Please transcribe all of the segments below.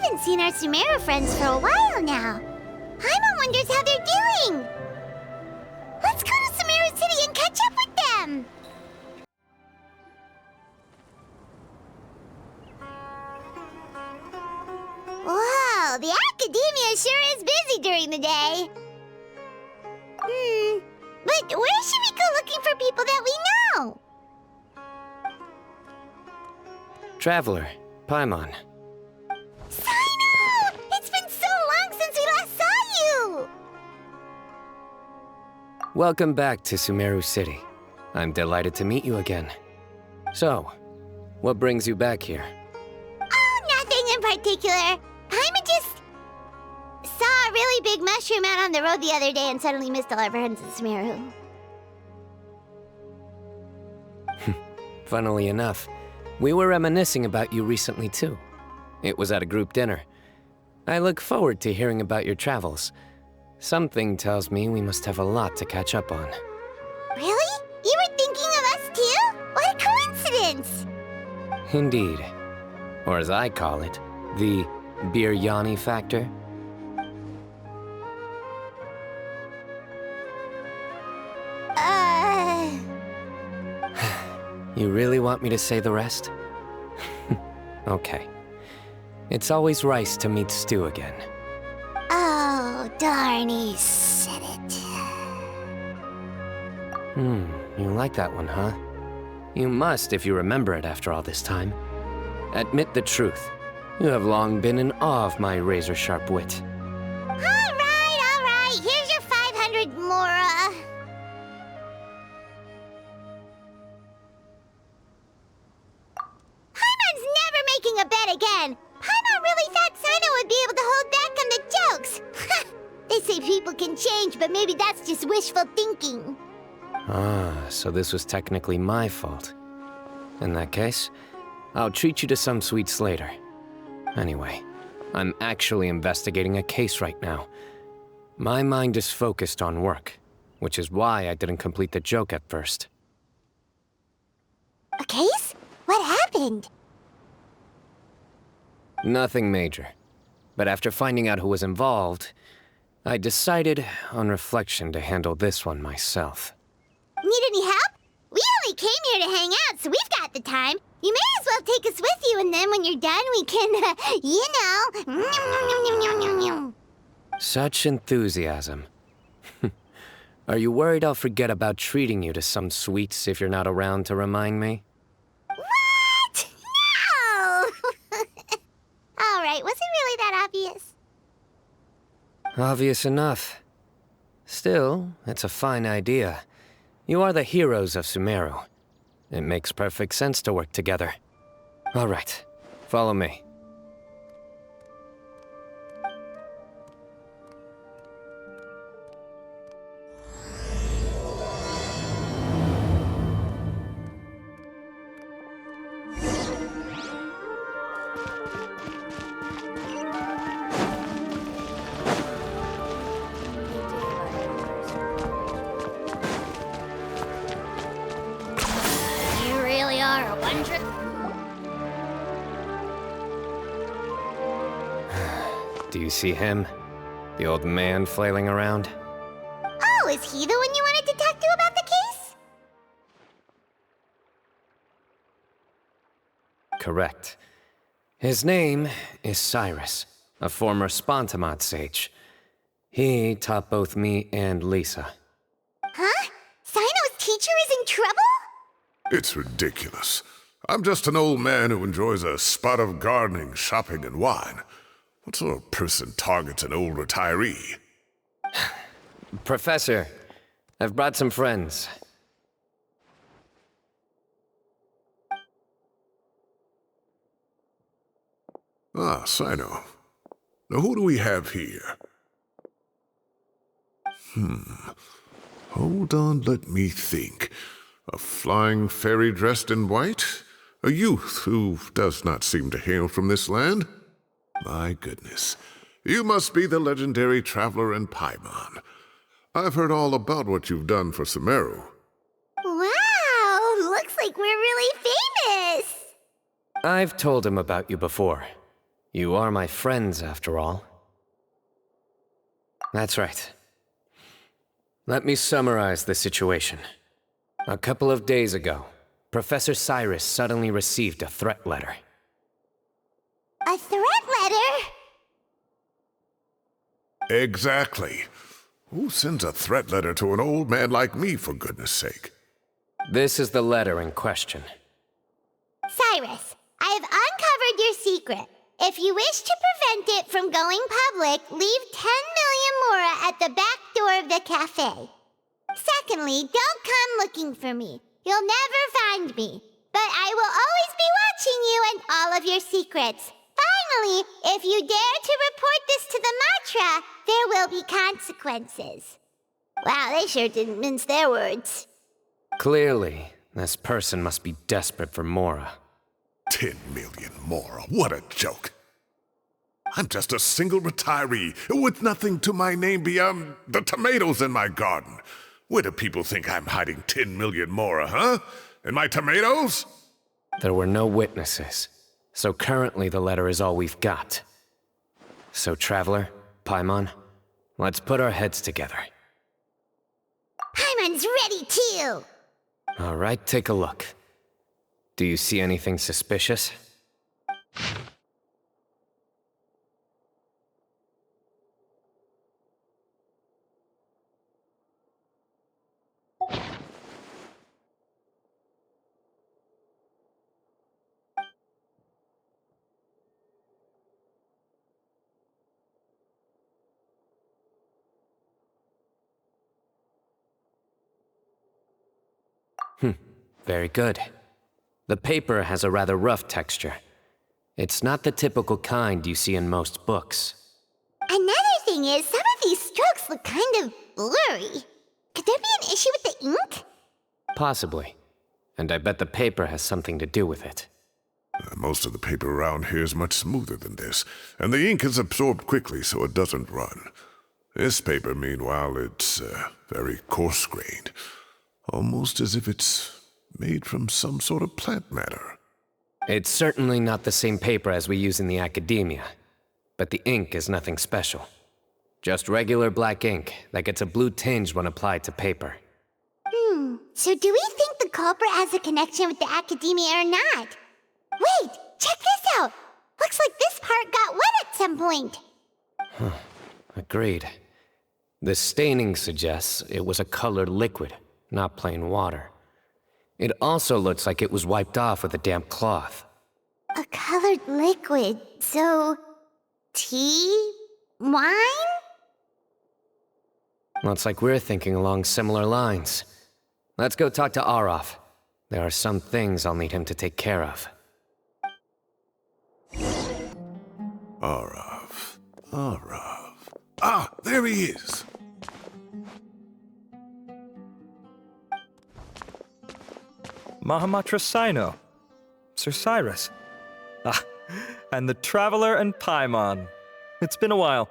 haven't seen our Sumeru friends for a while now. Paimon wonders how they're doing. Let's go to Sumeru City and catch up with them. Whoa, the academia sure is busy during the day. But where should we go looking for people that we know? Traveler, Paimon. Cyno! It's been so long since we last saw you! Welcome back to Sumeru City. I'm delighted to meet you again. So, what brings you back here? Oh, nothing in particular. Paimon just saw a really big mushroom out on the road the other day and suddenly missed all our friends in Sumeru. Funnily enough, we were reminiscing about you recently too. It was at a group dinner. I look forward to hearing about your travels. Something tells me we must have a lot to catch up on. Really? You were thinking of us too? What a coincidence! Indeed. Or as I call it, the biryani factor. You really want me to say the rest? Okay. It's always rice to meet stew again. Oh, darn, he said it. You like that one, huh? You must if you remember it after all this time. Admit the truth. You have long been in awe of my razor-sharp wit. All right. Here's your 500 Mora. Paimon's never making a bet again. Paimon really thought Cyno would be able to hold back on the jokes. They say people can change, but maybe that's just wishful thinking. Ah, so this was technically my fault. In that case, I'll treat you to some sweets later. Anyway, I'm actually investigating a case right now. My mind is focused on work, which is why I didn't complete the joke at first. A case? What happened? Nothing major. But after finding out who was involved, I decided, on reflection, to handle this one myself. Need any help? We only came here to hang out, so we've got the time. You may as well take us with you, and then when you're done, we can, you know... Such enthusiasm. Are you worried I'll forget about treating you to some sweets if you're not around to remind me? What? No! All right, was it really that obvious? Obvious enough. Still, it's a fine idea. You are the heroes of Sumeru. It makes perfect sense to work together. All right, follow me. Do you see him? The old man flailing around? Oh, is he the one you wanted to talk to about the case? Correct. His name is Cyrus, a former Spontamod sage. He taught both me and Lisa. Huh? Cyno's teacher is in trouble? It's ridiculous. I'm just an old man who enjoys a spot of gardening, shopping, and wine. What sort of person targets an old retiree? Professor, I've brought some friends. Ah, Cyno. Now who do we have here? Hold on, let me think. A flying fairy dressed in white? A youth who does not seem to hail from this land? My goodness. You must be the legendary traveler in Paimon. I've heard all about what you've done for Sumeru. Wow, looks like we're really famous. I've told him about you before. You are my friends, after all. That's right. Let me summarize the situation. A couple of days ago, Professor Cyrus suddenly received a threat letter. A threat letter? Exactly. Who sends a threat letter to an old man like me, for goodness sake? This is the letter in question. Cyrus, I have uncovered your secret. If you wish to prevent it from going public, leave 10 million mora at the back door of the cafe. Secondly, don't come looking for me. You'll never find me. But I will always be watching you and all of your secrets. Finally, if you dare to report this to the Matra, there will be consequences. Wow, they sure didn't mince their words. Clearly, this person must be desperate for mora. 10 million more. What a joke. I'm just a single retiree with nothing to my name beyond the tomatoes in my garden. Where do people think I'm hiding 10 million more, huh? In my tomatoes? There were no witnesses, so currently the letter is all we've got. So, Traveler, Paimon, let's put our heads together. Paimon's ready too! All right, take a look. Do you see anything suspicious? Very good. The paper has a rather rough texture. It's not the typical kind you see in most books. Another thing is, some of these strokes look kind of blurry. Could there be an issue with the ink? Possibly. And I bet the paper has something to do with it. Most of the paper around here is much smoother than this, and the ink is absorbed quickly so it doesn't run. This paper, meanwhile, it's very coarse-grained. Almost as if it's made from some sort of plant matter. It's certainly not the same paper as we use in the academia, but the ink is nothing special. Just regular black ink that gets a blue tinge when applied to paper. So do we think the culprit has a connection with the academia or not? Wait, check this out! Looks like this part got wet at some point. Agreed. The staining suggests it was a colored liquid, not plain water. It also looks like it was wiped off with a damp cloth. A colored liquid, so... tea? Wine? Looks like we're thinking along similar lines. Let's go talk to Aureus. There are some things I'll need him to take care of. Aureus. Ah, there he is. Mahamatra Cyno. Sir Cyrus. Ah, and the Traveler and Paimon. It's been a while.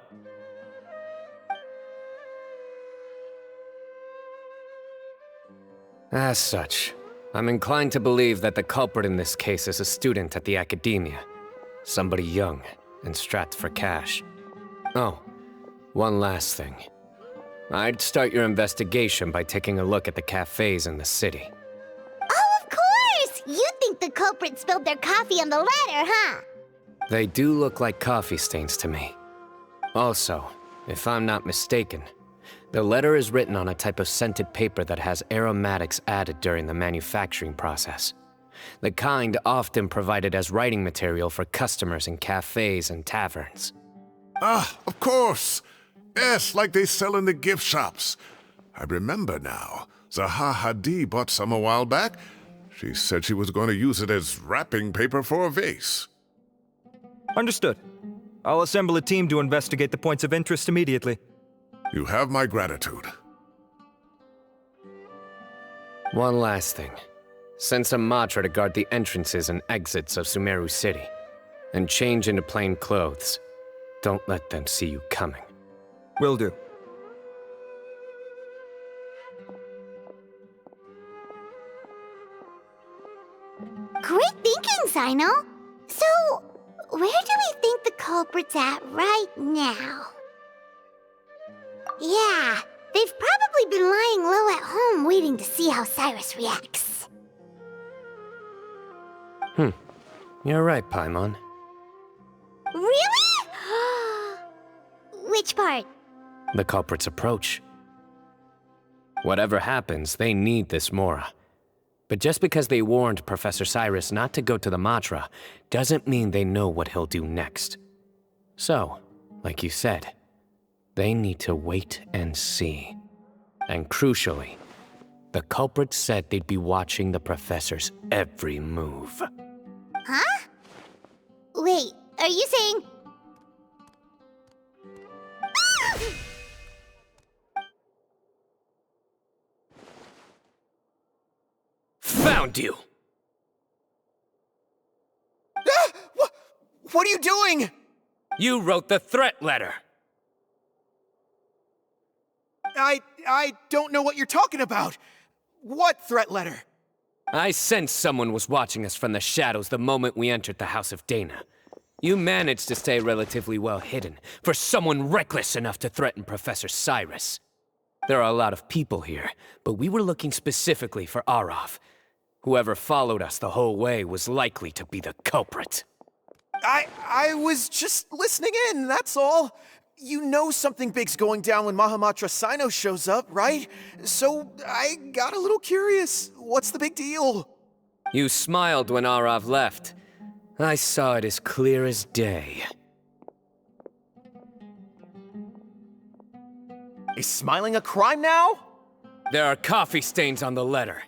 As such, I'm inclined to believe that the culprit in this case is a student at the academia. Somebody young and strapped for cash. Oh, one last thing. I'd start your investigation by taking a look at the cafes in the city. Oh, of course! You think the culprit spilled their coffee on the ladder, huh? They do look like coffee stains to me. Also, if I'm not mistaken, the letter is written on a type of scented paper that has aromatics added during the manufacturing process. The kind often provided as writing material for customers in cafes and taverns. Ah, of course. Yes, like they sell in the gift shops. I remember now. Zaha Hadid bought some a while back. She said she was going to use it as wrapping paper for a vase. Understood. I'll assemble a team to investigate the points of interest immediately. You have my gratitude. One last thing. Send some Matra to guard the entrances and exits of Sumeru City. And change into plain clothes. Don't let them see you coming. Will do. Great thinking, Cyno! So, where do we think the culprit's at right now. Yeah, they've probably been lying low at home waiting to see how Cyrus reacts. You're right, Paimon. Really? Which part? The culprit's approach. Whatever happens, they need this Mora. But just because they warned Professor Cyrus not to go to the Matra, doesn't mean they know what he'll do next. So, like you said, they need to wait and see. And crucially, the culprit said they'd be watching the Professor's every move. Huh? Wait, are you saying... Found you! What are you doing? You wrote the threat letter! I don't know what you're talking about. What threat letter? I sensed someone was watching us from the shadows the moment we entered the House of Dana. You managed to stay relatively well hidden for someone reckless enough to threaten Professor Cyrus. There are a lot of people here, but we were looking specifically for Arav. Whoever followed us the whole way was likely to be the culprit. I was just listening in, that's all. You know something big's going down when Mahamatra Cyno shows up, right? So I got a little curious. What's the big deal? You smiled when Arav left. I saw it as clear as day. Is smiling a crime now? There are coffee stains on the letter.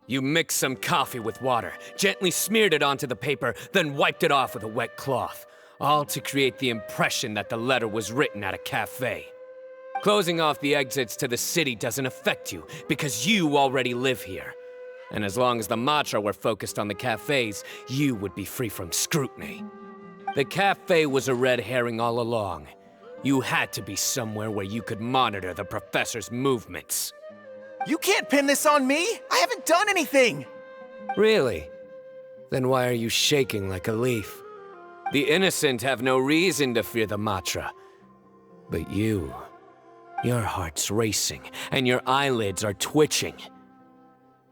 You mixed some coffee with water, gently smeared it onto the paper, then wiped it off with a wet cloth. All to create the impression that the letter was written at a cafe. Closing off the exits to the city doesn't affect you, because you already live here. And as long as the Matra were focused on the cafes, you would be free from scrutiny. The cafe was a red herring all along. You had to be somewhere where you could monitor the Professor's movements. You can't pin this on me! I haven't done anything! Really? Then why are you shaking like a leaf? The innocent have no reason to fear the Matra. But you, your heart's racing, and your eyelids are twitching.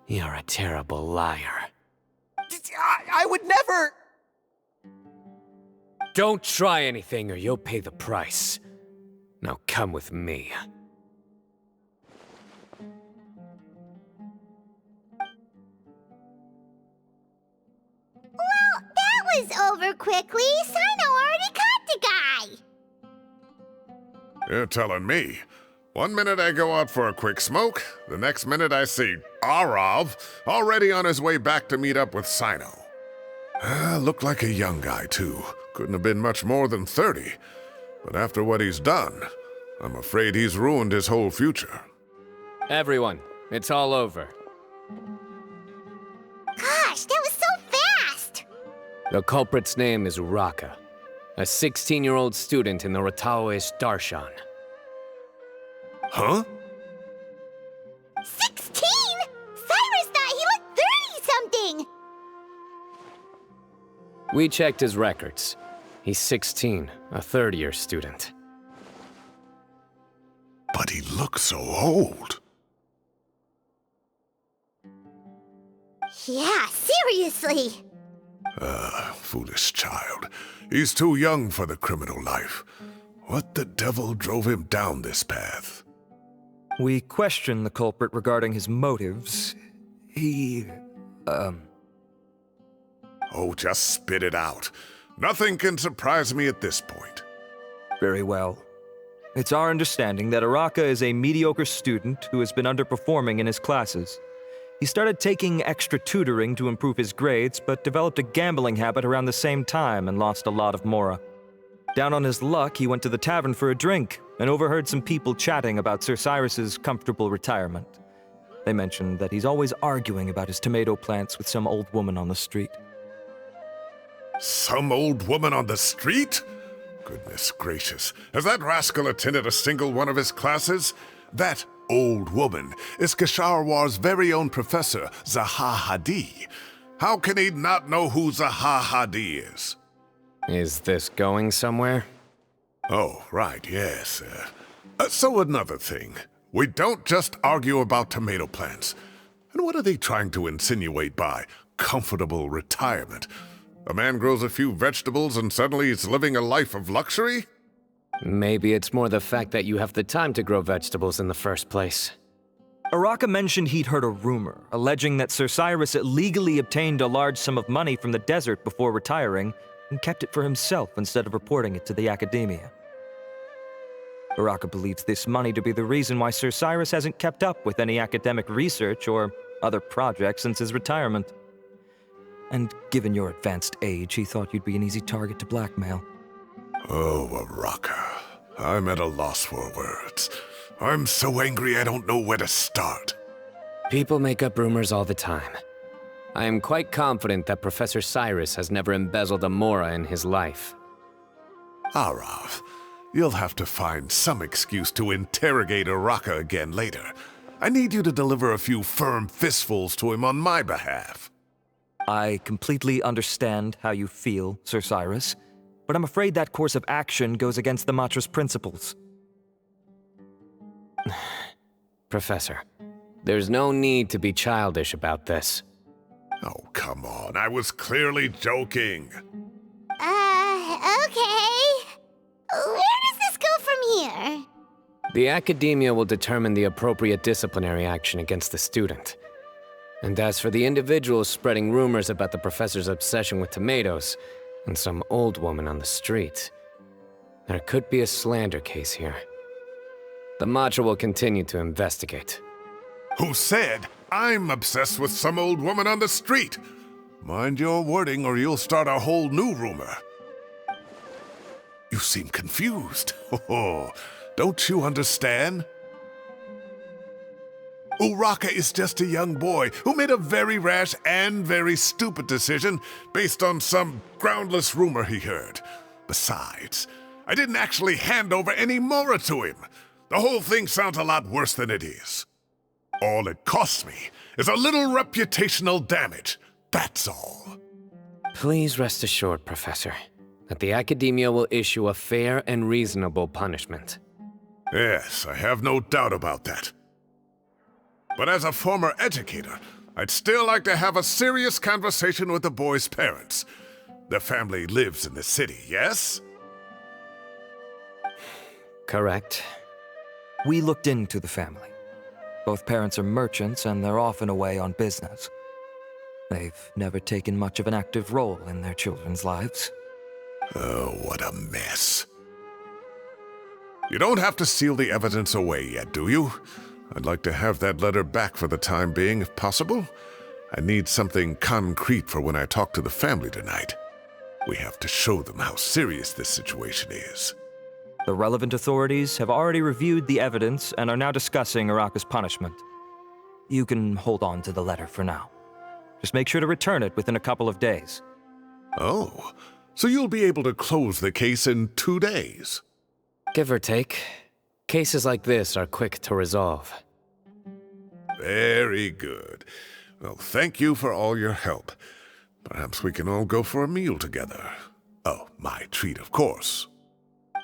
You're a terrible liar. I would never... Don't try anything or you'll pay the price. Now come with me. Well, that was over quickly. Cyno already caught the guy. You're telling me. 1 minute I go out for a quick smoke, the next minute I see Arav already on his way back to meet up with Cyno. Looked like a young guy, too. Couldn't have been much more than 30. But after what he's done, I'm afraid he's ruined his whole future. Everyone, it's all over. Gosh, that was so fast! The culprit's name is Uraka, a 16-year-old student in the Aureus Darshan. Huh? 16? Cyrus thought he looked 30-something! We checked his records. He's 16, a third-year student. But he looks so old. Yeah, seriously. Foolish child. He's too young for the criminal life. What the devil drove him down this path? We questioned the culprit regarding his motives. He, Oh, just spit it out. Nothing can surprise me at this point. Very well. It's our understanding that Uraka is a mediocre student who has been underperforming in his classes. He started taking extra tutoring to improve his grades, but developed a gambling habit around the same time and lost a lot of Mora. Down on his luck, he went to the tavern for a drink and overheard some people chatting about Sir Cyrus's comfortable retirement. They mentioned that he's always arguing about his tomato plants with some old woman on the street. Some old woman on the street? Goodness gracious, has that rascal attended a single one of his classes? That old woman is Kasharwar's very own professor, Zaha Hadi. How can he not know who Zaha Hadi is? Is this going somewhere? Oh, right, yes. So another thing. We don't just argue about tomato plants. And what are they trying to insinuate by comfortable retirement? A man grows a few vegetables and suddenly he's living a life of luxury? Maybe it's more the fact that you have the time to grow vegetables in the first place. Araka mentioned he'd heard a rumor, alleging that Sir Cyrus illegally obtained a large sum of money from the desert before retiring, and kept it for himself instead of reporting it to the academia. Araka believes this money to be the reason why Sir Cyrus hasn't kept up with any academic research or other projects since his retirement. And given your advanced age, he thought you'd be an easy target to blackmail. Oh, Araka. I'm at a loss for words. I'm so angry I don't know where to start. People make up rumors all the time. I am quite confident that Professor Cyrus has never embezzled a mora in his life. Arav, you'll have to find some excuse to interrogate Araka again later. I need you to deliver a few firm fistfuls to him on my behalf. I completely understand how you feel, Sir Cyrus, but I'm afraid that course of action goes against the Matra's principles. Professor, there's no need to be childish about this. Oh, come on. I was clearly joking. Okay. Where does this go from here? The academia will determine the appropriate disciplinary action against the student. And as for the individuals spreading rumors about the professor's obsession with tomatoes and some old woman on the street, there could be a slander case here. The Matra will continue to investigate. Who said I'm obsessed with some old woman on the street? Mind your wording or you'll start a whole new rumor. You seem confused. Oh, don't you understand? Uraka is just a young boy who made a very rash and very stupid decision based on some groundless rumor he heard. Besides, I didn't actually hand over any mora to him. The whole thing sounds a lot worse than it is. All it costs me is a little reputational damage. That's all. Please rest assured, Professor, that the academia will issue a fair and reasonable punishment. Yes, I have no doubt about that. But as a former educator, I'd still like to have a serious conversation with the boy's parents. Their family lives in the city, yes? Correct. We looked into the family. Both parents are merchants and they're often away on business. They've never taken much of an active role in their children's lives. Oh, what a mess. You don't have to seal the evidence away yet, do you? I'd like to have that letter back for the time being, if possible. I need something concrete for when I talk to the family tonight. We have to show them how serious this situation is. The relevant authorities have already reviewed the evidence and are now discussing Araka's punishment. You can hold on to the letter for now. Just make sure to return it within a couple of days. Oh, so you'll be able to close the case in 2 days? Give or take. Cases like this are quick to resolve. Very good. Well, thank you for all your help. Perhaps we can all go for a meal together. Oh, my treat, of course.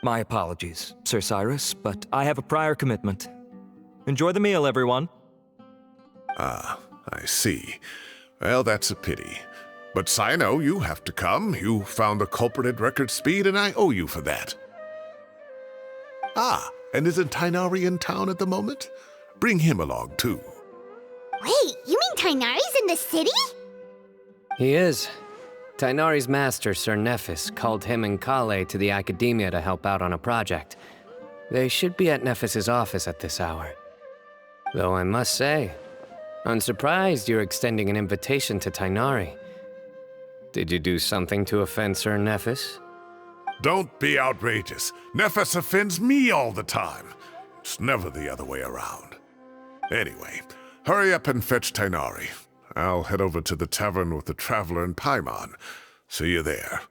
My apologies, Sir Cyrus, but I have a prior commitment. Enjoy the meal, everyone. Ah, I see. Well, that's a pity. But Cyno, you have to come. You found the culprit at record speed, and I owe you for that. Ah, and isn't Tighnari in town at the moment? Bring him along, too. Wait, you mean Tighnari's in the city? He is. Tighnari's master, Sir Nephis, called him and Kale to the academia to help out on a project. They should be at Nephis's office at this hour. Though I must say, I'm surprised you're extending an invitation to Tighnari. Did you do something to offend Sir Nephis? Don't be outrageous. Nephis offends me all the time. It's never the other way around. Anyway, hurry up and fetch Tighnari. I'll head over to the tavern with the Traveler and Paimon. See you there.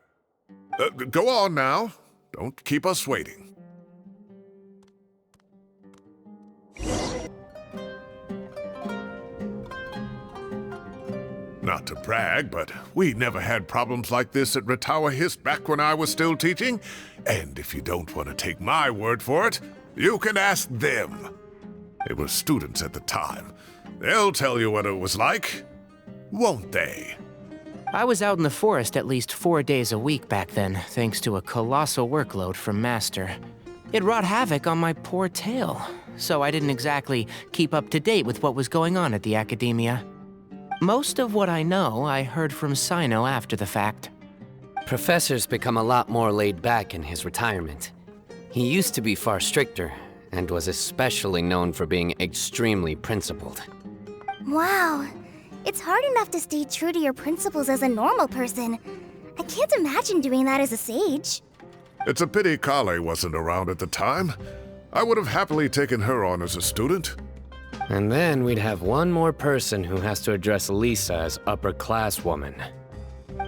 Go on now. Don't keep us waiting. Not to brag, but we never had problems like this at Ratawa Hist back when I was still teaching. And if you don't want to take my word for it, you can ask them. They were students at the time. They'll tell you what it was like, won't they? I was out in the forest at least 4 days a week back then, thanks to a colossal workload from Master. It wrought havoc on my poor tail, so I didn't exactly keep up to date with what was going on at the Academia. Most of what I know, I heard from Cyno after the fact. Professor's become a lot more laid back in his retirement. He used to be far stricter, and was especially known for being extremely principled. Wow. It's hard enough to stay true to your principles as a normal person. I can't imagine doing that as a sage. It's a pity Kale wasn't around at the time. I would have happily taken her on as a student. And then we'd have one more person who has to address Lisa as upper-class woman.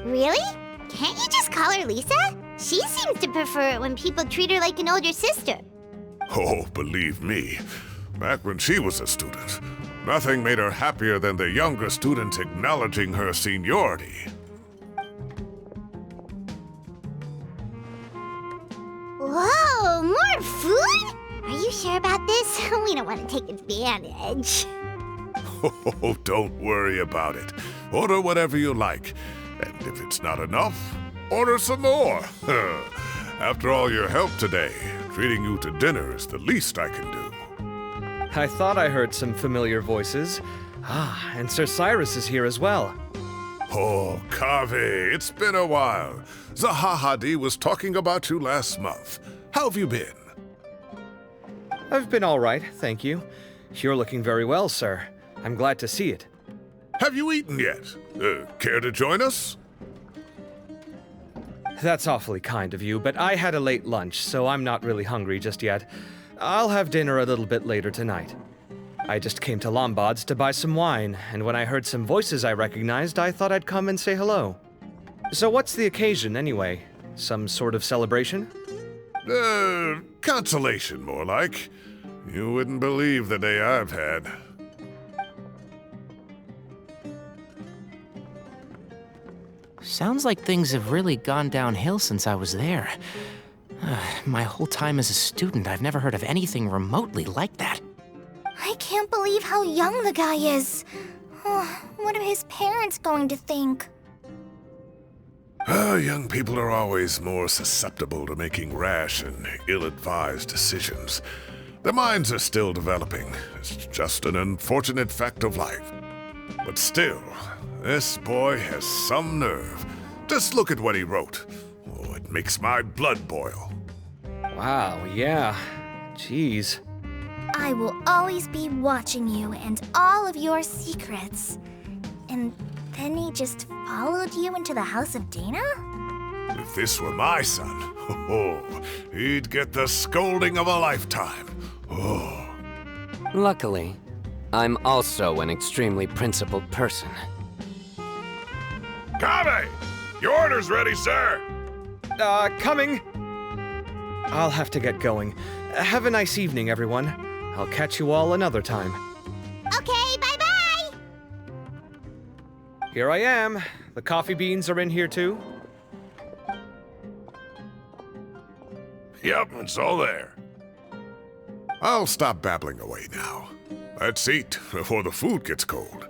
Really? Can't you just call her Lisa? She seems to prefer it when people treat her like an older sister. Oh, believe me, back when she was a student, nothing made her happier than the younger students acknowledging her seniority. Whoa, more food? Are you sure about this? We don't want to take advantage. Oh, don't worry about it. Order whatever you like. And if it's not enough, order some more. After all your help today, treating you to dinner is the least I can do. I thought I heard some familiar voices. Ah, and Sir Cyrus is here as well. Oh, Kave, it's been a while. Zahahadi was talking about you last month. How have you been? I've been all right, thank you. You're looking very well, sir. I'm glad to see it. Have you eaten yet? Care to join us? That's awfully kind of you, but I had a late lunch, so I'm not really hungry just yet. I'll have dinner a little bit later tonight. I just came to Lombard's to buy some wine, and when I heard some voices I recognized, I thought I'd come and say hello. So what's the occasion, anyway? Some sort of celebration? Consolation, more like. You wouldn't believe the day I've had. Sounds like things have really gone downhill since I was there. My whole time as a student, I've never heard of anything remotely like that. I can't believe how young the guy is. Oh, what are his parents going to think? Young people are always more susceptible to making rash and ill-advised decisions. Their minds are still developing. It's just an unfortunate fact of life. But still, this boy has some nerve. Just look at what he wrote. Oh, it makes my blood boil. Wow, yeah. Jeez. I will always be watching you and all of your secrets. And then he just followed you into the house of Dana? If this were my son, he'd get the scolding of a lifetime. Oh. Luckily, I'm also an extremely principled person. Kave! Your order's ready, sir! Coming! I'll have to get going. Have a nice evening, everyone. I'll catch you all another time. Okay, bye-bye! Here I am. The coffee beans are in here too. Yep, it's all there. I'll stop babbling away now. Let's eat before the food gets cold.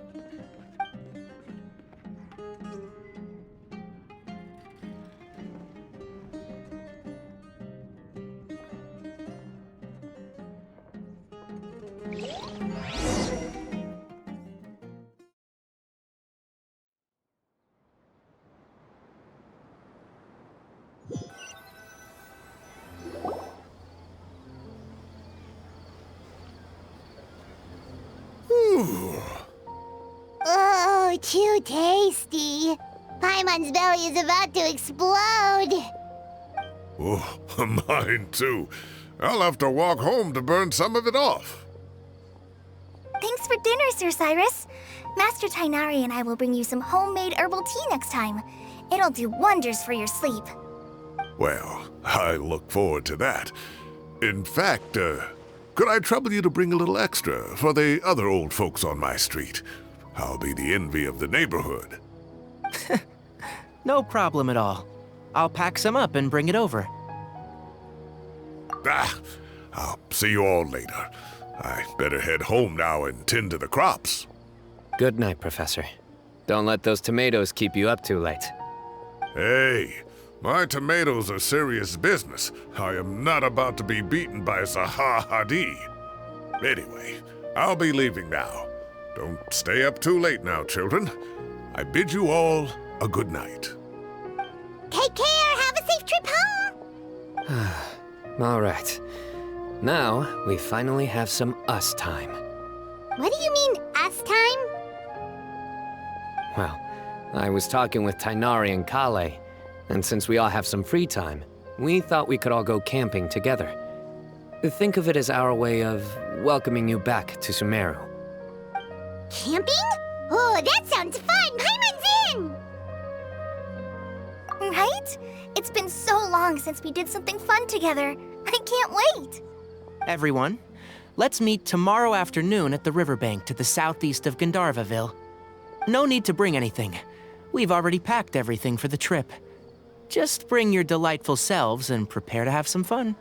Oh, too tasty. Paimon's belly is about to explode. Oh, mine too. I'll have to walk home to burn some of it off. Thanks for dinner, Sir Cyrus. Master Tainari and I will bring you some homemade herbal tea next time. It'll do wonders for your sleep. Well, I look forward to that. In fact, could I trouble you to bring a little extra for the other old folks on my street? I'll be the envy of the neighborhood. No problem at all. I'll pack some up and bring it over. I'll see you all later. I better head home now and tend to the crops. Good night, Professor. Don't let those tomatoes keep you up too late. Hey, my tomatoes are serious business. I am not about to be beaten by Zaha Hadid. Anyway, I'll be leaving now. Don't stay up too late now, children. I bid you all a good night. Take care. Have a safe trip home. All right. Now, we finally have some us time. What do you mean, us time? Well, I was talking with Tainari and Kale, and since we all have some free time, we thought we could all go camping together. Think of it as our way of welcoming you back to Sumeru. Camping? Oh, that sounds fun. Paimon's in! Right? It's been so long since we did something fun together. I can't wait. Everyone, let's meet tomorrow afternoon at the riverbank to the southeast of Gandharvaville. No need to bring anything. We've already packed everything for the trip. Just bring your delightful selves and prepare to have some fun.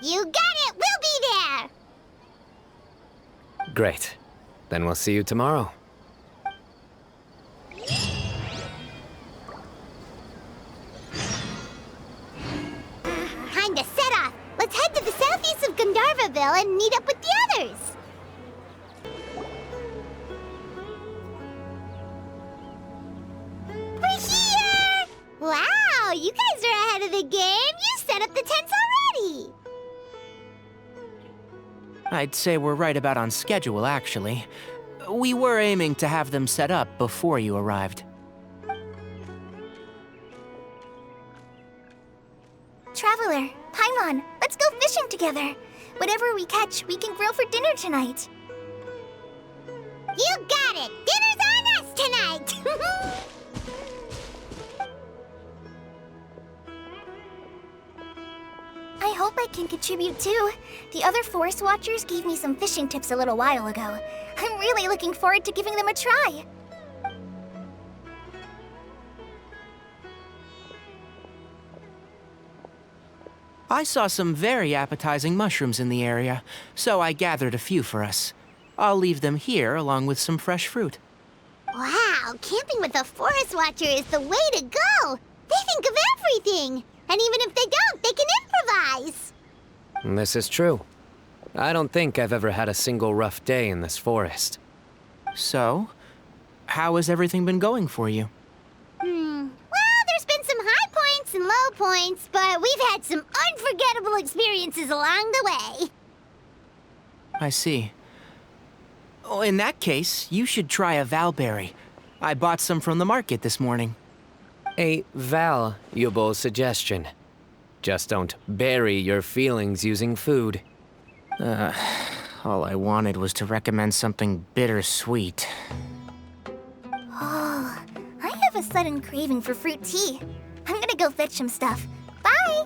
You got it. We'll be there. Great. Then we'll see you tomorrow. Time to set off. Let's head to the southeast of Gandharvaville and meet up with the others. We're here! Wow, you guys are ahead of the game. You set up the tents already. I'd say we're right about on schedule, actually. We were aiming to have them set up before you arrived. Traveler, Paimon, let's go fishing together. Whatever we catch, we can grill for dinner tonight. You got it. Dinner's on us tonight. I hope I can contribute too. The other forest watchers gave me some fishing tips a little while ago. I'm really looking forward to giving them a try. I saw some very appetizing mushrooms in the area, so I gathered a few for us. I'll leave them here along with some fresh fruit. Wow, camping with a forest watcher is the way to go. They think of everything. And even if they don't, they can improvise. This is true. I don't think I've ever had a single rough day in this forest. So, how has everything been going for you? Well, there's been some high points and low points, but we've had some unforgettable experiences along the way. I see. Oh, in that case, you should try a valberry. I bought some from the market this morning. A valuable suggestion. Just don't bury your feelings using food. All I wanted was to recommend something bittersweet. Oh, I have a sudden craving for fruit tea. I'm gonna go fetch some stuff. Bye!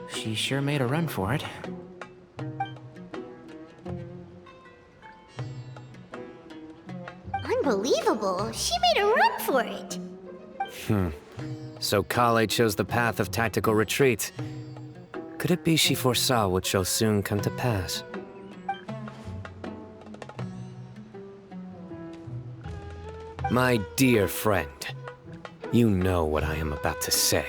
She sure made a run for it. Unbelievable. She made a run for it. So Kale chose the path of tactical retreat. Could it be she foresaw what shall soon come to pass? My dear friend, you know what I am about to say.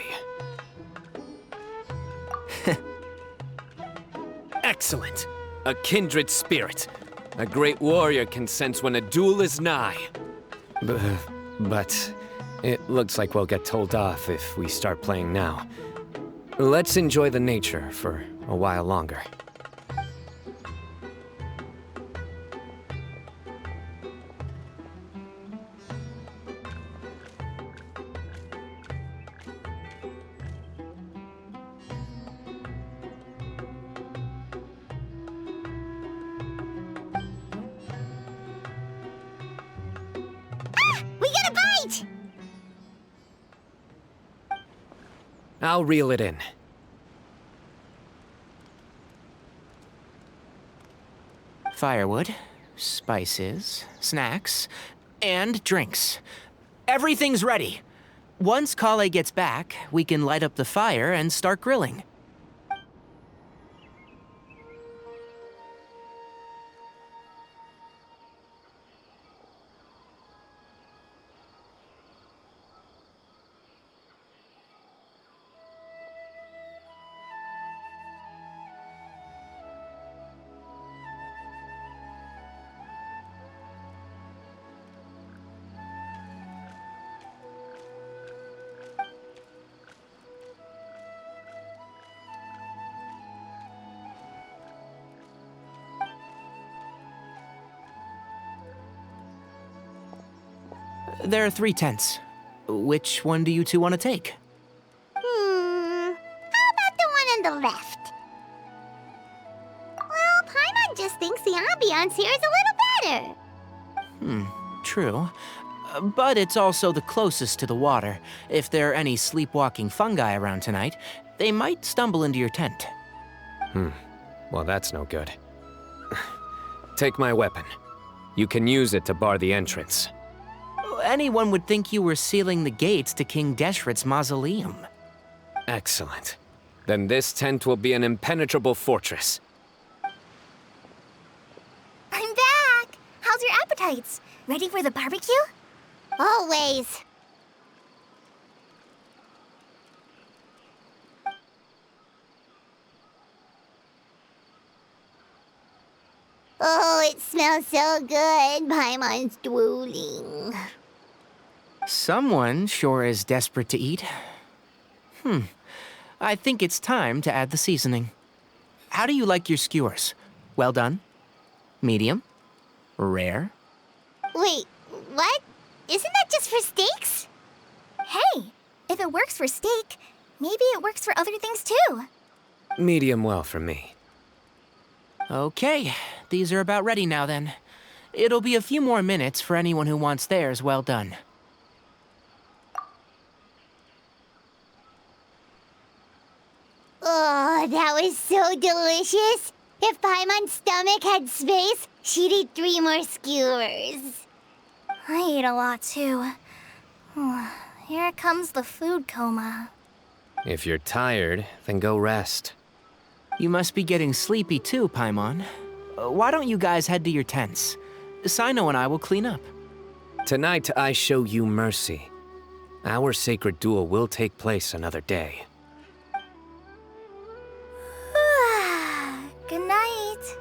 Excellent! A kindred spirit. A great warrior can sense when a duel is nigh. But it looks like we'll get told off if we start playing now. Let's enjoy the nature for a while longer. We got a bite! I'll reel it in. firewood, spices, snacks, and drinks. Everything's ready. Once Kale gets back, we can light up the fire and start grilling. There are 3 tents. Which one do you two want to take? How about the one on the left? Well, Paimon just thinks the ambiance here is a little better. True. But it's also the closest to the water. If there are any sleepwalking fungi around tonight, they might stumble into your tent. Well, that's no good. Take my weapon. You can use it to bar the entrance. Anyone would think you were sealing the gates to King Deshret's mausoleum. Excellent. Then this tent will be an impenetrable fortress. I'm back! How's your appetites? Ready for the barbecue? Always. Oh, it smells so good. Paimon's drooling. Someone sure is desperate to eat. I think it's time to add the seasoning. How do you like your skewers? Well done? Medium? Rare? Wait, what? Isn't that just for steaks? Hey, if it works for steak, maybe it works for other things too. Medium well for me. Okay, these are about ready now then. It'll be a few more minutes for anyone who wants theirs well done. Oh, that was so delicious. If Paimon's stomach had space, she'd eat 3 more skewers. I ate a lot too. Here comes the food coma. If you're tired, then go rest. You must be getting sleepy too, Paimon. Why don't you guys head to your tents? Cyno and I will clean up. Tonight, I show you mercy. Our sacred duel will take place another day. Good night.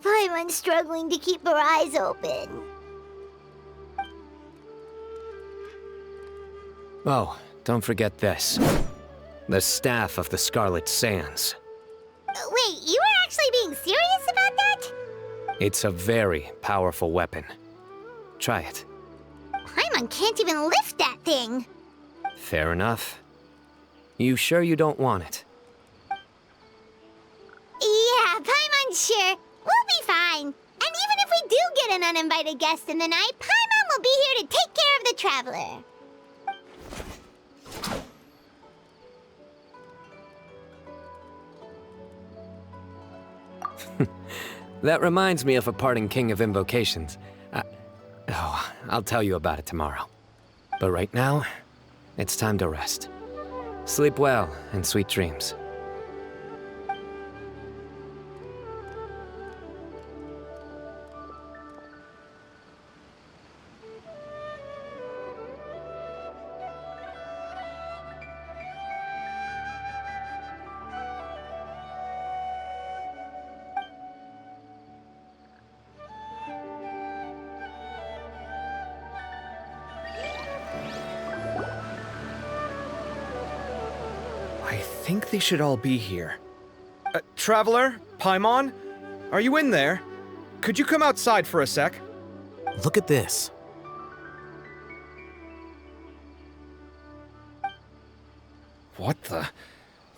Paimon's struggling to keep her eyes open. Oh, don't forget this. The Staff of the Scarlet Sands. Wait, you were actually being serious about that? It's a very powerful weapon. Try it. Paimon can't even lift that thing. Fair enough. You sure you don't want it? Yeah, Paimon's sure. We'll be fine. And even if we do get an uninvited guest in the night, Paimon will be here to take care of the traveler. That reminds me of a parting king of invocations. I'll tell you about it tomorrow. But right now, it's time to rest. Sleep well and sweet dreams. I think they should all be here. Traveler? Paimon? Are you in there? Could you come outside for a sec? Look at this. What the?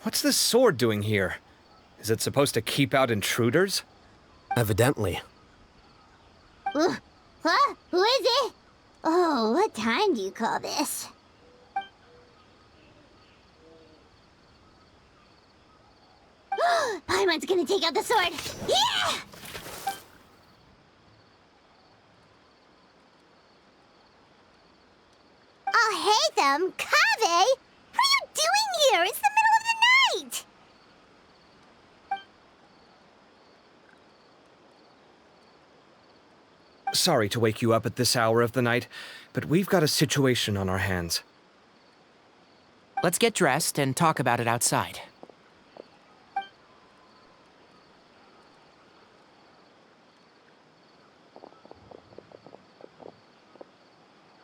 What's this sword doing here? Is it supposed to keep out intruders? Evidently. Huh? Who is it? Oh, what time do you call this? Paimon's gonna take out the sword. Yeah! Oh, hey them, Kaveh! What are you doing here? It's the middle of the night! Sorry to wake you up at this hour of the night, but we've got a situation on our hands. Let's get dressed and talk about it outside.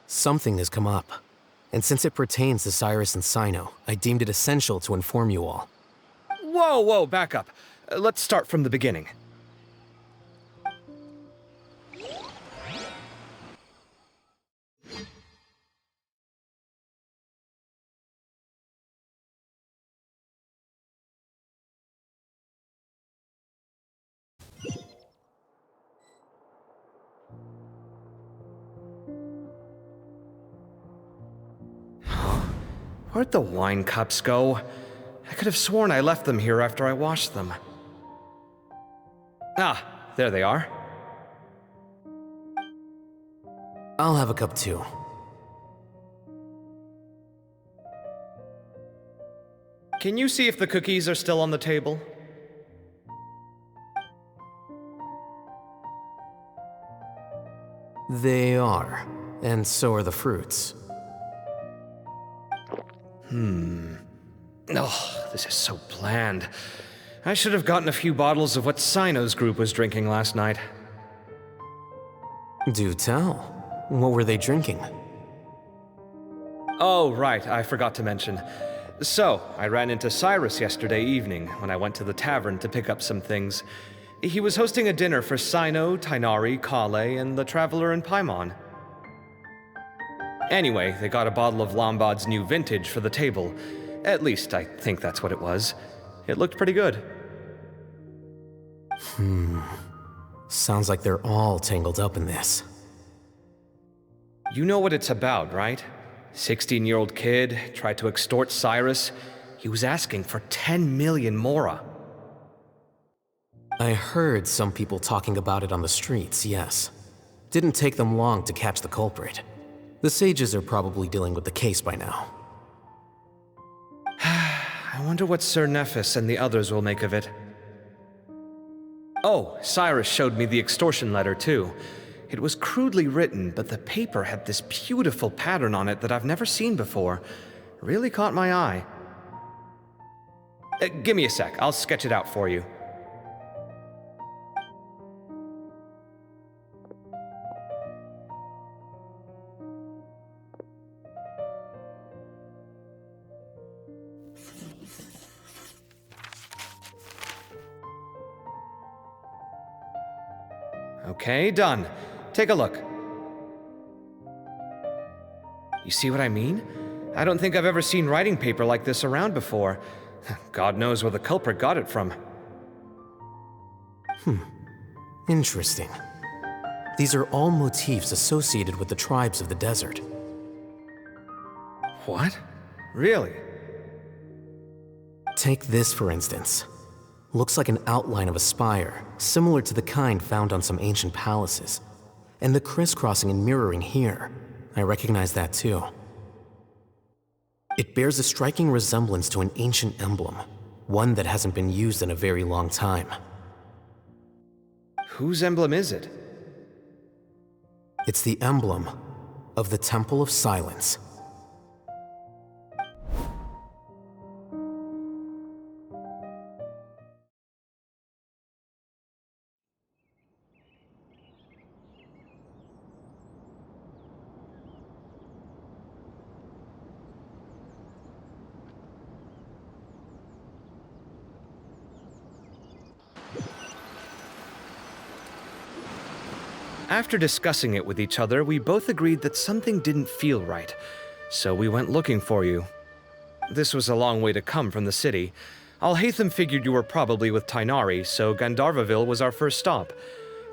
Something has come up. And since it pertains to Cyrus and Cyno, I deemed it essential to inform you all. Whoa, back up. Let's start from the beginning. Where'd the wine cups go? I could have sworn I left them here after I washed them. Ah, there they are. I'll have a cup too. Can you see if the cookies are still on the table? They are. And so are the fruits. Oh, this is so bland. I should have gotten a few bottles of what Cyno's group was drinking last night. Do tell. What were they drinking? Oh, right, I forgot to mention. So, I ran into Cyrus yesterday evening when I went to the tavern to pick up some things. He was hosting a dinner for Cyno, Tighnari, Kale, and the Traveler and Paimon. Anyway, they got a bottle of Lombard's new vintage for the table. At least, I think that's what it was. It looked pretty good. Sounds like they're all tangled up in this. You know what it's about, right? 16-year-old kid tried to extort Cyrus. He was asking for 10 million mora. I heard some people talking about it on the streets, yes. Didn't take them long to catch the culprit. The sages are probably dealing with the case by now. I wonder what Sir Nephis and the others will make of it. Oh, Cyrus showed me the extortion letter, too. It was crudely written, but the paper had this beautiful pattern on it that I've never seen before. Really caught my eye. Give me a sec, I'll sketch it out for you. Okay, done. Take a look. You see what I mean? I don't think I've ever seen writing paper like this around before. God knows where the culprit got it from. Interesting. These are all motifs associated with the tribes of the desert. What? Really? Take this, for instance. Looks like an outline of a spire, similar to the kind found on some ancient palaces. And the crisscrossing and mirroring here, I recognize that too. It bears a striking resemblance to an ancient emblem, one that hasn't been used in a very long time. Whose emblem is it? It's the emblem of the Temple of Silence. After discussing it with each other, we both agreed that something didn't feel right, so we went looking for you. This was a long way to come from the city. Alhaitham figured you were probably with Tighnari, so Gandharvaville was our first stop,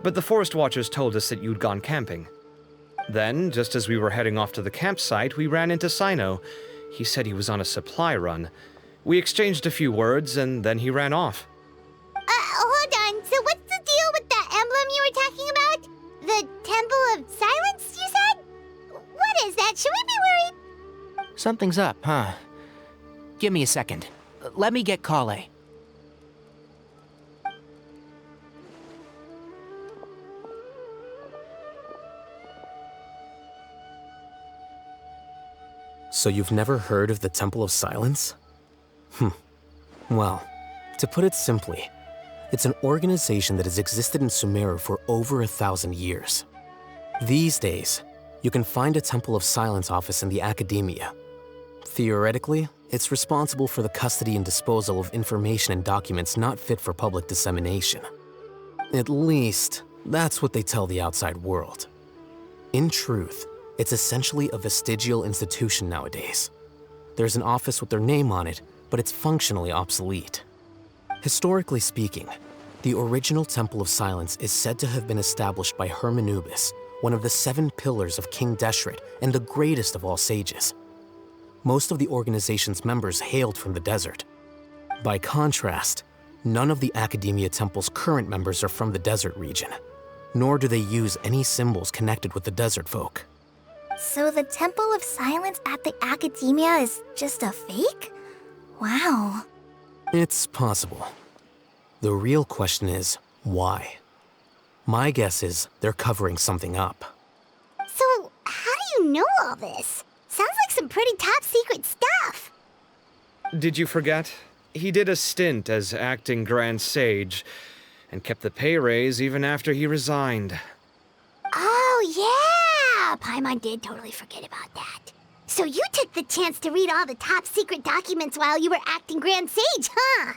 but the Forest Watchers told us that you'd gone camping. Then, just as we were heading off to the campsite, we ran into Cyno. He said he was on a supply run. We exchanged a few words, and then he ran off. The Temple of Silence, you said? What is that? Should we be worried? Something's up, huh? Give me a second. Let me get Kale. So you've never heard of the Temple of Silence? Well, to put it simply, it's an organization that has existed in Sumeru for over 1,000 years. These days, you can find a Temple of Silence office in the academia. Theoretically, it's responsible for the custody and disposal of information and documents not fit for public dissemination. At least, that's what they tell the outside world. In truth, it's essentially a vestigial institution nowadays. There's an office with their name on it, but it's functionally obsolete. Historically speaking, the original Temple of Silence is said to have been established by Hermanubis, one of the 7 pillars of King Deshret and the greatest of all sages. Most of the organization's members hailed from the desert. By contrast, none of the Academia Temple's current members are from the desert region, nor do they use any symbols connected with the desert folk. So the Temple of Silence at the Academia is just a fake? Wow. It's possible. The real question is, why? My guess is they're covering something up. So, how do you know all this? Sounds like some pretty top secret stuff. Did you forget? He did a stint as acting Grand Sage, and kept the pay raise even after he resigned. Oh, yeah! Paimon did totally forget about that. So you took the chance to read all the top secret documents while you were acting Grand Sage, huh?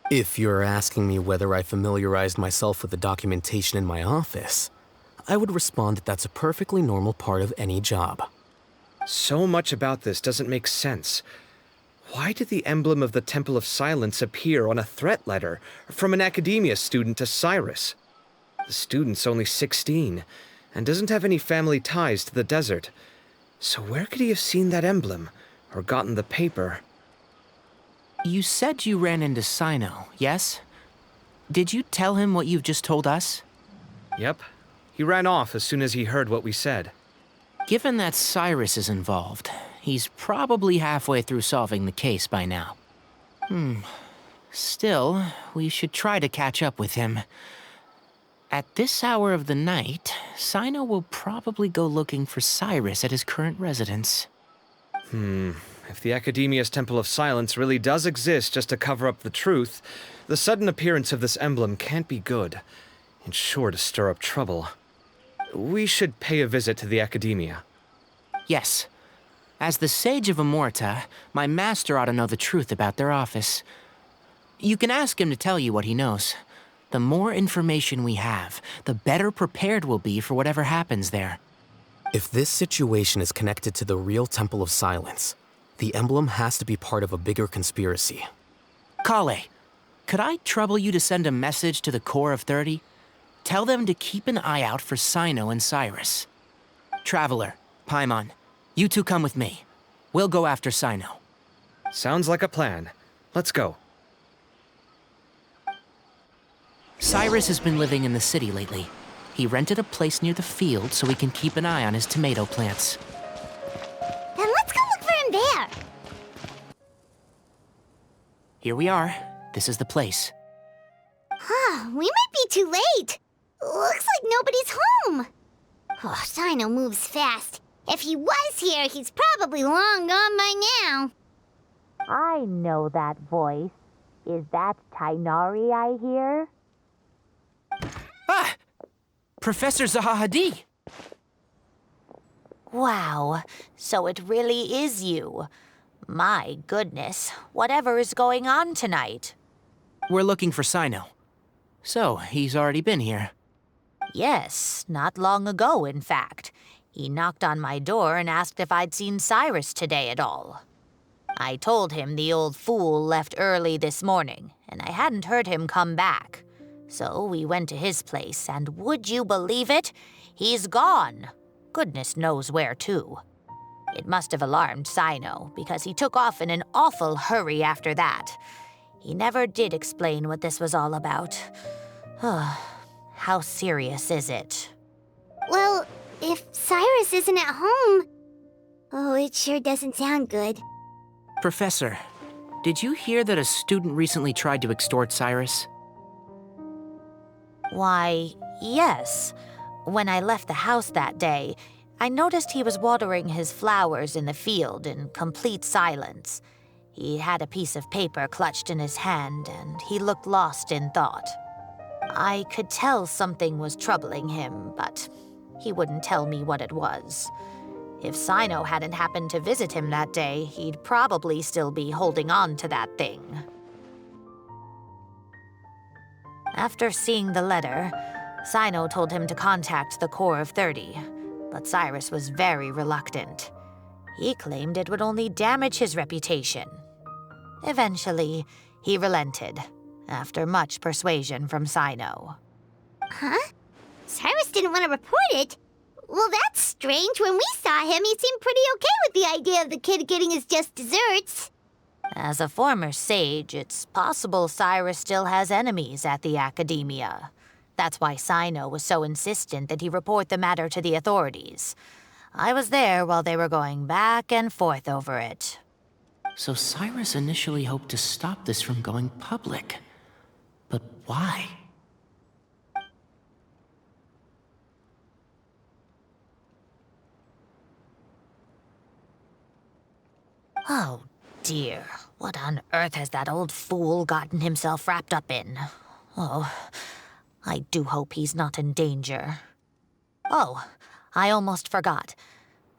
If you're asking me whether I familiarized myself with the documentation in my office, I would respond that that's a perfectly normal part of any job. So much about this doesn't make sense. Why did the emblem of the Temple of Silence appear on a threat letter from an Academia student to Cyrus? The student's only 16, and doesn't have any family ties to the desert. So where could he have seen that emblem, or gotten the paper? You said you ran into Cyno, yes? Did you tell him what you've just told us? Yep. He ran off as soon as he heard what we said. Given that Cyrus is involved, he's probably halfway through solving the case by now. Still, we should try to catch up with him. At this hour of the night, Cyno will probably go looking for Cyrus at his current residence. If the Academia's Temple of Silence really does exist just to cover up the truth, the sudden appearance of this emblem can't be good, and sure to stir up trouble. We should pay a visit to the Academia. Yes. As the Sage of Amorta, my master ought to know the truth about their office. You can ask him to tell you what he knows. The more information we have, the better prepared we'll be for whatever happens there. If this situation is connected to the real Temple of Silence, the emblem has to be part of a bigger conspiracy. Kale, could I trouble you to send a message to the Core of 30? Tell them to keep an eye out for Cyno and Cyrus. Traveler, Paimon, you two come with me. We'll go after Cyno. Sounds like a plan. Let's go. Cyrus has been living in the city lately. He rented a place near the field so he can keep an eye on his tomato plants. Then let's go look for him there. Here we are. This is the place. We might be too late. Looks like nobody's home. Oh, Cyno moves fast. If he was here, he's probably long gone by now. I know that voice. Is that Tainari I hear? Ah! Professor Zahahadi! Wow, so it really is you. My goodness, whatever is going on tonight? We're looking for Cyno. So, he's already been here. Yes, not long ago, in fact. He knocked on my door and asked if I'd seen Cyrus today at all. I told him the old fool left early this morning, and I hadn't heard him come back. So we went to his place, and would you believe it? He's gone. Goodness knows where to. It must have alarmed Cyno, because he took off in an awful hurry after that. He never did explain what this was all about. How serious is it? Well, if Cyrus isn't at home... Oh, it sure doesn't sound good. Professor, did you hear that a student recently tried to extort Cyrus? Why, yes. When I left the house that day, I noticed he was watering his flowers in the field in complete silence. He had a piece of paper clutched in his hand, and he looked lost in thought. I could tell something was troubling him, but he wouldn't tell me what it was. If Cyno hadn't happened to visit him that day, he'd probably still be holding on to that thing. After seeing the letter, Cyno told him to contact the Core of 30, but Cyrus was very reluctant. He claimed it would only damage his reputation. Eventually, he relented, after much persuasion from Cyno. Huh? Cyrus didn't want to report it? Well, that's strange. When we saw him, he seemed pretty okay with the idea of the kid getting his just desserts. As a former sage, it's possible Cyrus still has enemies at the Academia. That's why Cyno was so insistent that he report the matter to the authorities. I was there while they were going back and forth over it. So Cyrus initially hoped to stop this from going public. But why? Oh, dear. What on earth has that old fool gotten himself wrapped up in? Oh, I do hope he's not in danger. Oh, I almost forgot.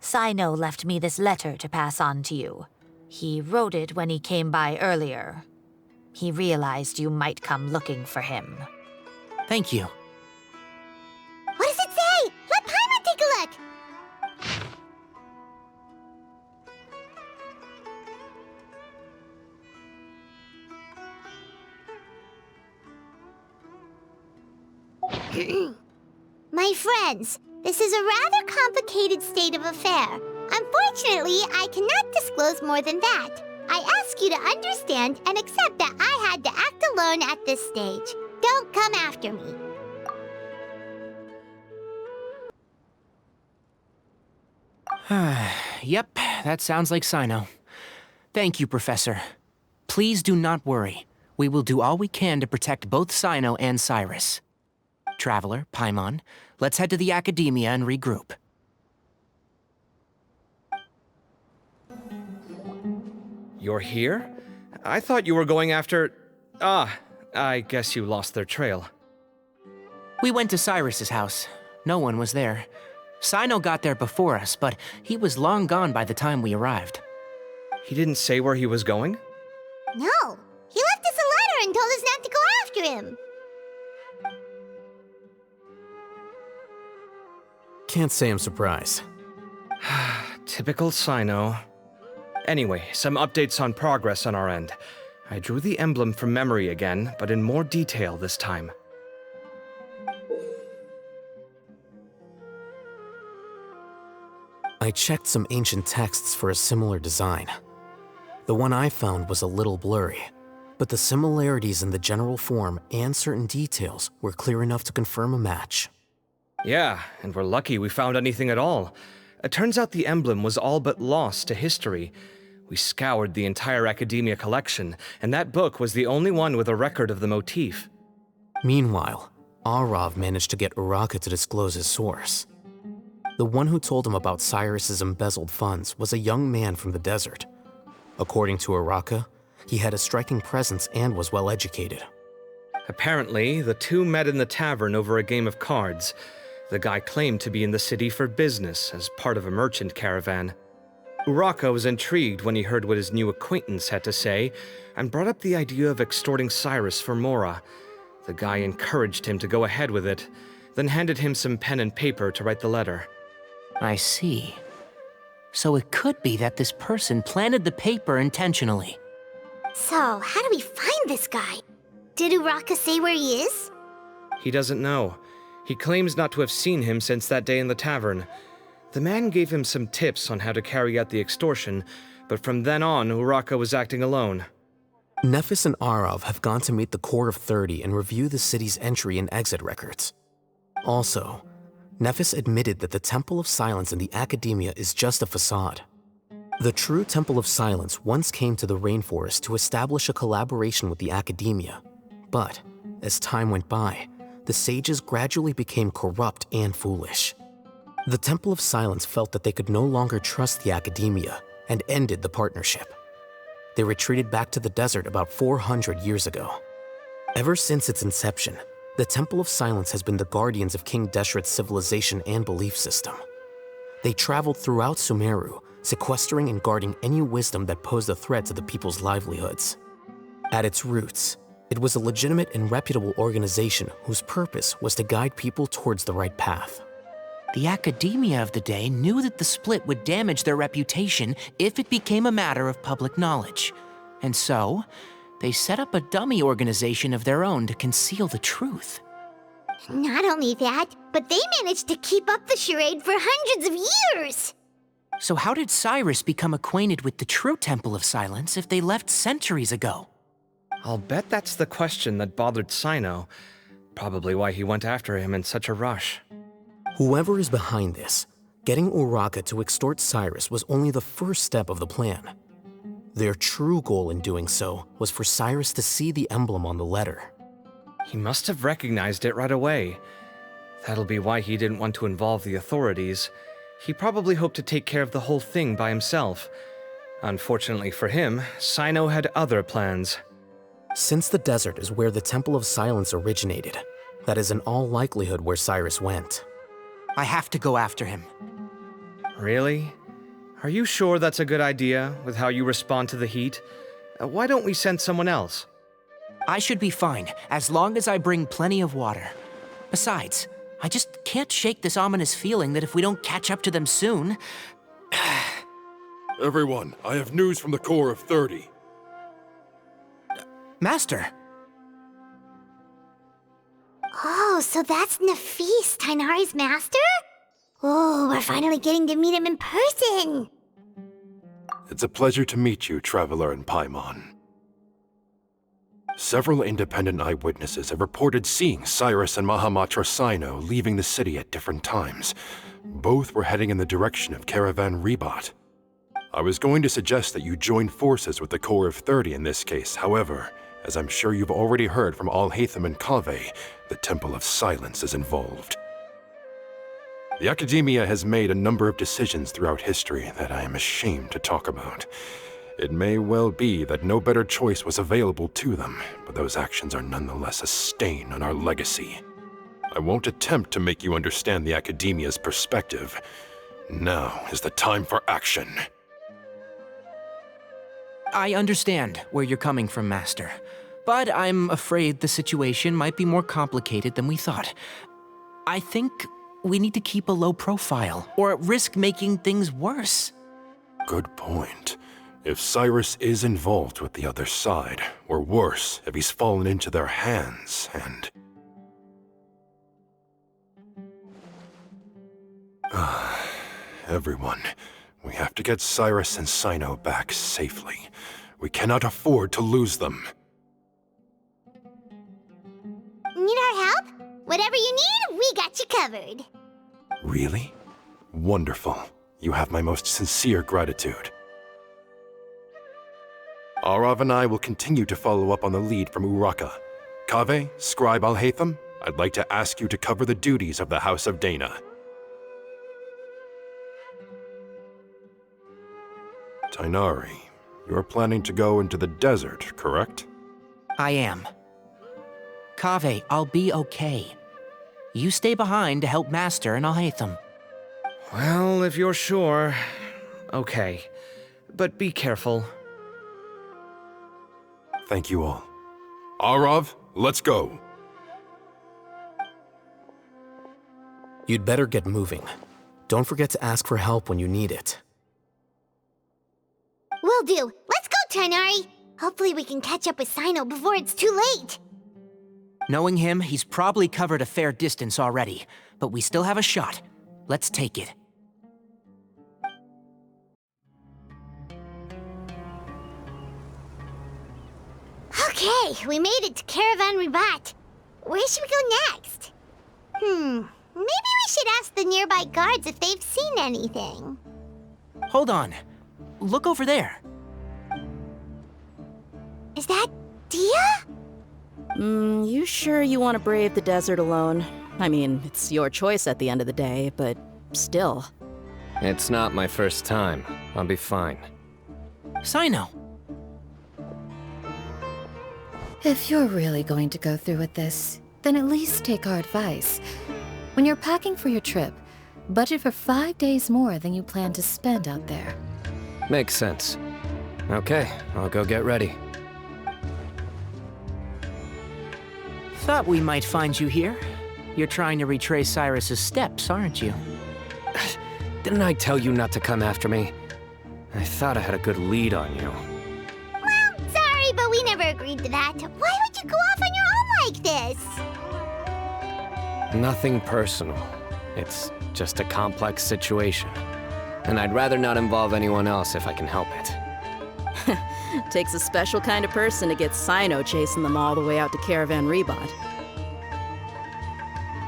Cyno left me this letter to pass on to you. He wrote it when he came by earlier. He realized you might come looking for him. Thank you. What does it say? Let Paimon take a look. My friends, this is a rather complicated state of affair. Unfortunately, I cannot disclose more than that. I ask you to understand and accept that I had to act alone at this stage. Don't come after me. Yep, that sounds like Cyno. Thank you, Professor. Please do not worry. We will do all we can to protect both Cyno and Cyrus. Traveler, Paimon, let's head to the Academia and regroup. You're here? I thought you were going after... Ah, I guess you lost their trail. We went to Cyrus's house. No one was there. Cyno got there before us, but he was long gone by the time we arrived. He didn't say where he was going? No, he left us a letter and told us not to go after him. Can't say I'm surprised. Typical Cyno. Anyway, some updates on progress on our end. I drew the emblem from memory again, but in more detail this time. I checked some ancient texts for a similar design. The one I found was a little blurry, but the similarities in the general form and certain details were clear enough to confirm a match. Yeah, and we're lucky we found anything at all. It turns out the emblem was all but lost to history. We scoured the entire Academia collection, and that book was the only one with a record of the motif. Meanwhile, Arav managed to get Uraka to disclose his source. The one who told him about Cyrus's embezzled funds was a young man from the desert. According to Uraka, he had a striking presence and was well educated. Apparently, the two met in the tavern over a game of cards. The guy claimed to be in the city for business as part of a merchant caravan. Uraka was intrigued when he heard what his new acquaintance had to say and brought up the idea of extorting Cyrus for Mora. The guy encouraged him to go ahead with it, then handed him some pen and paper to write the letter. I see. So it could be that this person planted the paper intentionally. So, how do we find this guy? Did Uraka say where he is? He doesn't know. He claims not to have seen him since that day in the tavern. The man gave him some tips on how to carry out the extortion, but from then on, Uraka was acting alone. Nephis and Arav have gone to meet the Core of 30 and review the city's entry and exit records. Also, Nephis admitted that the Temple of Silence in the Academia is just a facade. The true Temple of Silence once came to the rainforest to establish a collaboration with the Academia, but as time went by, the sages gradually became corrupt and foolish. The Temple of Silence felt that they could no longer trust the Academia and ended the partnership. They retreated back to the desert about 400 years ago. Ever since its inception, the Temple of Silence has been the guardians of King Deshret's civilization and belief system. They traveled throughout Sumeru, sequestering and guarding any wisdom that posed a threat to the people's livelihoods. At its roots, it was a legitimate and reputable organization whose purpose was to guide people towards the right path. The Academia of the day knew that the split would damage their reputation if it became a matter of public knowledge. And so, they set up a dummy organization of their own to conceal the truth. Not only that, but they managed to keep up the charade for hundreds of years! So how did Cyrus become acquainted with the true Temple of Silence if they left centuries ago? I'll bet that's the question that bothered Cyno. Probably why he went after him in such a rush. Whoever is behind this, getting Uraka to extort Cyrus was only the first step of the plan. Their true goal in doing so was for Cyrus to see the emblem on the letter. He must have recognized it right away. That'll be why he didn't want to involve the authorities. He probably hoped to take care of the whole thing by himself. Unfortunately for him, Cyno had other plans. Since the desert is where the Temple of Silence originated, that is in all likelihood where Cyrus went. I have to go after him. Really? Are you sure that's a good idea, with how you respond to the heat? Why don't we send someone else? I should be fine, as long as I bring plenty of water. Besides, I just can't shake this ominous feeling that if we don't catch up to them soon... Everyone, I have news from the Core of 30. Master! Oh, so that's Nafis, Tainari's master? Oh, we're finally getting to meet him in person! It's a pleasure to meet you, Traveler in Paimon. Several independent eyewitnesses have reported seeing Cyrus and Mahamatra Cyno leaving the city at different times. Both were heading in the direction of Caravan Ribat. I was going to suggest that you join forces with the Core of 30 in this case. However, as I'm sure you've already heard from Alhaitham and Kaveh, the Temple of Silence is involved. The Academia has made a number of decisions throughout history that I am ashamed to talk about. It may well be that no better choice was available to them, but those actions are nonetheless a stain on our legacy. I won't attempt to make you understand the Academia's perspective. Now is the time for action. I understand where you're coming from, Master. But I'm afraid the situation might be more complicated than we thought. I think we need to keep a low profile, or risk making things worse. Good point. If Cyrus is involved with the other side, or worse, if he's fallen into their hands, and... Everyone, we have to get Cyrus and Cyno back safely. We cannot afford to lose them. Need our help? Whatever you need, we got you covered. Really? Wonderful. You have my most sincere gratitude. Arav and I will continue to follow up on the lead from Uraka. Kaveh, Scribe Alhaitham, I'd like to ask you to cover the duties of the House of Dana. Tainari, you're planning to go into the desert, correct? I am. Kaveh, I'll be okay. You stay behind to help Master and Alhaitham. Well, if you're sure... Okay. But be careful. Thank you all. Arav, let's go. You'd better get moving. Don't forget to ask for help when you need it. Will do. Let's go, Tainari. Hopefully we can catch up with Cyno before it's too late. Knowing him, he's probably covered a fair distance already, but we still have a shot. Let's take it. Okay, we made it to Caravan Ribat. Where should we go next? Maybe we should ask the nearby guards if they've seen anything. Hold on. Look over there. Is that Dia? You sure you want to brave the desert alone? I mean, it's your choice at the end of the day, but still. It's not my first time. I'll be fine. Cyno. If you're really going to go through with this, then at least take our advice. When you're packing for your trip, budget for 5 days more than you plan to spend out there. Makes sense. Okay, I'll go get ready. Thought we might find you here. You're trying to retrace Cyrus's steps, aren't you? Didn't I tell you not to come after me? I thought I had a good lead on you. Well, sorry, but we never agreed to that. Why would you go off on your own like this? Nothing personal. It's just a complex situation. And I'd rather not involve anyone else if I can help it. Takes a special kind of person to get Cyno chasing them all the way out to Caravan Rebot.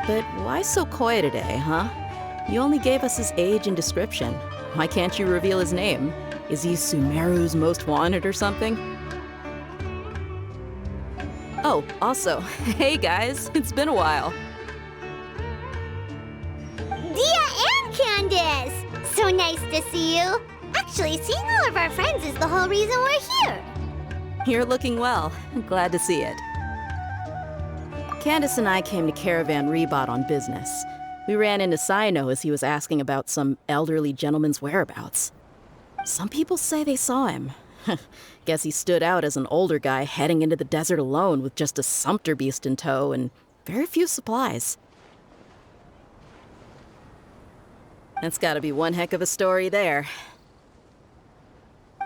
But why so coy today, huh? You only gave us his age and description. Why can't you reveal his name? Is he Sumeru's most wanted or something? Oh, also, hey guys, it's been a while. Dia and Candace! So nice to see you. Actually, seeing all of our friends is the whole reason we're here. You're looking well. Glad to see it. Candace and I came to Caravan Rebot on business. We ran into Cyno as he was asking about some elderly gentleman's whereabouts. Some people say they saw him. Guess he stood out as an older guy heading into the desert alone with just a sumpter beast in tow and very few supplies. That's gotta be one heck of a story there.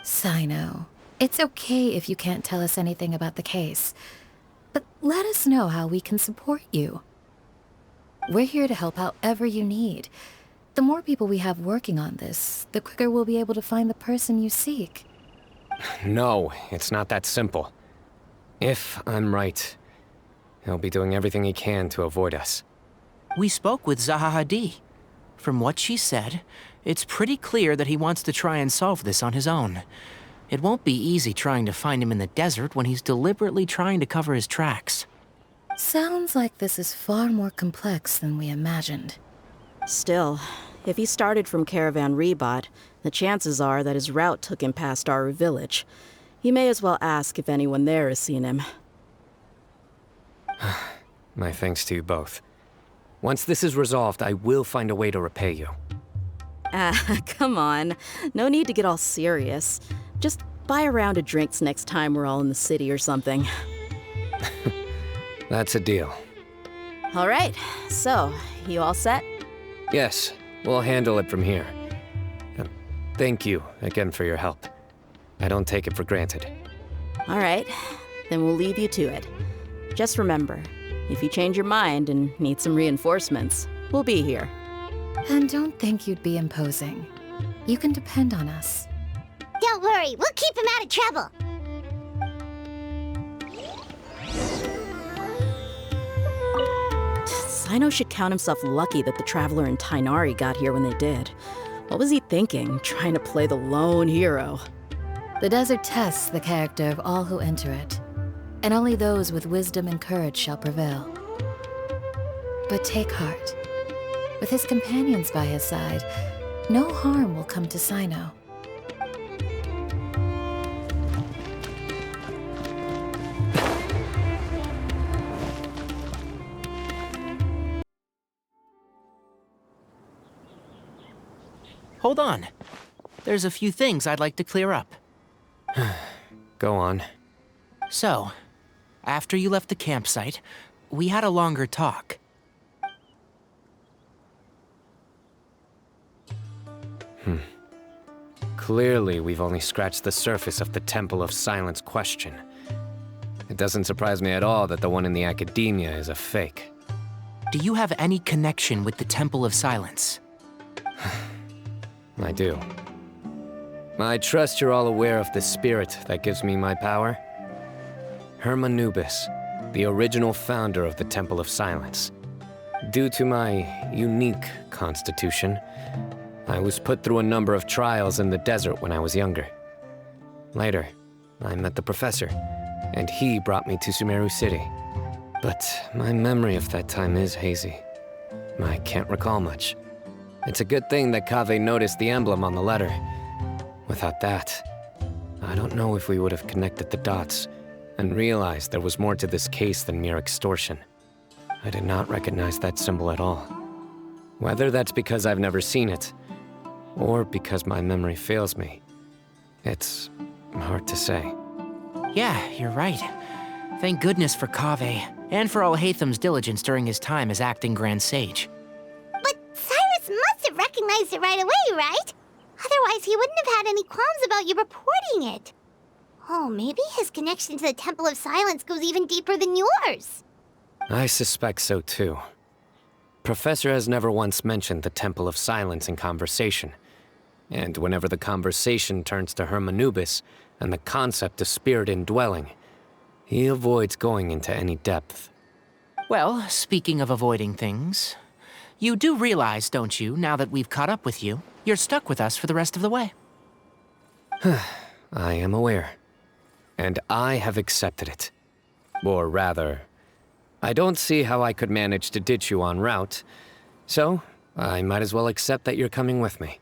Cyno, it's okay if you can't tell us anything about the case, but let us know how we can support you. We're here to help however you need. The more people we have working on this, the quicker we'll be able to find the person you seek. No, it's not that simple. If I'm right, he'll be doing everything he can to avoid us. We spoke with Zaha Hadid. From what she said, it's pretty clear that he wants to try and solve this on his own. It won't be easy trying to find him in the desert when he's deliberately trying to cover his tracks. Sounds like this is far more complex than we imagined. Still, if he started from Caravan Rebot, the chances are that his route took him past our village. You may as well ask if anyone there has seen him. My thanks to you both. Once this is resolved, I will find a way to repay you. Come on. No need to get all serious. Just buy a round of drinks next time we're all in the city or something. That's a deal. All right, so, you all set? Yes, we'll handle it from here. Thank you again for your help. I don't take it for granted. All right, then we'll leave you to it. Just remember, if you change your mind and need some reinforcements, we'll be here. And don't think you'd be imposing. You can depend on us. Don't worry, we'll keep him out of trouble. Cyno should count himself lucky that the Traveler and Tighnari got here when they did. What was he thinking, trying to play the lone hero? The desert tests the character of all who enter it, and only those with wisdom and courage shall prevail. But take heart. With his companions by his side, no harm will come to Cyno. Hold on. There's a few things I'd like to clear up. Go on. So, after you left the campsite, we had a longer talk. Clearly, we've only scratched the surface of the Temple of Silence question. It doesn't surprise me at all that the one in the Academia is a fake. Do you have any connection with the Temple of Silence? I do. I trust you're all aware of the spirit that gives me my power. Hermanubis, the original founder of the Temple of Silence. Due to my unique constitution, I was put through a number of trials in the desert when I was younger. Later, I met the professor, and he brought me to Sumeru City. But my memory of that time is hazy. I can't recall much. It's a good thing that Kaveh noticed the emblem on the letter. Without that, I don't know if we would have connected the dots and realized there was more to this case than mere extortion. I did not recognize that symbol at all. Whether that's because I've never seen it, or because my memory fails me, it's hard to say. Yeah, you're right. Thank goodness for Kaveh, and for Alhaitham's diligence during his time as acting Grand Sage. But Cyrus must have recognized it right away, right? Otherwise, he wouldn't have had any qualms about you reporting it. Oh, maybe his connection to the Temple of Silence goes even deeper than yours. I suspect so too. Professor has never once mentioned the Temple of Silence in conversation. And whenever the conversation turns to Hermanubis and the concept of spirit indwelling, he avoids going into any depth. Well, speaking of avoiding things, you do realize, don't you, now that we've caught up with you, you're stuck with us for the rest of the way. I am aware. And I have accepted it. Or rather, I don't see how I could manage to ditch you en route, so I might as well accept that you're coming with me.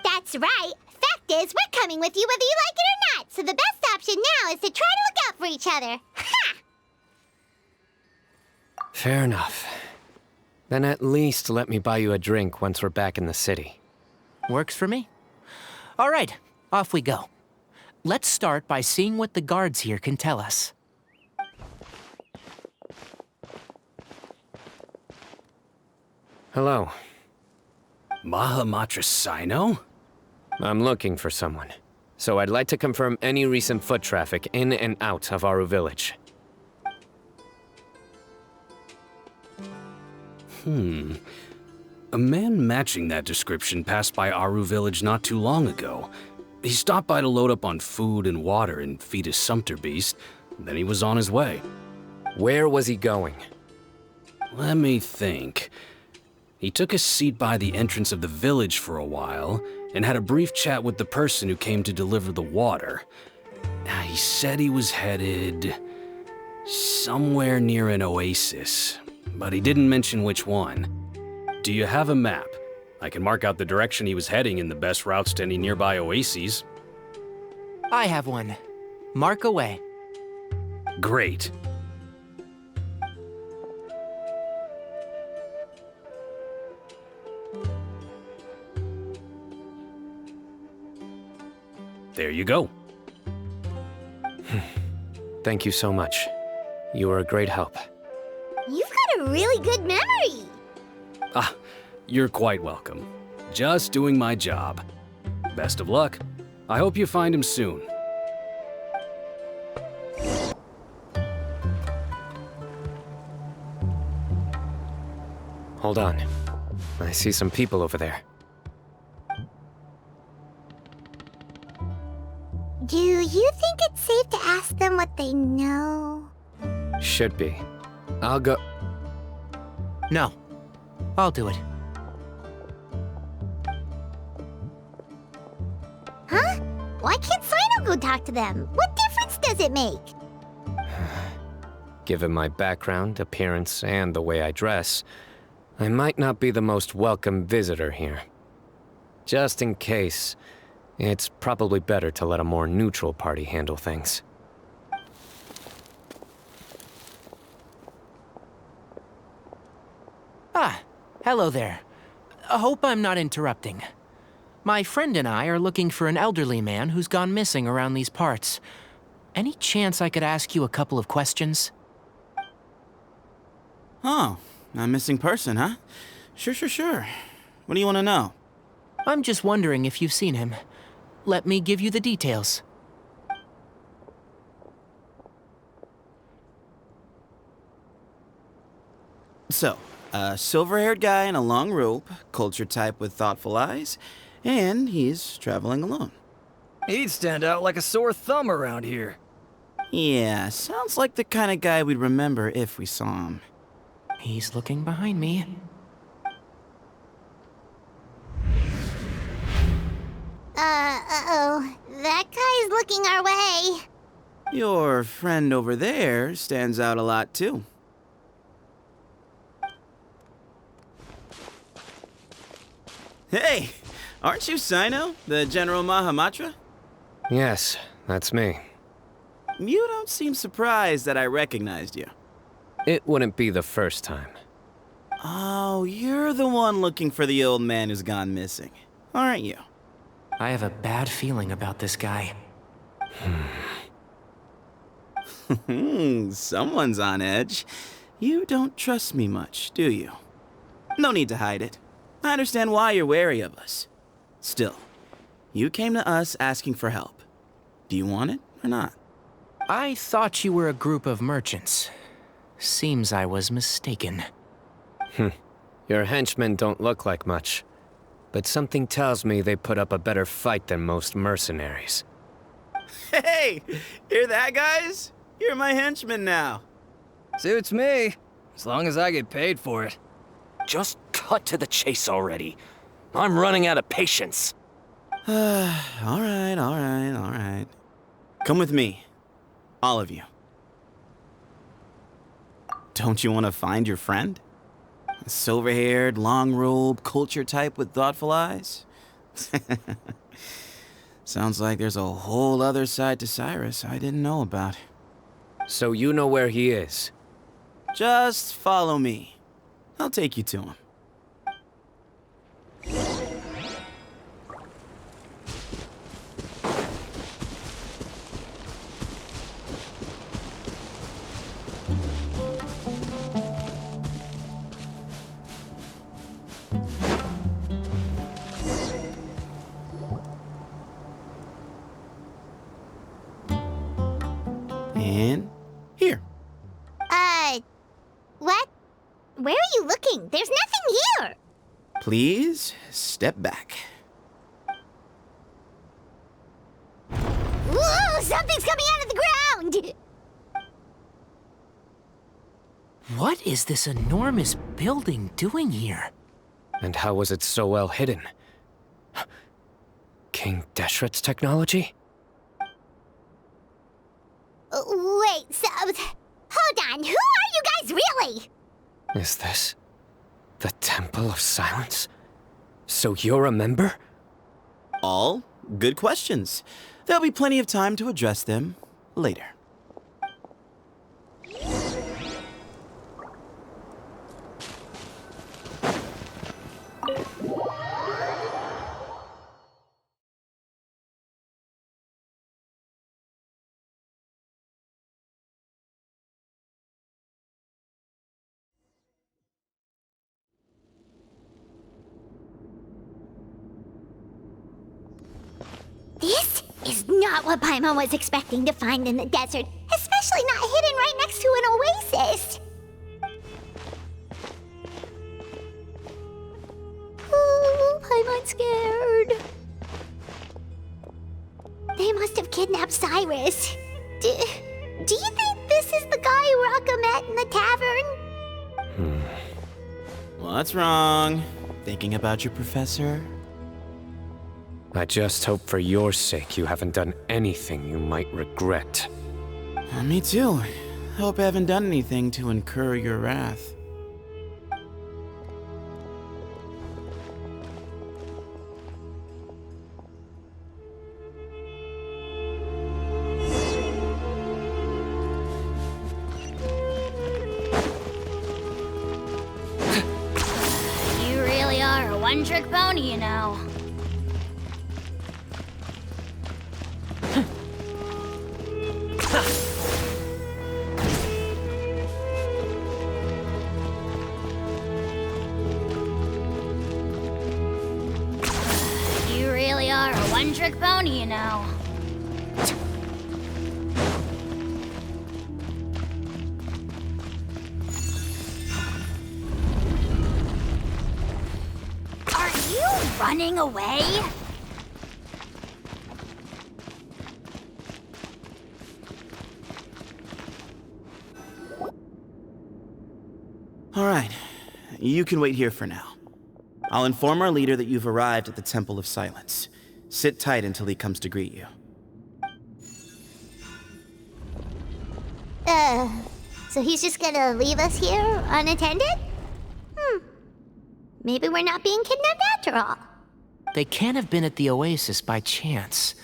That's right. Fact is, we're coming with you whether you like it or not, so the best option now is to try to look out for each other. Ha! Fair enough. Then at least let me buy you a drink once we're back in the city. Works for me. All right, off we go. Let's start by seeing what the guards here can tell us. Hello. Mahamatra Cyno? I'm looking for someone, so I'd like to confirm any recent foot traffic in and out of Aru Village. A man matching that description passed by Aru Village not too long ago. He stopped by to load up on food and water and feed his sumpter beast, then he was on his way. Where was he going? Let me think. He took a seat by the entrance of the village for a while, and had a brief chat with the person who came to deliver the water. He said he was headed somewhere near an oasis, but he didn't mention which one. Do you have a map? I can mark out the direction he was heading and the best routes to any nearby oases. I have one. Mark away. Great. There you go. Thank you so much. You were a great help. You've got a really good memory. You're quite welcome. Just doing my job. Best of luck. I hope you find him soon. Hold on. I see some people over there. Do you think it's safe to ask them what they know? Should be. I'll go. No. I'll do it. Huh? Why can't Cyno go talk to them? What difference does it make? Given my background, appearance, and the way I dress, I might not be the most welcome visitor here. Just in case, it's probably better to let a more neutral party handle things. Ah, hello there. I hope I'm not interrupting. My friend and I are looking for an elderly man who's gone missing around these parts. Any chance I could ask you a couple of questions? Oh, a missing person, huh? Sure. What do you want to know? I'm just wondering if you've seen him. Let me give you the details. So, a silver-haired guy in a long robe, culture type with thoughtful eyes, and he's traveling alone. He'd stand out like a sore thumb around here. Yeah, sounds like the kind of guy we'd remember if we saw him. He's looking behind me. Uh-oh. That guy's looking our way. Your friend over there stands out a lot, too. Hey! Aren't you Cyno, the General Mahamatra? Yes, that's me. You don't seem surprised that I recognized you. It wouldn't be the first time. Oh, you're the one looking for the old man who's gone missing, aren't you? I have a bad feeling about this guy. Someone's on edge. You don't trust me much, do you? No need to hide it. I understand why you're wary of us. Still, you came to us asking for help. Do you want it or not? I thought you were a group of merchants. Seems I was mistaken. Your henchmen don't look like much, but something tells me they put up a better fight than most mercenaries. Hey! Hear that, guys? You're my henchmen now. Suits me, as long as I get paid for it. Just cut to the chase already. I'm running out of patience. All right. Come with me. All of you. Don't you want to find your friend? A silver-haired, long-robed, culture type with thoughtful eyes? Sounds like there's a whole other side to Cyrus I didn't know about. So you know where he is? Just follow me. I'll take you to him. And here. What? Where are you looking? There's nothing here. Please step back. Whoa, something's coming out of the ground! What is this enormous building doing here? And how was it so well hidden? King Deshret's technology? Wait, so... Hold on, who are you guys really? Is this the Temple of Silence? So you're a member? All good questions. There'll be plenty of time to address them later. This is not what Paimon was expecting to find in the desert, especially not hidden right next to an oasis. Oh, Paimon's scared. They must have kidnapped Cyrus. Do you think this is the guy Raka met in the tavern? What's wrong? Thinking about your professor? I just hope for your sake you haven't done anything you might regret. Me too. Hope I haven't done anything to incur your wrath. You really are a one-trick pony, you know. You really are a one-trick pony, you know. Are you running away? All right, you can wait here for now. I'll inform our leader that you've arrived at the Temple of Silence. Sit tight until he comes to greet you. So he's just gonna leave us here unattended? Maybe we're not being kidnapped after all. They can't have been at the Oasis by chance.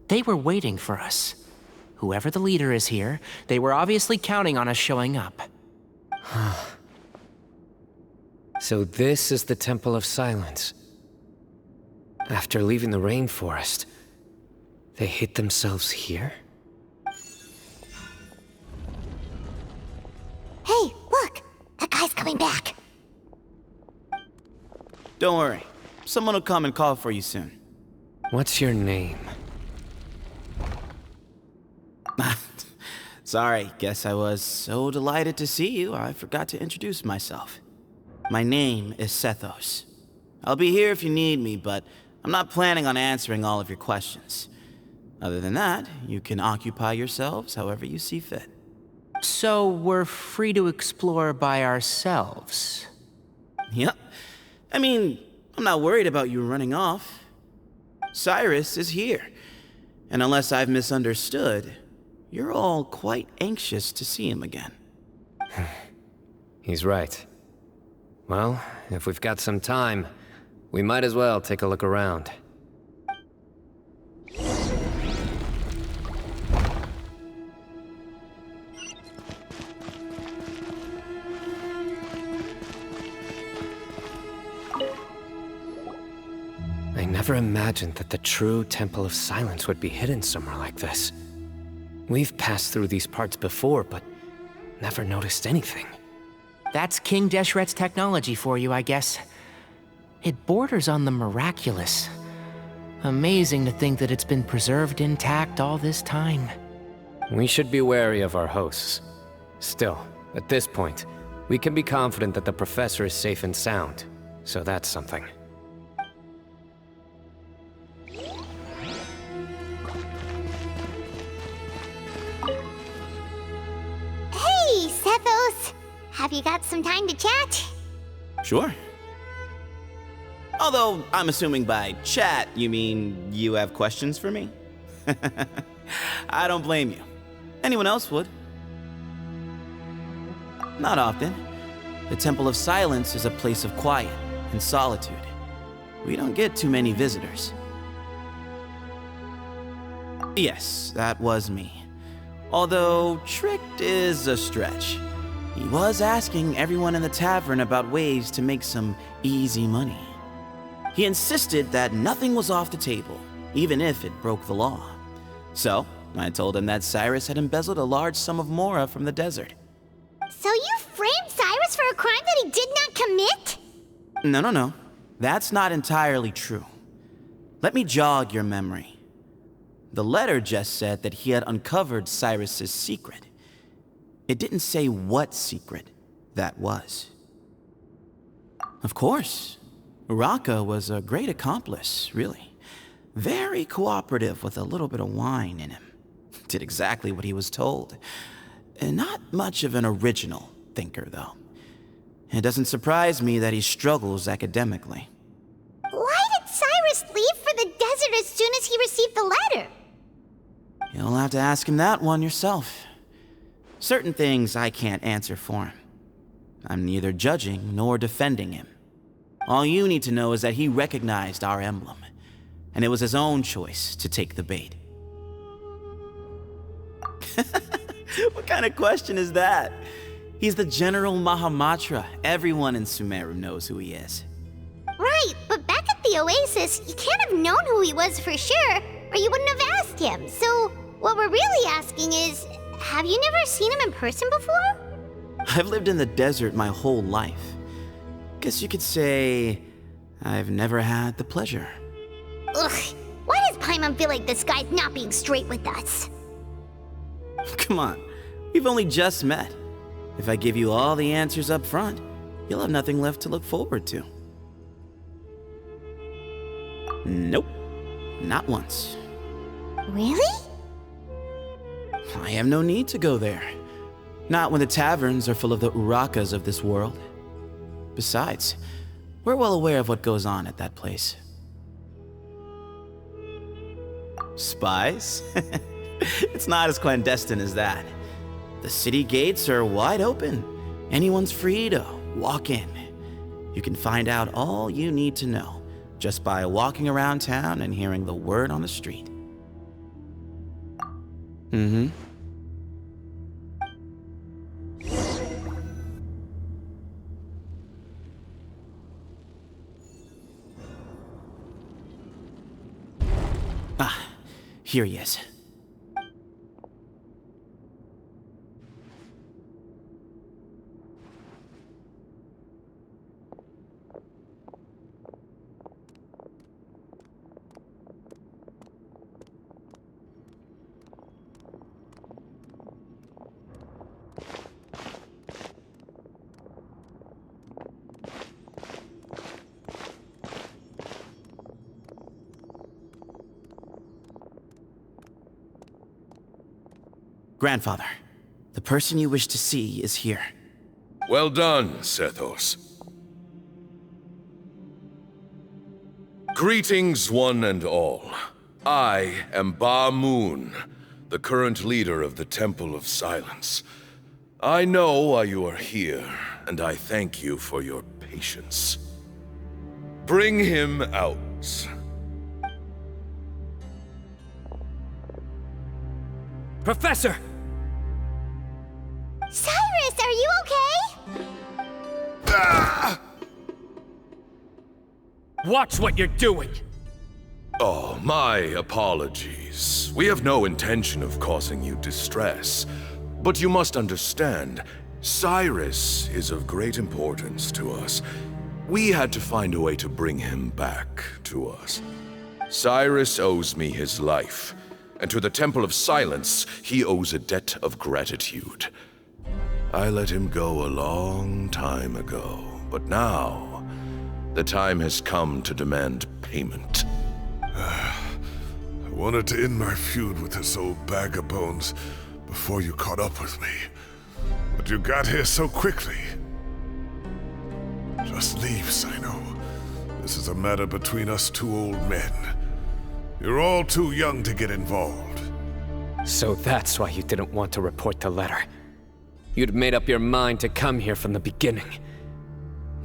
They were waiting for us. Whoever the leader is here, they were obviously counting on us showing up. So this is the Temple of Silence. After leaving the rainforest, they hid themselves here? Hey, look! That guy's coming back. Don't worry. Someone will come and call for you soon. What's your name? Sorry, guess I was so delighted to see you, I forgot to introduce myself. My name is Sethos. I'll be here if you need me, but I'm not planning on answering all of your questions. Other than that, you can occupy yourselves however you see fit. So we're free to explore by ourselves? Yep. I mean, I'm not worried about you running off. Cyrus is here, and unless I've misunderstood, you're all quite anxious to see him again. He's right. Well, if we've got some time, we might as well take a look around. I never imagined that the true Temple of Silence would be hidden somewhere like this. We've passed through these parts before, but never noticed anything. That's King Deshret's technology for you, I guess. It borders on the miraculous. Amazing to think that it's been preserved intact all this time. We should be wary of our hosts. Still, at this point, we can be confident that the professor is safe and sound, so that's something. Hey, Sethos! Have you got some time to chat? Sure. Although, I'm assuming by chat, you mean you have questions for me? I don't blame you. Anyone else would. Not often. The Temple of Silence is a place of quiet and solitude. We don't get too many visitors. Yes, that was me. Although, tricked is a stretch. He was asking everyone in the tavern about ways to make some easy money. He insisted that nothing was off the table, even if it broke the law. So, I told him that Cyrus had embezzled a large sum of mora from the desert. So you framed Cyrus for a crime that he did not commit? No. That's not entirely true. Let me jog your memory. The letter just said that he had uncovered Cyrus's secret. It didn't say what secret that was. Of course, Uraka was a great accomplice, really. Very cooperative with a little bit of wine in him. Did exactly what he was told. And not much of an original thinker, though. It doesn't surprise me that he struggles academically. Why did Cyrus leave for the desert as soon as he received the letter? You'll have to ask him that one yourself. Certain things I can't answer for him. I'm neither judging nor defending him. All you need to know is that he recognized our emblem, and it was his own choice to take the bait. What kind of question is that? He's the General Mahamatra. Everyone in Sumeru knows who he is. Right, but back at the Oasis, you can't have known who he was for sure, or you wouldn't have asked him. So, what we're really asking is, have you never seen him in person before? I've lived in the desert my whole life. Guess you could say I've never had the pleasure. Ugh, why does Paimon feel like this guy's not being straight with us? Come on, we've only just met. If I give you all the answers up front, you'll have nothing left to look forward to. Nope, not once. Really? I have no need to go there. Not when the taverns are full of the Urakas of this world. Besides, we're well aware of what goes on at that place. Spies? It's not as clandestine as that. The city gates are wide open. Anyone's free to walk in. You can find out all you need to know just by walking around town and hearing the word on the street. Mm-hmm. Ah, here he is. Grandfather, the person you wish to see is here. Well done, Sethos. Greetings, one and all. I am Ba Moon, the current leader of the Temple of Silence. I know why you are here, and I thank you for your patience. Bring him out. Professor! Cyrus, are you okay? Watch what you're doing! Oh, my apologies. We have no intention of causing you distress. But you must understand, Cyrus is of great importance to us. We had to find a way to bring him back to us. Cyrus owes me his life, and to the Temple of Silence, he owes a debt of gratitude. I let him go a long time ago, but now, the time has come to demand payment. I wanted to end my feud with this old bag of bones before you caught up with me. But you got here so quickly. Just leave, Cyno. This is a matter between us two old men. You're all too young to get involved. So that's why you didn't want to report the letter. You'd made up your mind to come here from the beginning.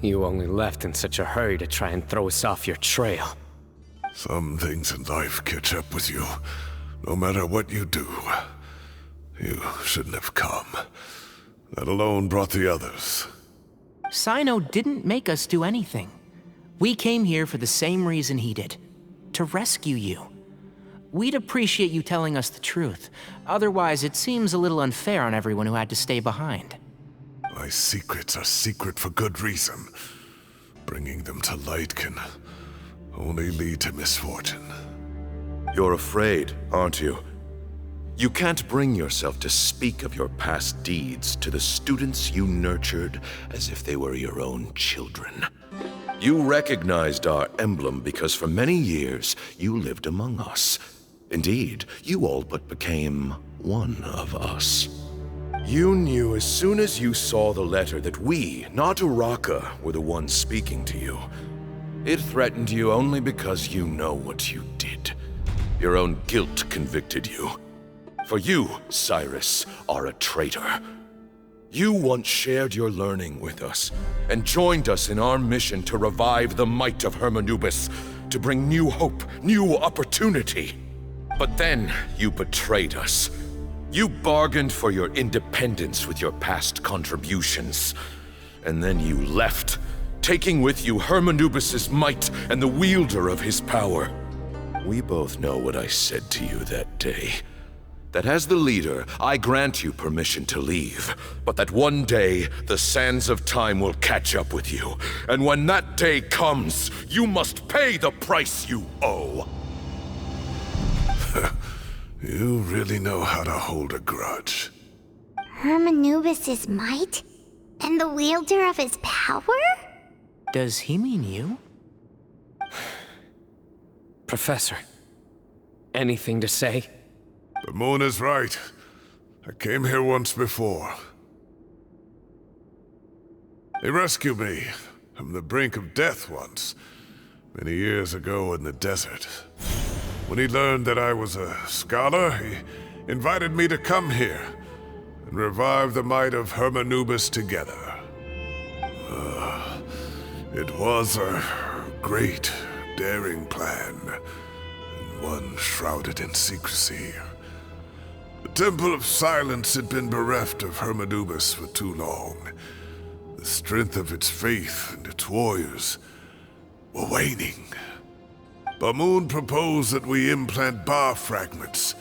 You only left in such a hurry to try and throw us off your trail. Some things in life catch up with you, no matter what you do. You shouldn't have come. That alone brought the others. Cyno didn't make us do anything. We came here for the same reason he did. To rescue you. We'd appreciate you telling us the truth. Otherwise, it seems a little unfair on everyone who had to stay behind. My secrets are secret for good reason. Bringing them to light can only lead to misfortune. You're afraid, aren't you? You can't bring yourself to speak of your past deeds to the students you nurtured as if they were your own children. You recognized our emblem because for many years you lived among us. Indeed, you all but became one of us. You knew as soon as you saw the letter that we, not Uraka, were the ones speaking to you. It threatened you only because you know what you did. Your own guilt convicted you. For you, Cyrus, are a traitor. You once shared your learning with us, and joined us in our mission to revive the might of Hermanubis, to bring new hope, new opportunity. But then you betrayed us. You bargained for your independence with your past contributions. And then you left, taking with you Hermanubis' might and the wielder of his power. We both know what I said to you that day. That as the leader, I grant you permission to leave, but that one day, the sands of time will catch up with you. And when that day comes, you must pay the price you owe. You really know how to hold a grudge. Hermanubis' might? And the wielder of his power? Does he mean you? Professor, anything to say? The moon is right. I came here once before. He rescued me, from the brink of death once, many years ago in the desert. When he learned that I was a scholar, he invited me to come here and revive the might of Hermanubis together. It was a great, daring plan, and one shrouded in secrecy. The Temple of Silence had been bereft of Hermanubis for too long. The strength of its faith and its warriors were waning. Bamoon proposed that we implant bar fragments,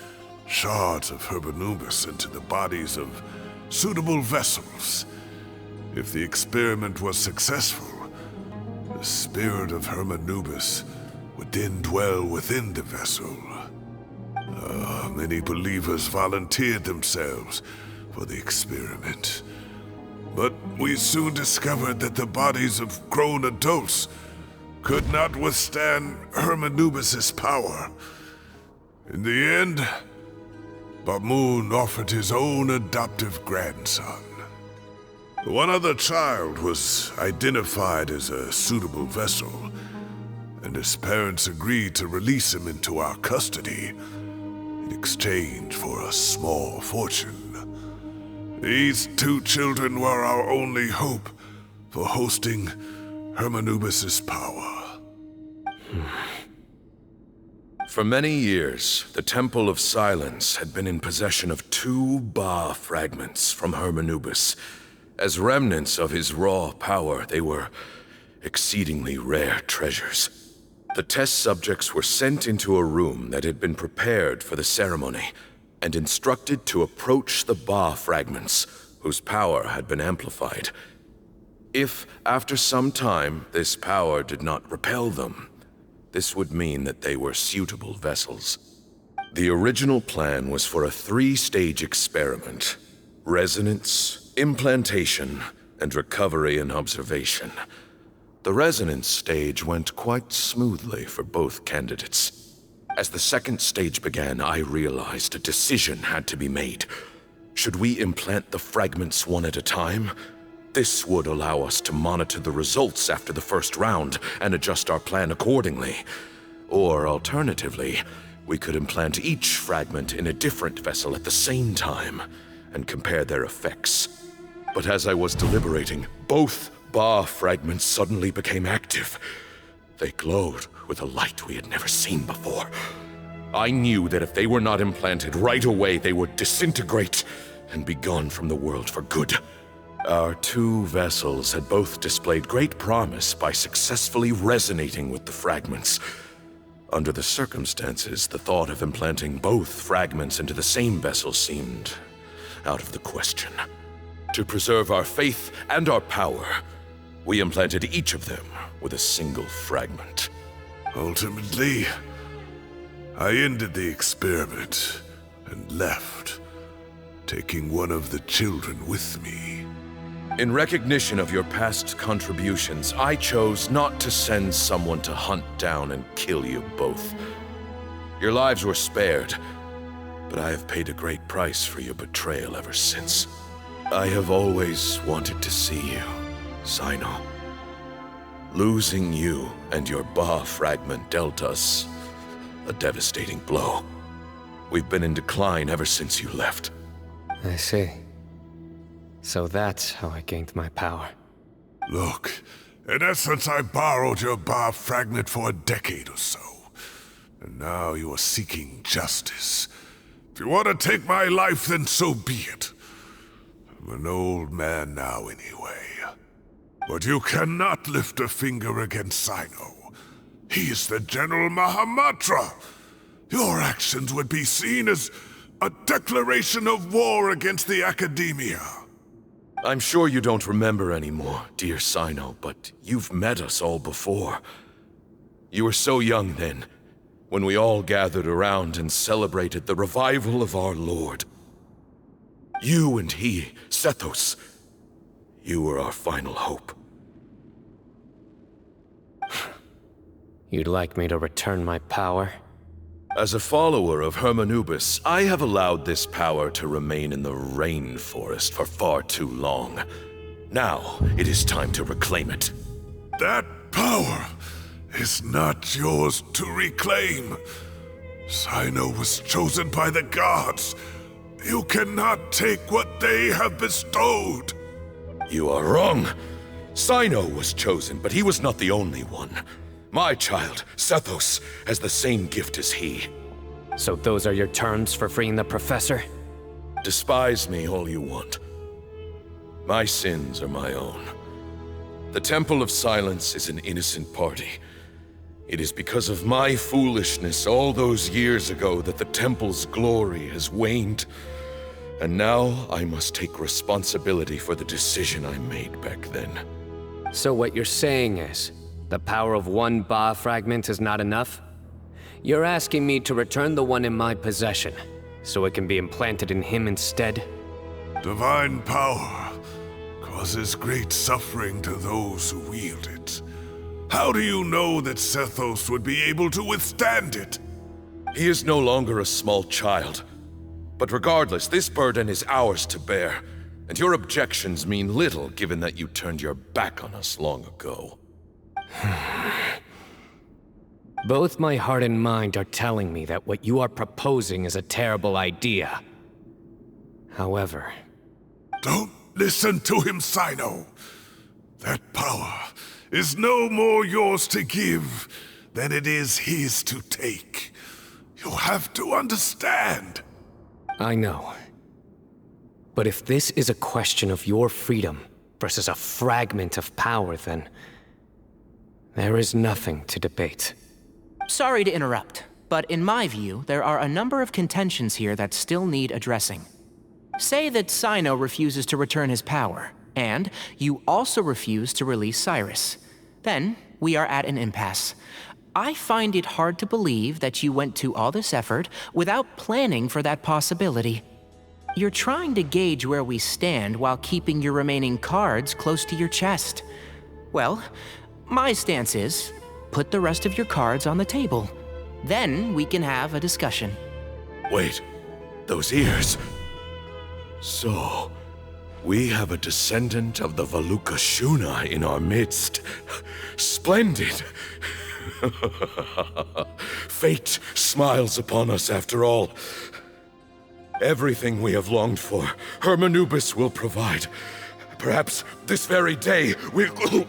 shards of Hermanubis, into the bodies of suitable vessels. If the experiment was successful, the spirit of Hermanubis would then dwell within the vessel. Many believers volunteered themselves for the experiment. But we soon discovered that the bodies of grown adults could not withstand Hermanubis' power. In the end, Bamoon offered his own adoptive grandson. One other child was identified as a suitable vessel, and his parents agreed to release him into our custody in exchange for a small fortune. These two children were our only hope for hosting Hermanubis' power. For many years, the Temple of Silence had been in possession of 2 Ba fragments from Hermanubis. As remnants of his raw power, they were exceedingly rare treasures. The test subjects were sent into a room that had been prepared for the ceremony and instructed to approach the Ba fragments, whose power had been amplified. If, after some time, this power did not repel them, this would mean that they were suitable vessels. The original plan was for a 3-stage experiment: resonance, implantation, and recovery and observation. The resonance stage went quite smoothly for both candidates. As the 2nd stage began, I realized a decision had to be made. Should we implant the fragments one at a time? This would allow us to monitor the results after the first round and adjust our plan accordingly. Or alternatively, we could implant each fragment in a different vessel at the same time and compare their effects. But as I was deliberating, both Ba fragments suddenly became active. They glowed with a light we had never seen before. I knew that if they were not implanted right away, they would disintegrate and be gone from the world for good. Our 2 vessels had both displayed great promise by successfully resonating with the fragments. Under the circumstances, the thought of implanting both fragments into the same vessel seemed out of the question. To preserve our faith and our power, we implanted each of them with a single fragment. Ultimately, I ended the experiment and left, taking one of the children with me. In recognition of your past contributions, I chose not to send someone to hunt down and kill you both. Your lives were spared, but I have paid a great price for your betrayal ever since. I have always wanted to see you, Cyno. Losing you and your Ba fragment dealt us a devastating blow. We've been in decline ever since you left. I see. So that's how I gained my power. Look, in essence, I borrowed your Ba fragment for a decade or so. And now you are seeking justice. If you want to take my life, then so be it. I'm an old man now anyway. But you cannot lift a finger against Cyno. He is the General Mahamatra. Your actions would be seen as a declaration of war against the Academia. I'm sure you don't remember anymore, dear Cyno, but you've met us all before. You were so young then, when we all gathered around and celebrated the revival of our Lord. You and he, Sethos, you were our final hope. You'd like me to return my power? As a follower of Hermanubis, I have allowed this power to remain in the rainforest for far too long. Now, it is time to reclaim it. That power is not yours to reclaim. Cyno was chosen by the gods. You cannot take what they have bestowed. You are wrong. Cyno was chosen, but he was not the only one. My child, Sethos, has the same gift as he. So those are your terms for freeing the professor? Despise me all you want. My sins are my own. The Temple of Silence is an innocent party. It is because of my foolishness all those years ago that the Temple's glory has waned. And now I must take responsibility for the decision I made back then. So what you're saying is, the power of one Ba fragment is not enough? You're asking me to return the one in my possession, so it can be implanted in him instead? Divine power causes great suffering to those who wield it. How do you know that Sethos would be able to withstand it? He is no longer a small child. But regardless, this burden is ours to bear, and your objections mean little given that you turned your back on us long ago. Both my heart and mind are telling me that what you are proposing is a terrible idea. However... Don't listen to him, Cyno. That power is no more yours to give than it is his to take. You have to understand. I know. But if this is a question of your freedom versus a fragment of power, then... there is nothing to debate. Sorry to interrupt, but in my view, there are a number of contentions here that still need addressing. Say that Cyno refuses to return his power, and you also refuse to release Cyrus. Then, we are at an impasse. I find it hard to believe that you went to all this effort without planning for that possibility. You're trying to gauge where we stand while keeping your remaining cards close to your chest. Well, my stance is, put the rest of your cards on the table. Then we can have a discussion. Wait, those ears... So, we have a descendant of the Valukashuna in our midst. Splendid! Fate smiles upon us after all. Everything we have longed for, Hermanubis will provide. Perhaps this very day we'll...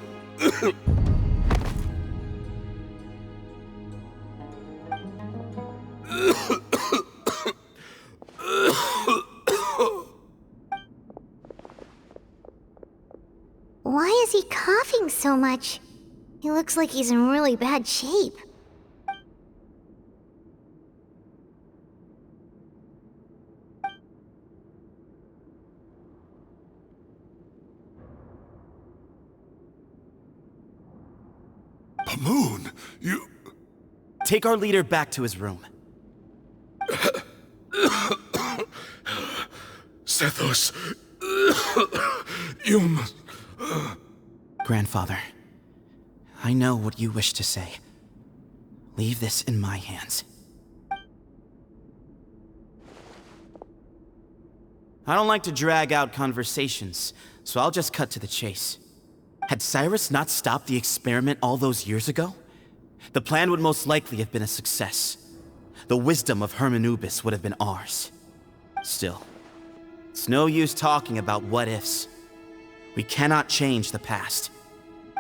Why is he coughing so much? He looks like he's in really bad shape. Pamoon, you... Take our leader back to his room. Sethos, you must... Grandfather, I know what you wish to say. Leave this in my hands. I don't like to drag out conversations, so I'll just cut to the chase. Had Cyrus not stopped the experiment all those years ago, the plan would most likely have been a success. The wisdom of Hermanubis would have been ours. Still, it's no use talking about what-ifs. We cannot change the past.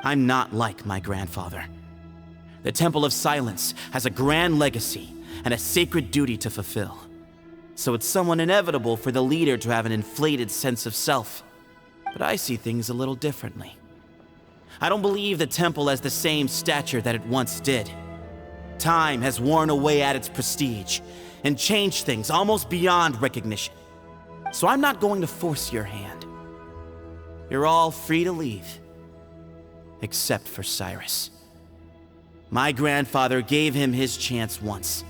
I'm not like my grandfather. The Temple of Silence has a grand legacy and a sacred duty to fulfill. So it's somewhat inevitable for the leader to have an inflated sense of self. But I see things a little differently. I don't believe the temple has the same stature that it once did. Time has worn away at its prestige and changed things almost beyond recognition. So I'm not going to force your hand. You're all free to leave. Except for Cyrus. My grandfather gave him his chance once,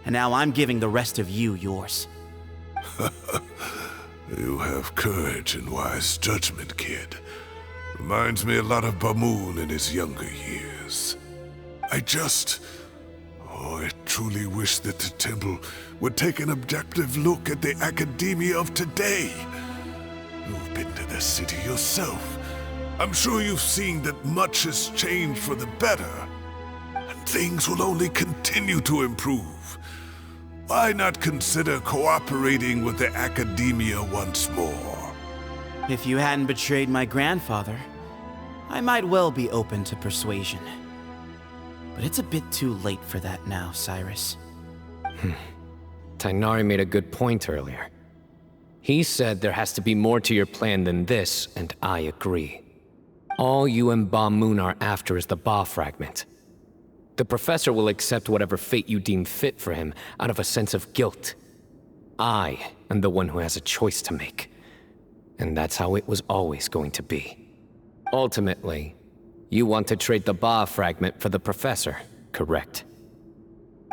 and now I'm giving the rest of you yours. You have courage and wise judgment, kid. Reminds me a lot of Bamoon in his younger years. I truly wish that the temple would take an objective look at the academia of today. You've been to the city yourself. I'm sure you've seen that much has changed for the better, and things will only continue to improve. Why not consider cooperating with the Academia once more? If you hadn't betrayed my grandfather, I might well be open to persuasion. But it's a bit too late for that now, Cyrus. Tighnari made a good point earlier. He said there has to be more to your plan than this, and I agree. All you and Ba Moon are after is the Ba fragment. The professor will accept whatever fate you deem fit for him out of a sense of guilt. I am the one who has a choice to make. And that's how it was always going to be. Ultimately, you want to trade the Ba fragment for the professor, correct?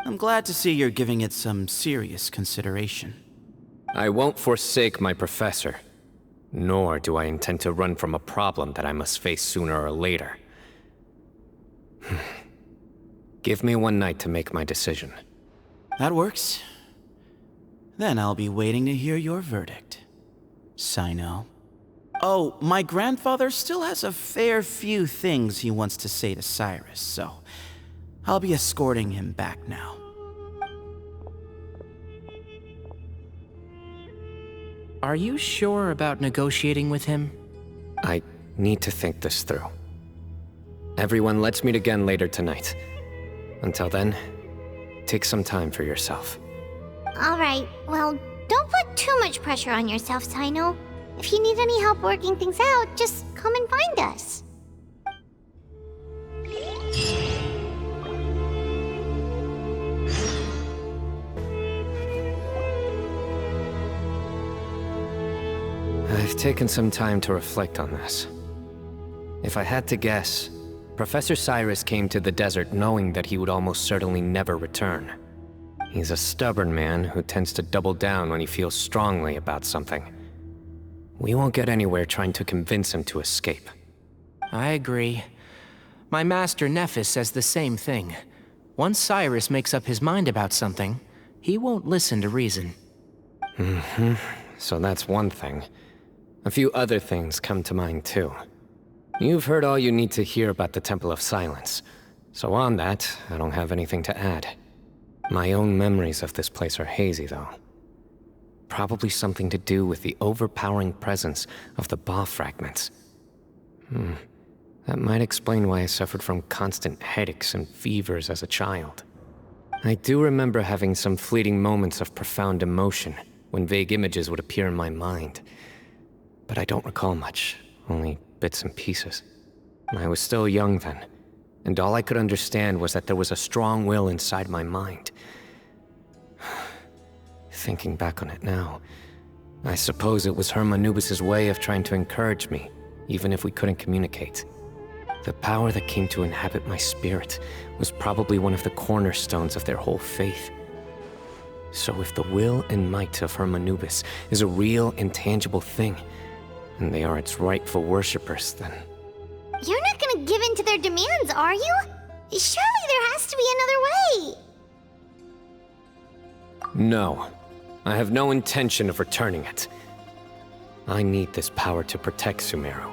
I'm glad to see you're giving it some serious consideration. I won't forsake my professor, nor do I intend to run from a problem that I must face sooner or later. Give me one night to make my decision. That works. Then I'll be waiting to hear your verdict, Cyno. Oh, my grandfather still has a fair few things he wants to say to Cyrus, so I'll be escorting him back now. Are you sure about negotiating with him? I need to think this through. Everyone, let's meet again later tonight. Until then, take some time for yourself. All right, well, don't put too much pressure on yourself, Cyno. If you need any help working things out, just come and find us. I've taken some time to reflect on this. If I had to guess, Professor Cyrus came to the desert knowing that he would almost certainly never return. He's a stubborn man who tends to double down when he feels strongly about something. We won't get anywhere trying to convince him to escape. I agree. My master Nephis says the same thing. Once Cyrus makes up his mind about something, he won't listen to reason. So that's one thing. A few other things come to mind too. You've heard all you need to hear about the Temple of Silence, so on that, I don't have anything to add. My own memories of this place are hazy, though. Probably something to do with the overpowering presence of the Ba fragments. That might explain why I suffered from constant headaches and fevers as a child. I do remember having some fleeting moments of profound emotion when vague images would appear in my mind. But I don't recall much, only bits and pieces. I was still young then, and all I could understand was that there was a strong will inside my mind. Thinking back on it now, I suppose it was Hermanubis' way of trying to encourage me, even if we couldn't communicate. The power that came to inhabit my spirit was probably one of the cornerstones of their whole faith. So if the will and might of Hermanubis is a real, intangible thing, and they are its rightful worshippers, then... You're not gonna give in to their demands, are you? Surely there has to be another way! No. I have no intention of returning it. I need this power to protect Sumeru.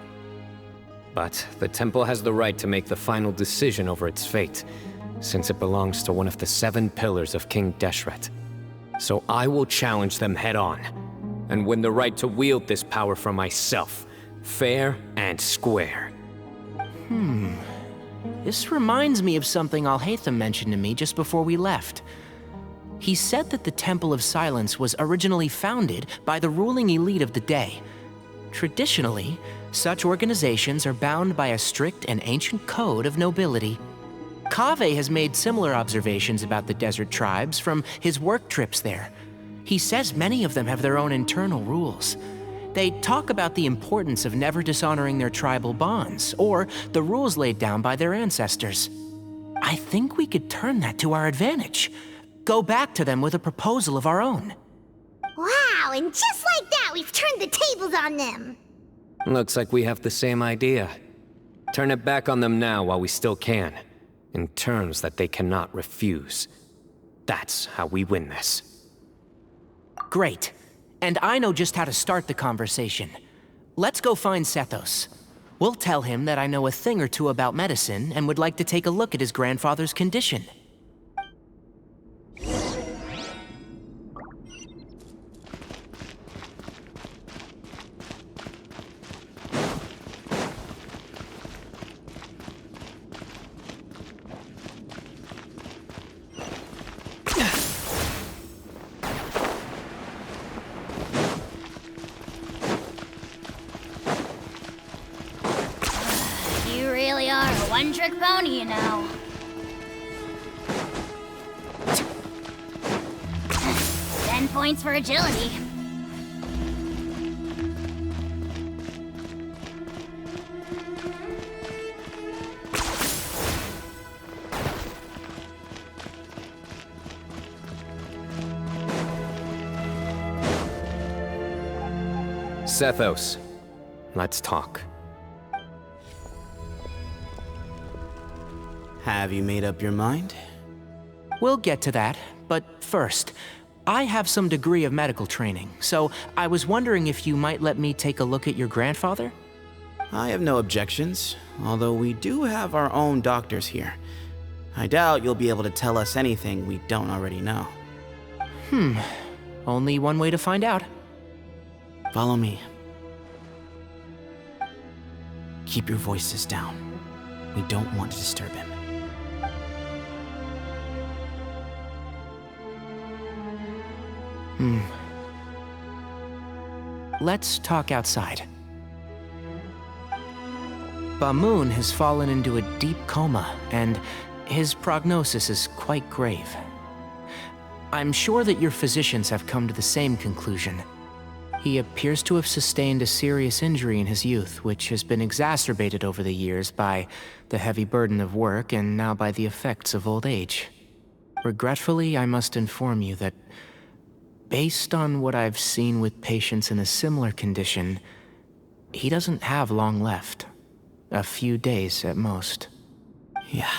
But the temple has the right to make the final decision over its fate, since it belongs to one of the 7 pillars of King Deshret. So I will challenge them head-on, and win the right to wield this power for myself, fair and square. This reminds me of something Alhaitham mentioned to me just before we left. He said that the Temple of Silence was originally founded by the ruling elite of the day. Traditionally, such organizations are bound by a strict and ancient code of nobility. Kaveh has made similar observations about the desert tribes from his work trips there. He says many of them have their own internal rules. They talk about the importance of never dishonoring their tribal bonds, or the rules laid down by their ancestors. I think we could turn that to our advantage. Go back to them with a proposal of our own. Wow, and just like that, we've turned the tables on them! Looks like we have the same idea. Turn it back on them now while we still can, in terms that they cannot refuse. That's how we win this. Great. And I know just how to start the conversation. Let's go find Sethos. We'll tell him that I know a thing or two about medicine and would like to take a look at his grandfather's condition. You really are a one-trick pony, you know. 10 points for agility. Sethos, let's talk. Have you made up your mind? We'll get to that, but first, I have some degree of medical training, so I was wondering if you might let me take a look at your grandfather? I have no objections, although we do have our own doctors here. I doubt you'll be able to tell us anything we don't already know. Only one way to find out. Follow me. Keep your voices down. We don't want to disturb him. Let's talk outside. Bamoon has fallen into a deep coma, and his prognosis is quite grave. I'm sure that your physicians have come to the same conclusion. He appears to have sustained a serious injury in his youth, which has been exacerbated over the years by the heavy burden of work and now by the effects of old age. Regretfully, I must inform you that based on what I've seen with patients in a similar condition, he doesn't have long left. A few days at most. Yeah.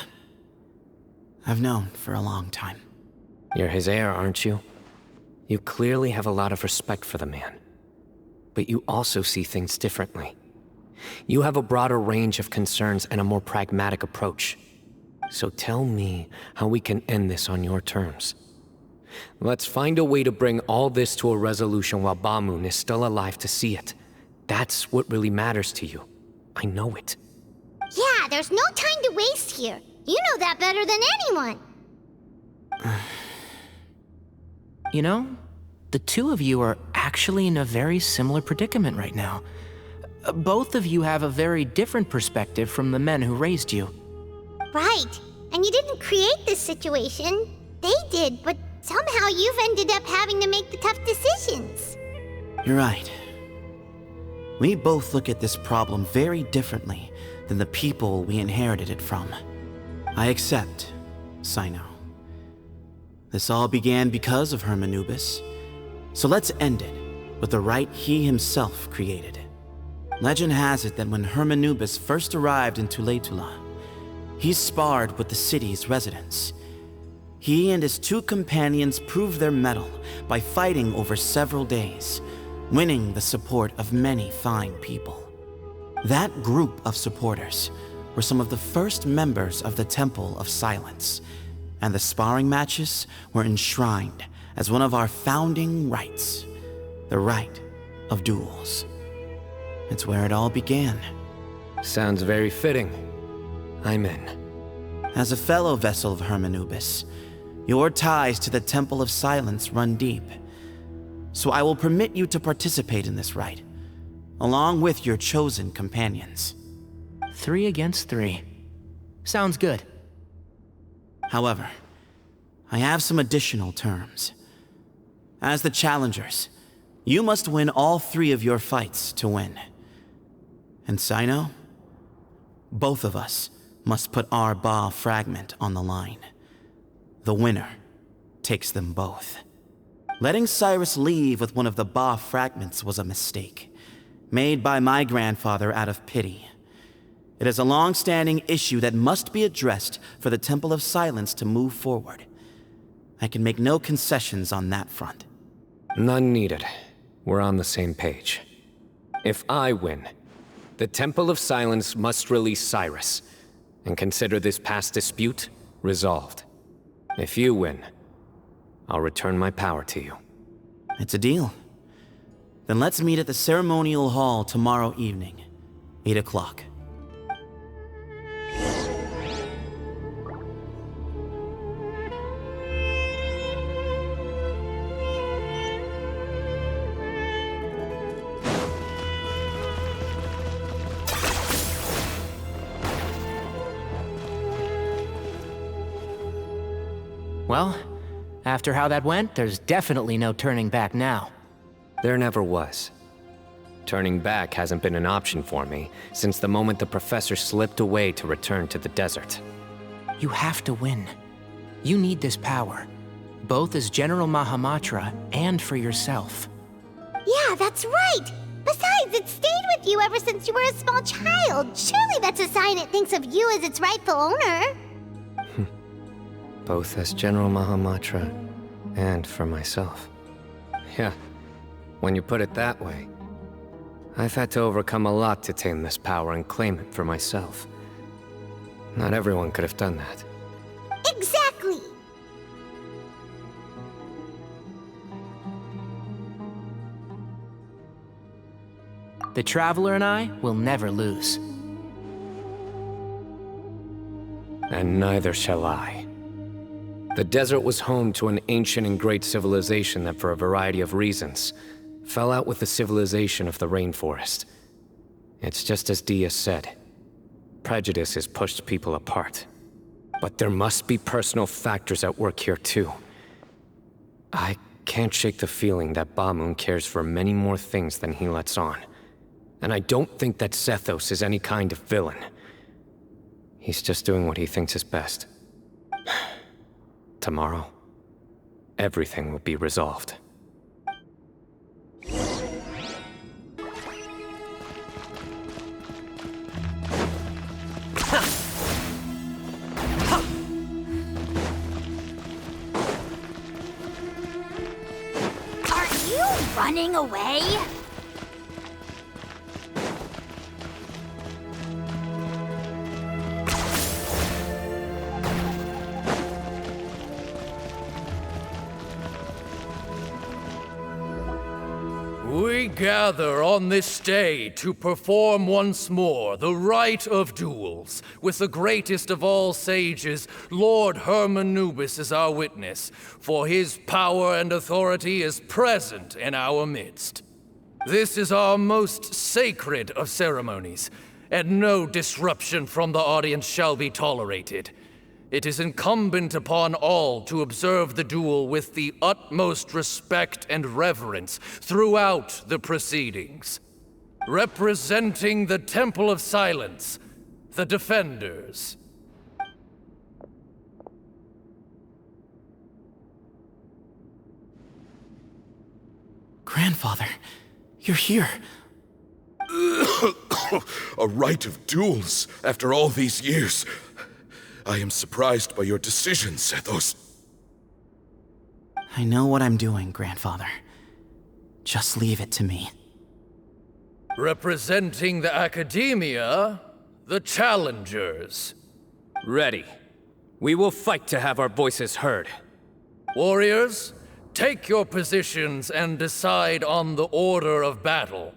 I've known for a long time. You're his heir, aren't you? You clearly have a lot of respect for the man. But you also see things differently. You have a broader range of concerns and a more pragmatic approach. So tell me how we can end this on your terms. Let's find a way to bring all this to a resolution while Bamoon is still alive to see it. That's what really matters to you. I know it. Yeah, there's no time to waste here. You know that better than anyone. You know, the two of you are actually in a very similar predicament right now. Both of you have a very different perspective from the men who raised you. Right. And you didn't create this situation. They did, but somehow you've ended up having to make the tough decisions. You're right. We both look at this problem very differently than the people we inherited it from. I accept, Cyno. This all began because of Hermanubis, so let's end it with the rite he himself created. Legend has it that when Hermanubis first arrived in Tuletula, he sparred with the city's residents. He and his two companions proved their mettle by fighting over several days, winning the support of many fine people. That group of supporters were some of the first members of the Temple of Silence, and the sparring matches were enshrined as one of our founding rites, the rite of duels. It's where it all began. Sounds very fitting. I'm in. As a fellow vessel of Hermanubis, your ties to the Temple of Silence run deep. So I will permit you to participate in this rite, along with your chosen companions. 3 against 3. Sounds good. However, I have some additional terms. As the challengers, you must win all 3 of your fights to win. And Cyno, both of us must put our Ba fragment on the line. The winner takes them both. Letting Cyrus leave with one of the Ba fragments was a mistake, made by my grandfather out of pity. It is a long-standing issue that must be addressed for the Temple of Silence to move forward. I can make no concessions on that front. None needed. We're on the same page. If I win, The Temple of Silence must release Cyrus, and consider this past dispute resolved. If you win, I'll return my power to you. It's a deal. Then let's meet at the ceremonial hall tomorrow evening, 8 o'clock. Well, after how that went, there's definitely no turning back now. There never was. Turning back hasn't been an option for me since the moment the professor slipped away to return to the desert. You have to win. You need this power, both as General Mahamatra and for yourself. Yeah, that's right! Besides, it stayed with you ever since you were a small child. Surely that's a sign it thinks of you as its rightful owner. Both as General Mahamatra and for myself. Yeah, when you put it that way, I've had to overcome a lot to tame this power and claim it for myself. Not everyone could have done that. Exactly! The Traveler and I will never lose. And neither shall I. The desert was home to an ancient and great civilization that, for a variety of reasons, fell out with the civilization of the rainforest. It's just as Dia said. Prejudice has pushed people apart. But there must be personal factors at work here too. I can't shake the feeling that Bamun cares for many more things than he lets on. And I don't think that Sethos is any kind of villain. He's just doing what he thinks is best. Tomorrow, everything will be resolved. Are you running away? We gather on this day to perform once more the rite of duels, with the greatest of all sages, Lord Hermanubis, as our witness, for his power and authority is present in our midst. This is our most sacred of ceremonies, and no disruption from the audience shall be tolerated. It is incumbent upon all to observe the duel with the utmost respect and reverence throughout the proceedings. Representing the Temple of Silence, the Defenders. Grandfather, you're here. A rite of duels after all these years. I am surprised by your decision, Sethos. I know what I'm doing, Grandfather. Just leave it to me. Representing the Academia, the Challengers. Ready. We will fight to have our voices heard. Warriors, take your positions and decide on the order of battle.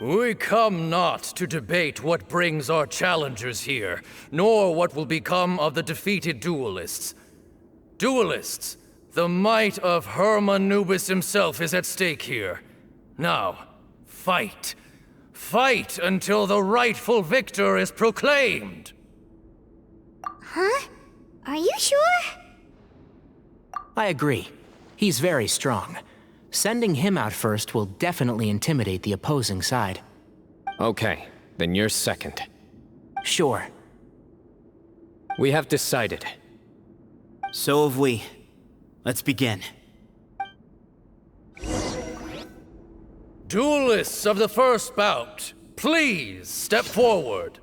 We come not to debate what brings our challengers here, nor what will become of the defeated duelists. Duelists, the might of Hermanubis himself is at stake here. Now, fight. Fight until the rightful victor is proclaimed. Huh? Are you sure? I agree. He's very strong. Sending him out first will definitely intimidate the opposing side. Okay, then you're second. Sure. We have decided. So have we. Let's begin. Duelists of the first bout, please step forward.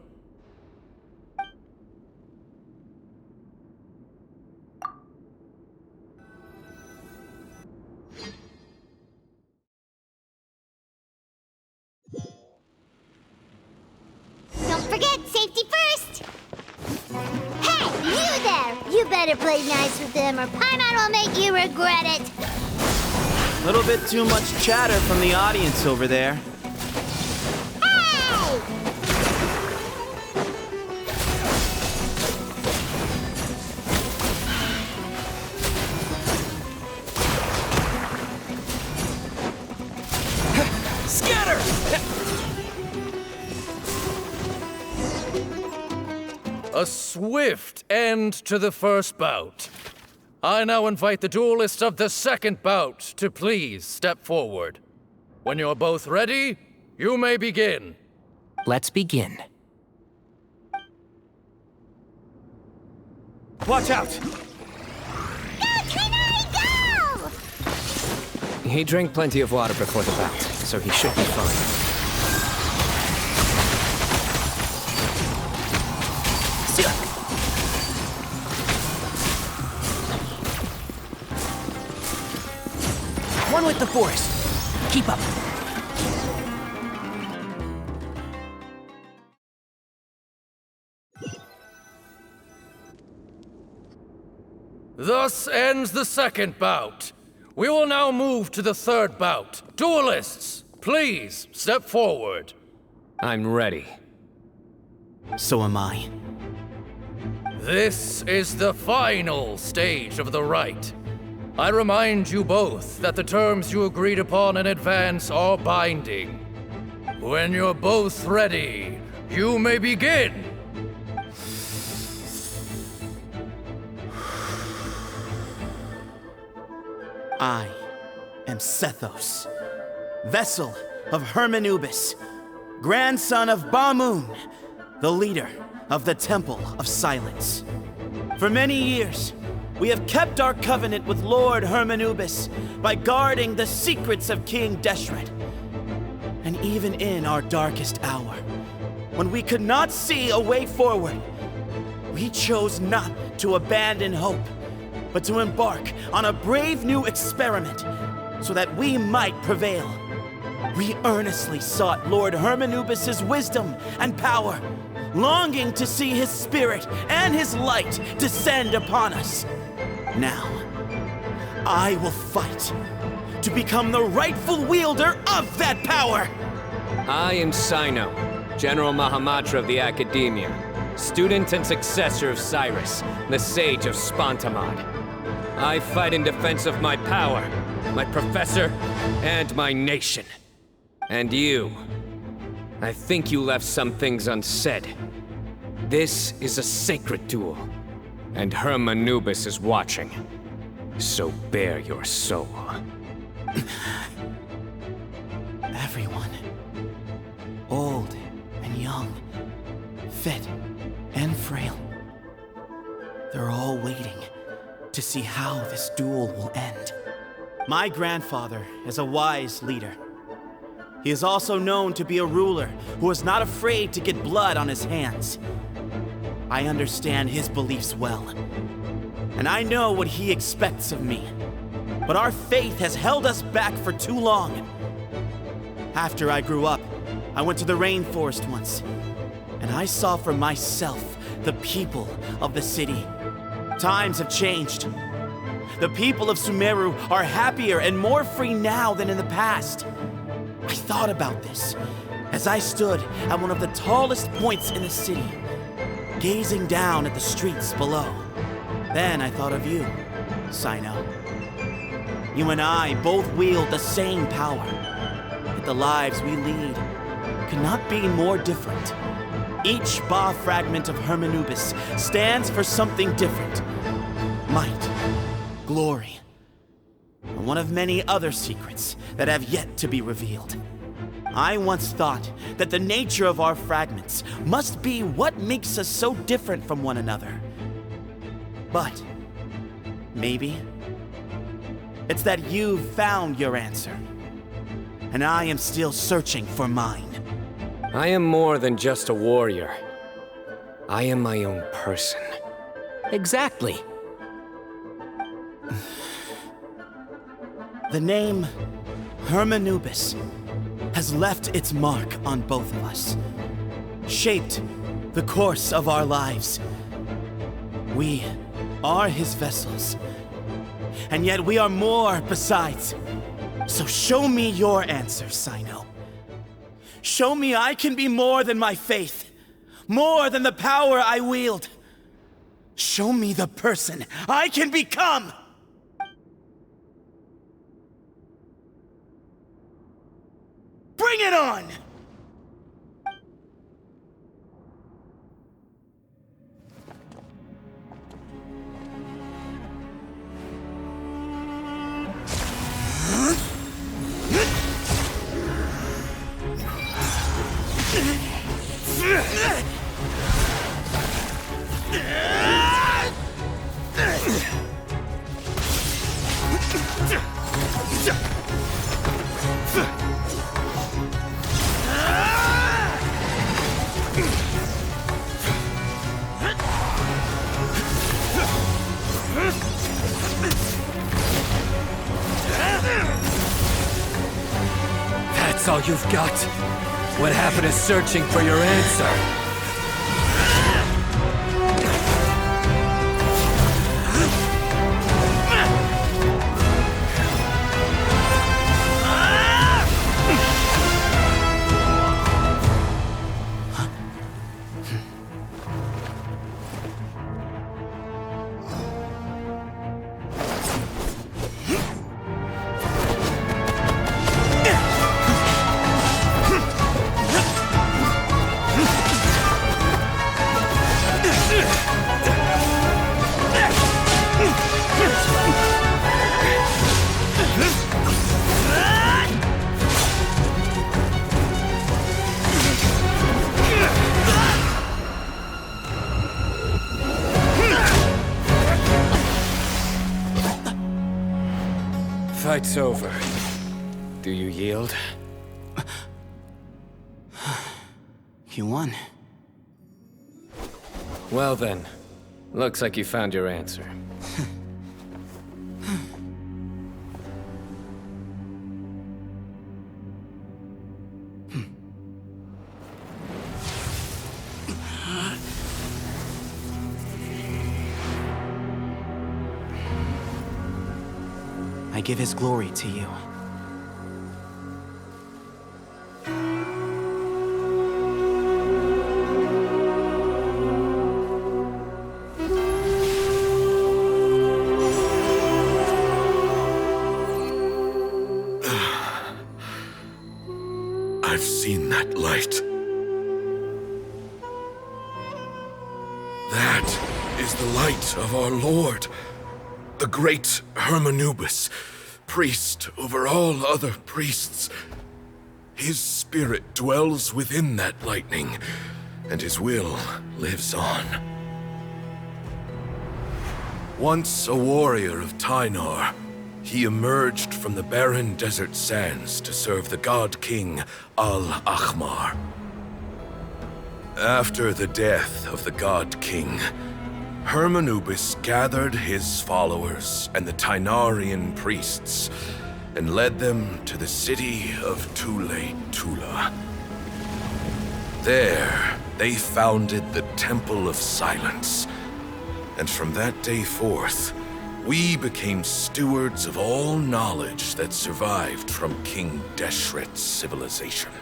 forget, safety first! Hey, you there! You better play nice with them or Paimon will make you regret it! Little bit too much chatter from the audience over there. Hey! Scatter! A swift end to the first bout. I now invite the duelists of the second bout to please step forward. When you're both ready, you may begin. Let's begin. Watch out! He drank plenty of water before the bout, so he should be fine. One with the forest. Keep up. Thus ends the second bout. We will now move to the third bout. Duelists, please step forward. I'm ready. So am I. This is the final stage of the rite. I remind you both that the terms you agreed upon in advance are binding. When you're both ready, you may begin. I am Sethos, vessel of Hermanubis, grandson of Bamoon, the leader of the Temple of Silence. For many years, we have kept our covenant with Lord Hermanubis by guarding the secrets of King Deshret. And even in our darkest hour, when we could not see a way forward, we chose not to abandon hope, but to embark on a brave new experiment so that we might prevail. We earnestly sought Lord Hermanubis' wisdom and power, longing to see his spirit and his light descend upon us. Now, I will fight to become the rightful wielder of that power! I am Cyno, General Mahamatra of the Academia, student and successor of Cyrus, the Sage of Spantamad. I fight in defense of my power, my professor, and my nation. And you, I think you left some things unsaid. This is a sacred duel, and Hermanubis is watching. So bare your soul. Everyone, old and young, fit and frail, they're all waiting to see how this duel will end. My grandfather is a wise leader. He is also known to be a ruler who is not afraid to get blood on his hands. I understand his beliefs well, and I know what he expects of me. But our faith has held us back for too long. After I grew up, I went to the rainforest once, and I saw for myself the people of the city. Times have changed. The people of Sumeru are happier and more free now than in the past. I thought about this as I stood at one of the tallest points in the city, gazing down at the streets below. Then I thought of you, Cyno. You and I both wield the same power, yet the lives we lead could not be more different. Each Ba fragment of Hermanubis stands for something different. Might, glory, and one of many other secrets that have yet to be revealed. I once thought that the nature of our fragments must be what makes us so different from one another. But maybe it's that you've found your answer, and I am still searching for mine. I am more than just a warrior. I am my own person. Exactly. The name Hermanubis has left its mark on both of us, shaped the course of our lives. We are his vessels, and yet we are more besides. So show me your answer, Cyno. Show me I can be more than my faith, more than the power I wield. Show me the person I can become! Bring it on! That's all you've got? What happened to searching for your answer? Fight's over. Do you yield? You won. Well then, looks like you found your answer. I give his glory to you. I've seen that light. That is the light of our Lord, the great Hermanubis, priest over all other priests. His spirit dwells within that lightning, and his will lives on. Once a warrior of Tynar, he emerged from the barren desert sands to serve the god king Al-Ahmar. After the death of the god king, Hermanubis gathered his followers and the Tynarian priests and led them to the city of Tule-Tula. There, they founded the Temple of Silence, and from that day forth, we became stewards of all knowledge that survived from King Deshret's civilization.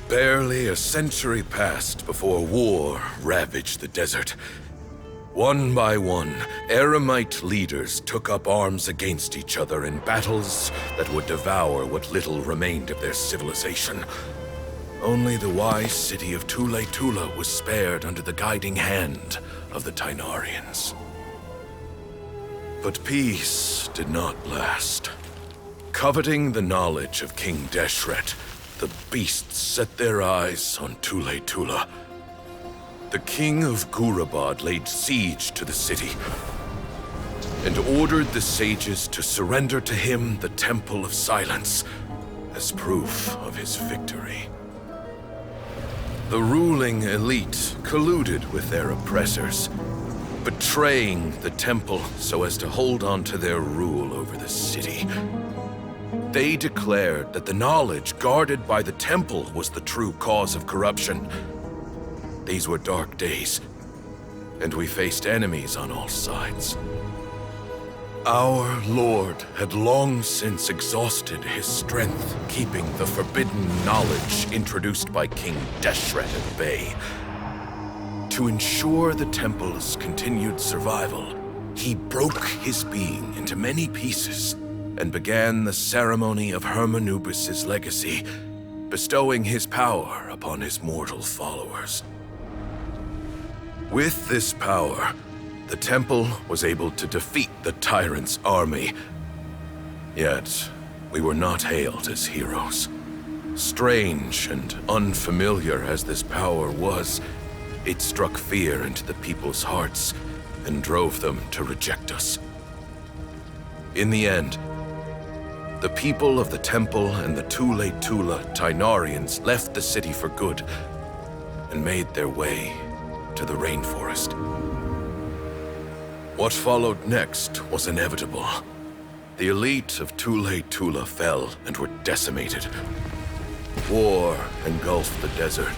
Barely a century passed before war ravaged the desert. One by one, Eremite leaders took up arms against each other in battles that would devour what little remained of their civilization. Only the wise city of Tule-Tula was spared under the guiding hand of the Tynarians. But peace did not last. Coveting the knowledge of King Deshret, the beasts set their eyes on Tule-Tula. The king of Gurabad laid siege to the city and ordered the sages to surrender to him the Temple of Silence as proof of his victory. The ruling elite colluded with their oppressors, betraying the temple so as to hold on to their rule over the city. They declared that the knowledge guarded by the temple was the true cause of corruption, These were dark days, and we faced enemies on all sides. Our Lord had long since exhausted his strength, keeping the forbidden knowledge introduced by King Deshret at bay. To ensure the temple's continued survival, he broke his being into many pieces and began the ceremony of Hermanubis' legacy, bestowing his power upon his mortal followers. With this power, the temple was able to defeat the tyrant's army. Yet, we were not hailed as heroes. Strange and unfamiliar as this power was, it struck fear into the people's hearts and drove them to reject us. In the end, the people of the temple and the Tule Tula Tainarians left the city for good and made their way to the rainforest. What followed next was inevitable. The elite of Tule Tula fell and were decimated. War engulfed the desert.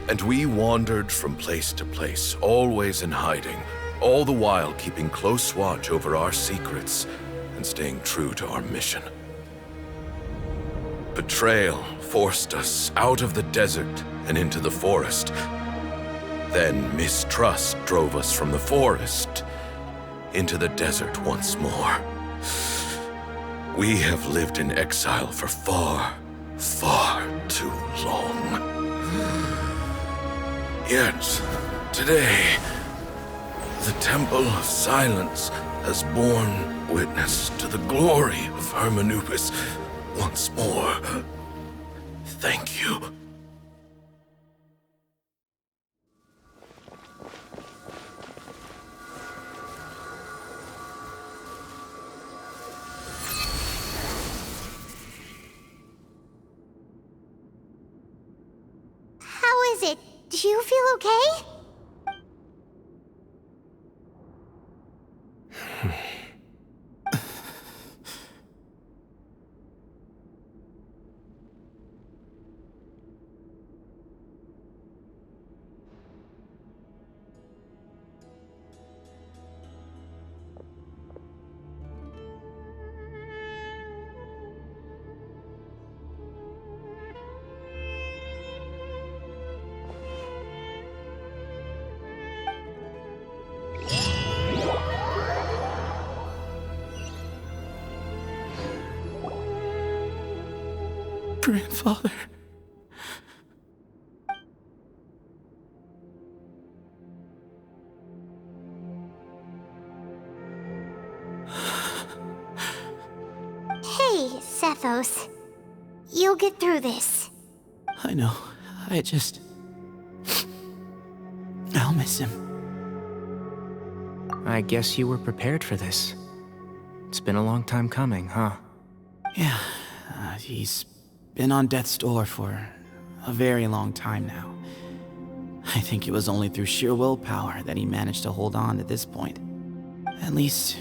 And we wandered from place to place, always in hiding, all the while keeping close watch over our secrets and staying true to our mission. Betrayal forced us out of the desert and into the forest. Then mistrust drove us from the forest into the desert once more. We have lived in exile for far, far too long. Yet, today, the Temple of Silence has borne witness to the glory of Hermanubis once more. Thank you. How is it? Do you feel okay? Grandfather. Hey, Sethos. You'll get through this. I know. I'll miss him. I guess you were prepared for this. It's been a long time coming, huh? Yeah, he's been on death's door for a very long time now. I think it was only through sheer willpower that he managed to hold on to this point. At least,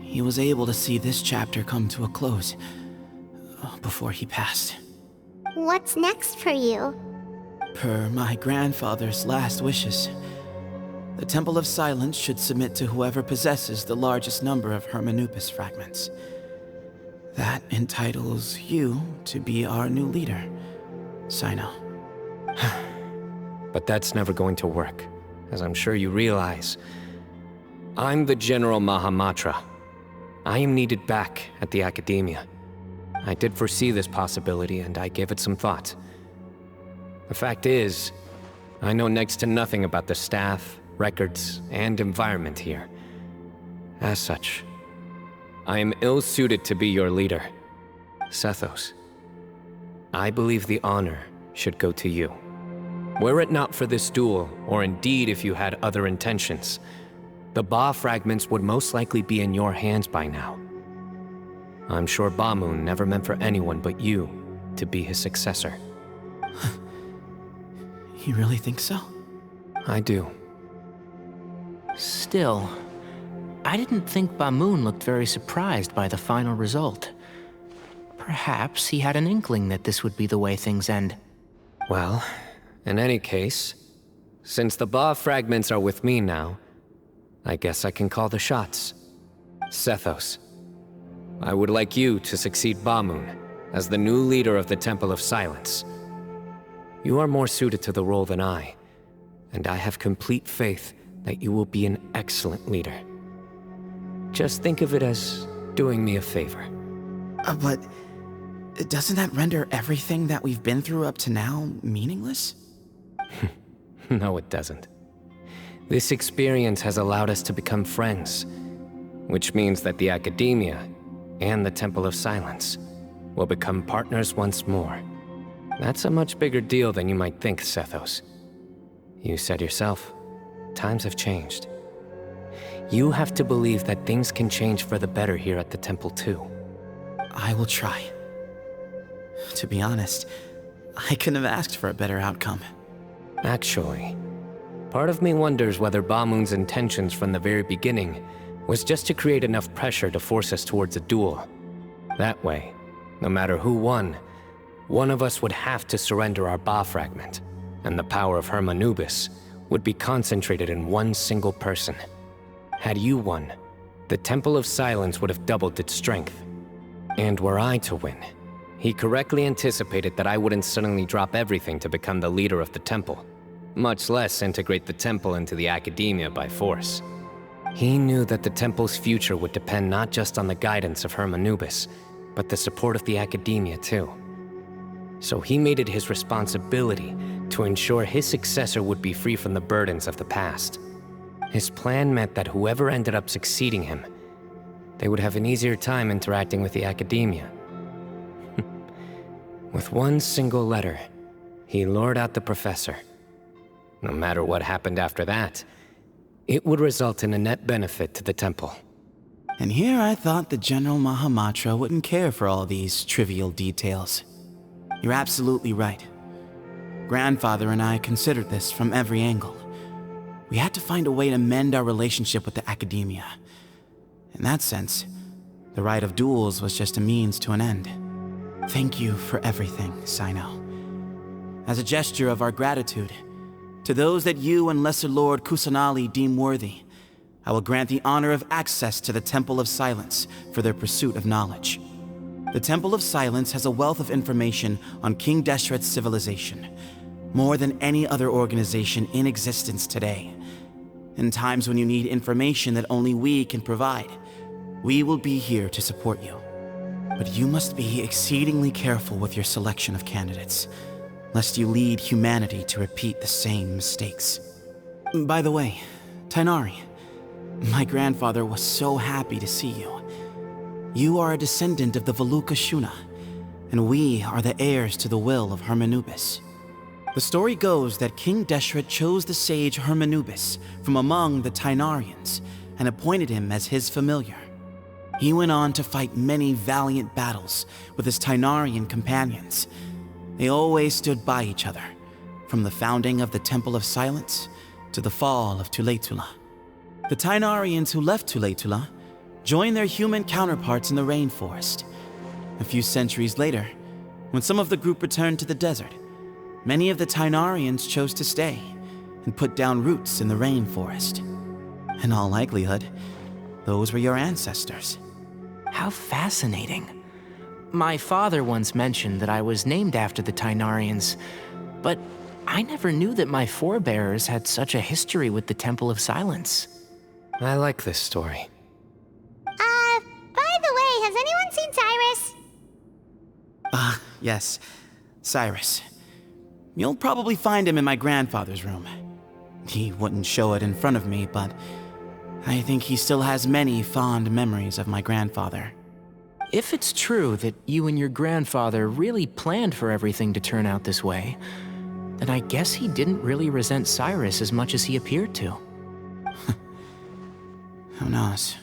he was able to see this chapter come to a close before he passed. What's next for you? Per my grandfather's last wishes, the Temple of Silence should submit to whoever possesses the largest number of Hermanubis fragments. That entitles you to be our new leader, Cyno. But that's never going to work, as I'm sure you realize. I'm the General Mahamatra. I am needed back at the Academia. I did foresee this possibility, and I gave it some thought. The fact is, I know next to nothing about the staff, records, and environment here. As such, I am ill-suited to be your leader. Sethos, I believe the honor should go to you. Were it not for this duel, or indeed if you had other intentions, the Ba fragments would most likely be in your hands by now. I'm sure Bamun never meant for anyone but you to be his successor. You really think so? I do. Still, I didn't think Bamun looked very surprised by the final result. Perhaps he had an inkling that this would be the way things end. Well, In any case, since the Ba fragments are with me now, I guess I can call the shots. Sethos, I would like you to succeed Bamoon as the new leader of the Temple of Silence. You are more suited to the role than I, and I have complete faith that you will be an excellent leader. Just think of it as doing me a favor. But doesn't that render everything that we've been through up to now meaningless? No, it doesn't. This experience has allowed us to become friends, which means that the Academia and the Temple of Silence will become partners once more. That's a much bigger deal than you might think, Sethos. You said yourself, times have changed. You have to believe that things can change for the better here at the Temple too. I will try. To be honest, I couldn't have asked for a better outcome. Actually, part of me wonders whether Bamoon's intentions from the very beginning was just to create enough pressure to force us towards a duel. That way, no matter who won, one of us would have to surrender our Ba fragment, and the power of Hermanubis would be concentrated in one single person. Had you won, the Temple of Silence would have doubled its strength. And were I to win, he correctly anticipated that I wouldn't suddenly drop everything to become the leader of the Temple, much less integrate the Temple into the Academia by force. He knew that the Temple's future would depend not just on the guidance of Hermanubis, but the support of the Academia too. So he made it his responsibility to ensure his successor would be free from the burdens of the past. His plan meant that whoever ended up succeeding him, they would have an easier time interacting with the Academia. With one single letter, he lured out the professor. No matter what happened after that, it would result in a net benefit to the Temple. And here I thought the General Mahamatra wouldn't care for all these trivial details. You're absolutely right. Grandfather and I considered this from every angle. We had to find a way to mend our relationship with the Academia. In that sense, the right of duels was just a means to an end. Thank you for everything, Cyno. As a gesture of our gratitude, to those that you and Lesser Lord Kusanali deem worthy, I will grant the honor of access to the Temple of Silence for their pursuit of knowledge. The Temple of Silence has a wealth of information on King Deshret's civilization, more than any other organization in existence today. In times when you need information that only we can provide, we will be here to support you. But you must be exceedingly careful with your selection of candidates, lest you lead humanity to repeat the same mistakes. By the way, Tighnari, my grandfather was so happy to see you. You are a descendant of the Veluca Shuna, and we are the heirs to the will of Hermanubis. The story goes that King Deshret chose the sage Hermanubis from among the Tighnarians and appointed him as his familiar. He went on to fight many valiant battles with his Tighnarian companions. They always stood by each other, from the founding of the Temple of Silence to the fall of Tuletula. The Tighnarians who left Tuletula joined their human counterparts in the rainforest. A few centuries later, when some of the group returned to the desert, many of the Tighnarians chose to stay and put down roots in the rainforest. In all likelihood, those were your ancestors. How fascinating. My father once mentioned that I was named after the Tighnarians, but I never knew that my forebears had such a history with the Temple of Silence. I like this story. By the way, has anyone seen Cyrus? Yes, Cyrus. You'll probably find him in my grandfather's room. He wouldn't show it in front of me, but I think he still has many fond memories of my grandfather. If it's true that you and your grandfather really planned for everything to turn out this way, then I guess he didn't really resent Cyrus as much as he appeared to. Who knows?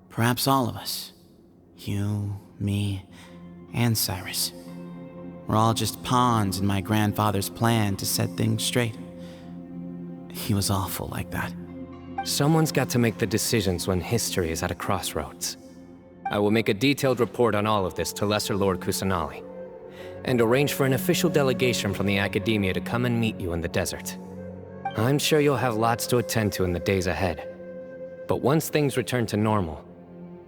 Perhaps all of us. You, me, and Cyrus. We're all just pawns in my grandfather's plan to set things straight. He was awful like that. Someone's got to make the decisions when history is at a crossroads. I will make a detailed report on all of this to Lesser Lord Kusanali. and arrange for an official delegation from the academia to come and meet you in the desert. I'm sure you'll have lots to attend to in the days ahead. But once things return to normal,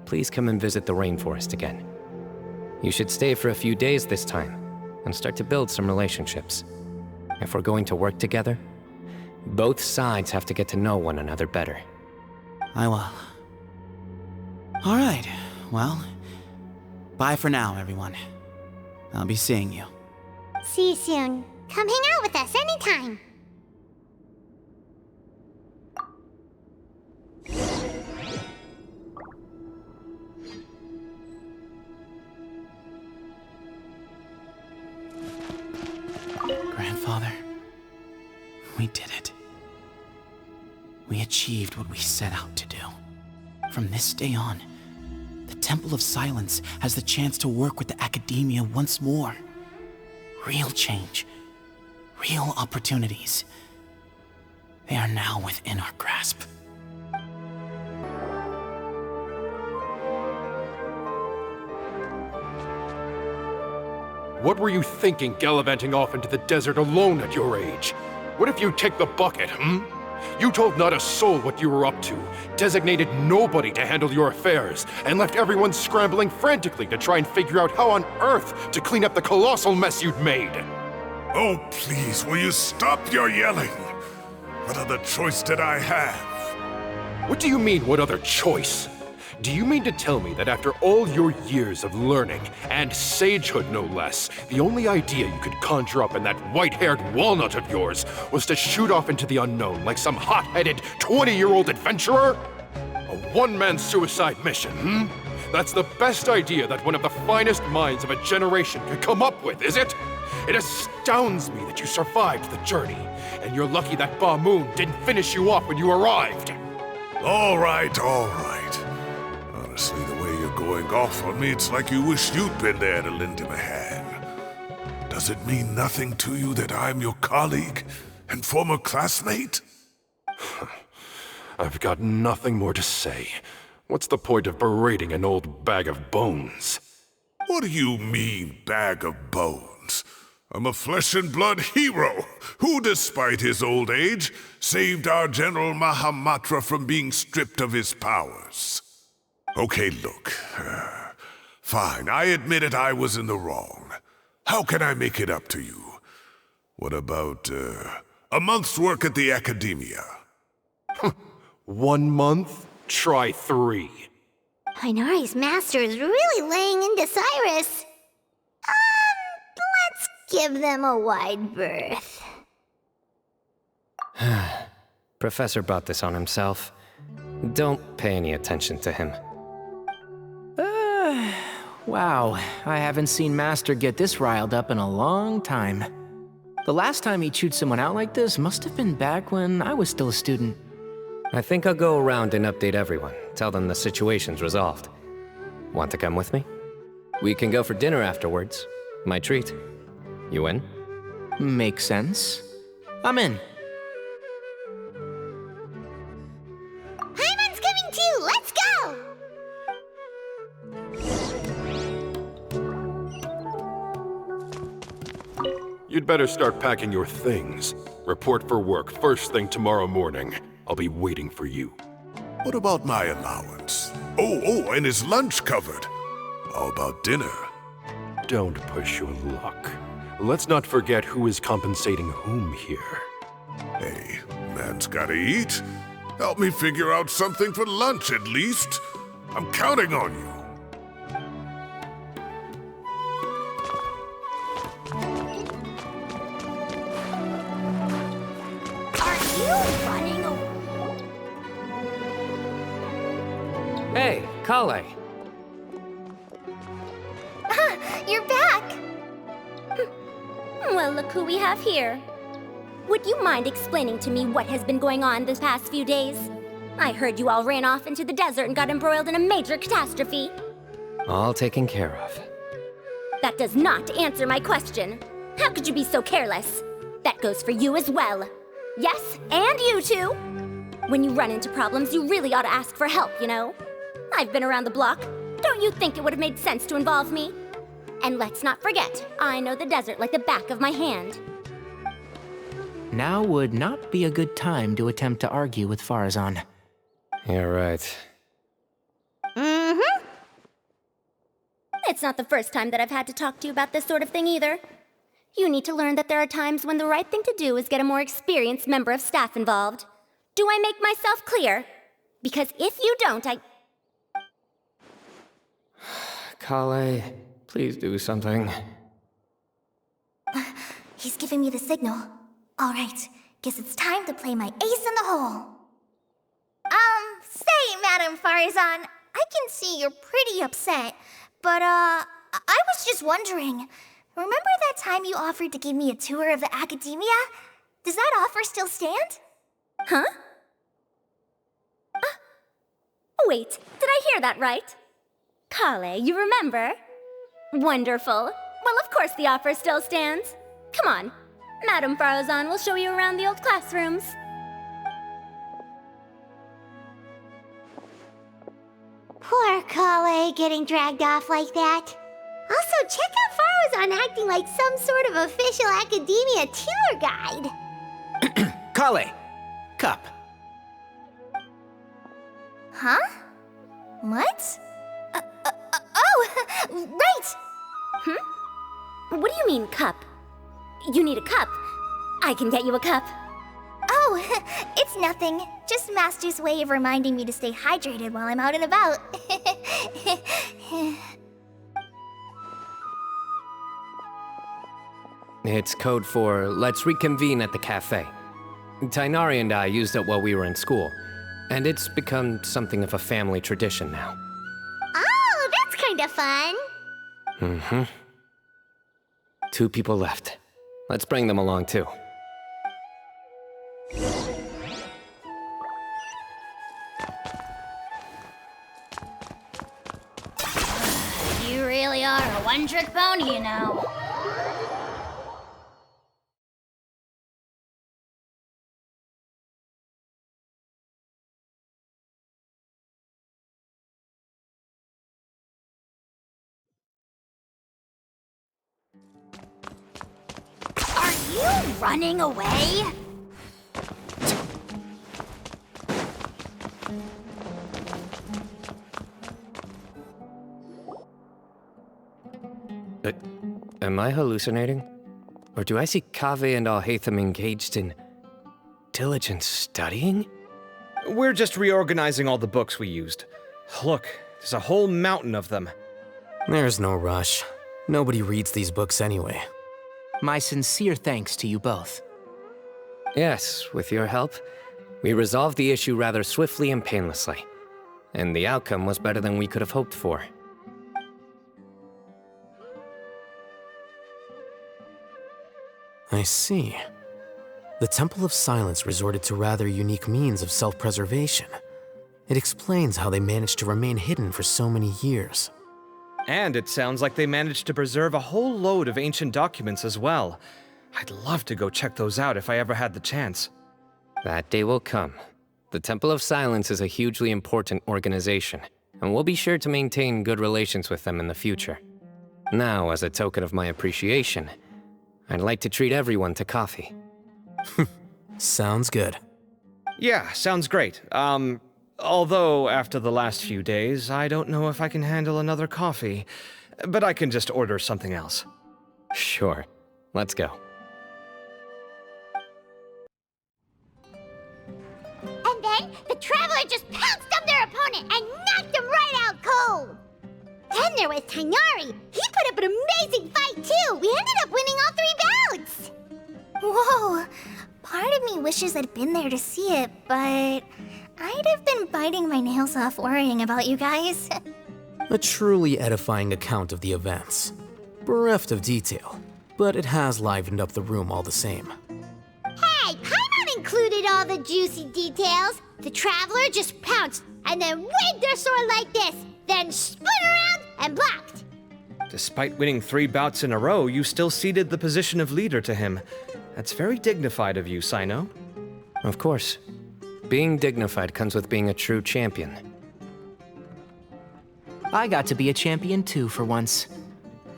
please come and visit the rainforest again. You should stay for a few days this time, and start to build some relationships. If we're going to work together, both sides have to get to know one another better. I will. All right, well, bye for now, everyone. I'll be seeing you. See you soon. Come hang out with us anytime. Grandfather, we did it. We achieved what we set out to do. From this day on, the Temple of Silence has the chance to work with the academia once more. Real change, real opportunities. They are now within our grasp. What were you thinking gallivanting off into the desert alone at your age? What if you take the bucket, You told not a soul what you were up to, designated nobody to handle your affairs, and left everyone scrambling frantically to try and figure out how on earth to clean up the colossal mess you'd made. Oh, please, will you stop your yelling? What other choice did I have? What do you mean, what other choice? Do you mean to tell me that after all your years of learning, and sagehood no less, the only idea you could conjure up in that white-haired walnut of yours was to shoot off into the unknown like some hot-headed 20-year-old adventurer? A one-man suicide mission, That's the best idea that one of the finest minds of a generation could come up with, is it? It astounds me that you survived the journey, and you're lucky that Ba Moon didn't finish you off when you arrived. All right, all right. Honestly, the way you're going off on me, it's like you wish you'd been there to lend him a hand. Does it mean nothing to you that I'm your colleague and former classmate? I've got nothing more to say. What's the point of berating an old bag of bones? What do you mean, bag of bones? I'm a flesh and blood hero who, despite his old age, saved our General Mahamatra from being stripped of his powers. Okay, look. Fine, I admit it, I was in the wrong. How can I make it up to you? What about, a month's work at the academia? 1 month? Try 3. Inari's master is really laying into Cyrus. Let's give them a wide berth. Professor brought this on himself. Don't pay any attention to him. Wow, I haven't seen Master get this riled up in a long time. The last time he chewed someone out like this must have been back when I was still a student. I think I'll go around and update everyone, tell them the situation's resolved. Want to come with me? We can go for dinner afterwards. My treat. You in? Makes sense. I'm in. Paimon's coming too! Let's go! You'd better start packing your things. Report for work first thing tomorrow morning. I'll be waiting for you. What about my allowance? Oh, and is lunch covered? How about dinner? Don't push your luck. Let's not forget who is compensating whom here. Hey, man's gotta eat. Help me figure out something for lunch at least. I'm counting on you. Hey, Kale. You're back! Well, look who we have here. Would you mind explaining to me what has been going on this past few days? I heard you all ran off into the desert and got embroiled in a major catastrophe. All taken care of. That does not answer my question. How could you be so careless? That goes for you as well. Yes, and you too. When you run into problems, you really ought to ask for help, you know? I've been around the block. Don't you think it would have made sense to involve me? And let's not forget, I know the desert like the back of my hand. Now would not be a good time to attempt to argue with Farazan. You're right. Mm-hmm. It's not the first time that I've had to talk to you about this sort of thing either. You need to learn that there are times when the right thing to do is get a more experienced member of staff involved. Do I make myself clear? Because if you don't, Kale, please do something. He's giving me the signal. All right, guess it's time to play my ace in the hole. Say, Madame Farazan, I can see you're pretty upset, but, I was just wondering, remember that time you offered to give me a tour of the academia? Does that offer still stand? Huh? Wait, did I hear that right? Kale, you remember? Wonderful. Well, of course the offer still stands. Come on, Madame Farazan will show you around the old classrooms. Poor Kale getting dragged off like that. Also, check out Farazan acting like some sort of official academia tour guide. Kale! Cup. Huh? What? Oh, right! What do you mean, cup? You need a cup. I can get you a cup. Oh, it's nothing. Just Master's way of reminding me to stay hydrated while I'm out and about. It's code for let's reconvene at the cafe. Tighnari and I used it while we were in school, and it's become something of a family tradition now. Oh, that's kind of fun. Mm-hmm. 2 people left. Let's bring them along too. You really are a one-trick pony, you know. Are you running away? Am I hallucinating? Or do I see Kaveh and Alhaitham engaged in diligent studying? We're just reorganizing all the books we used. Look, there's a whole mountain of them. There's no rush. Nobody reads these books anyway. My sincere thanks to you both. Yes, with your help, we resolved the issue rather swiftly and painlessly. And the outcome was better than we could have hoped for. I see. The Temple of Silence resorted to rather unique means of self-preservation. It explains how they managed to remain hidden for so many years. And it sounds like they managed to preserve a whole load of ancient documents as well. I'd love to go check those out if I ever had the chance. That day will come. The Temple of Silence is a hugely important organization, and we'll be sure to maintain good relations with them in the future. Now, as a token of my appreciation, I'd like to treat everyone to coffee. Sounds good. Yeah, sounds great. Although after the last few days, I don't know if I can handle another coffee. But I can just order something else. Sure. Let's go. And then the Traveler just pounced on their opponent and knocked him right out cold. Then there was Tighnari. He put up an amazing fight too. We ended up winning all 3 bouts. Whoa. Part of me wishes I'd been there to see it, but I'd have been biting my nails off worrying about you guys. A truly edifying account of the events. Bereft of detail, but it has livened up the room all the same. Hey, Paimon included all the juicy details. The Traveler just pounced and then waved their sword like this, then spun around and blocked. Despite winning 3 bouts in a row, you still ceded the position of leader to him. That's very dignified of you, Cyno. Of course. Being dignified comes with being a true champion. I got to be a champion too for once.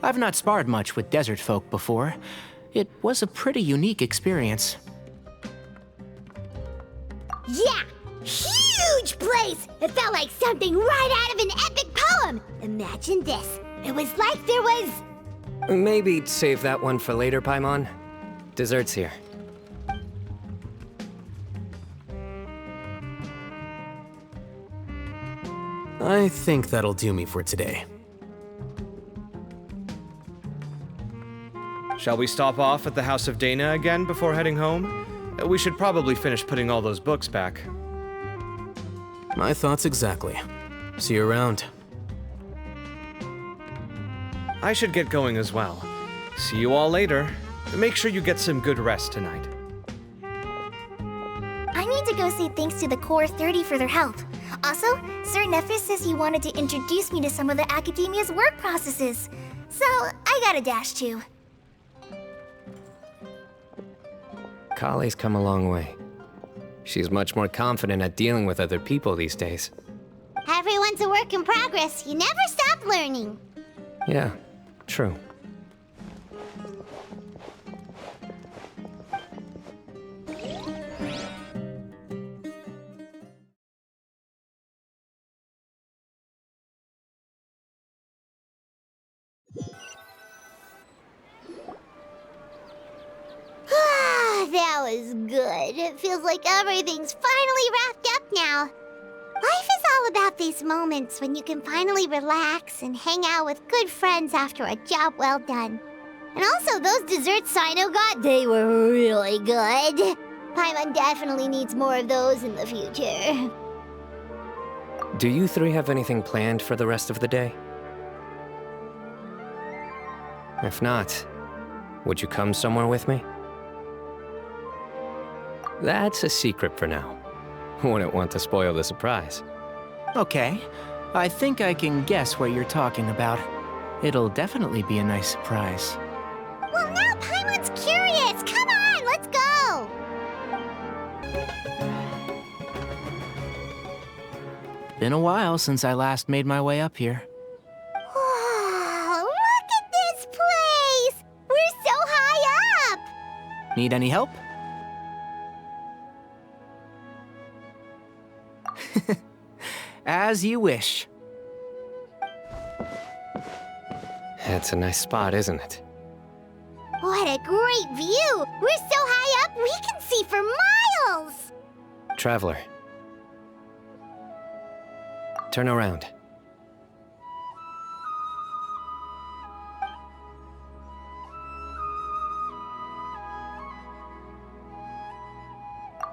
I've not sparred much with desert folk before. It was a pretty unique experience. Yeah! Huge place! It felt like something right out of an epic poem! Imagine this. It was like there was... Maybe save that one for later, Paimon. Dessert's here. I think that'll do me for today. Shall we stop off at the House of Dana again before heading home? We should probably finish putting all those books back. My thoughts exactly. See you around. I should get going as well. See you all later. Make sure you get some good rest tonight. I need to go say thanks to the Core 30 for their help. Also, Sir Nephis says he wanted to introduce me to some of the Academia's work processes. So, I gotta dash too. Kale's come a long way. She's much more confident at dealing with other people these days. Everyone's a work in progress. You never stop learning. Yeah, true. That was good. It feels like everything's finally wrapped up now. Life is all about these moments when you can finally relax and hang out with good friends after a job well done. And also, those desserts Cyno got, they were really good. Paimon definitely needs more of those in the future. Do you three have anything planned for the rest of the day? If not, would you come somewhere with me? That's a secret for now. Wouldn't want to spoil the surprise. Okay, I think I can guess what you're talking about. It'll definitely be a nice surprise. Well, now Paimon's curious. Come on, let's go. Been a while since I last made my way up here. Whoa, look at this place. We're so high up. Need any help? As you wish. It's a nice spot, isn't it? What a great view. We're so high up, we can see for miles. Traveler. Turn around.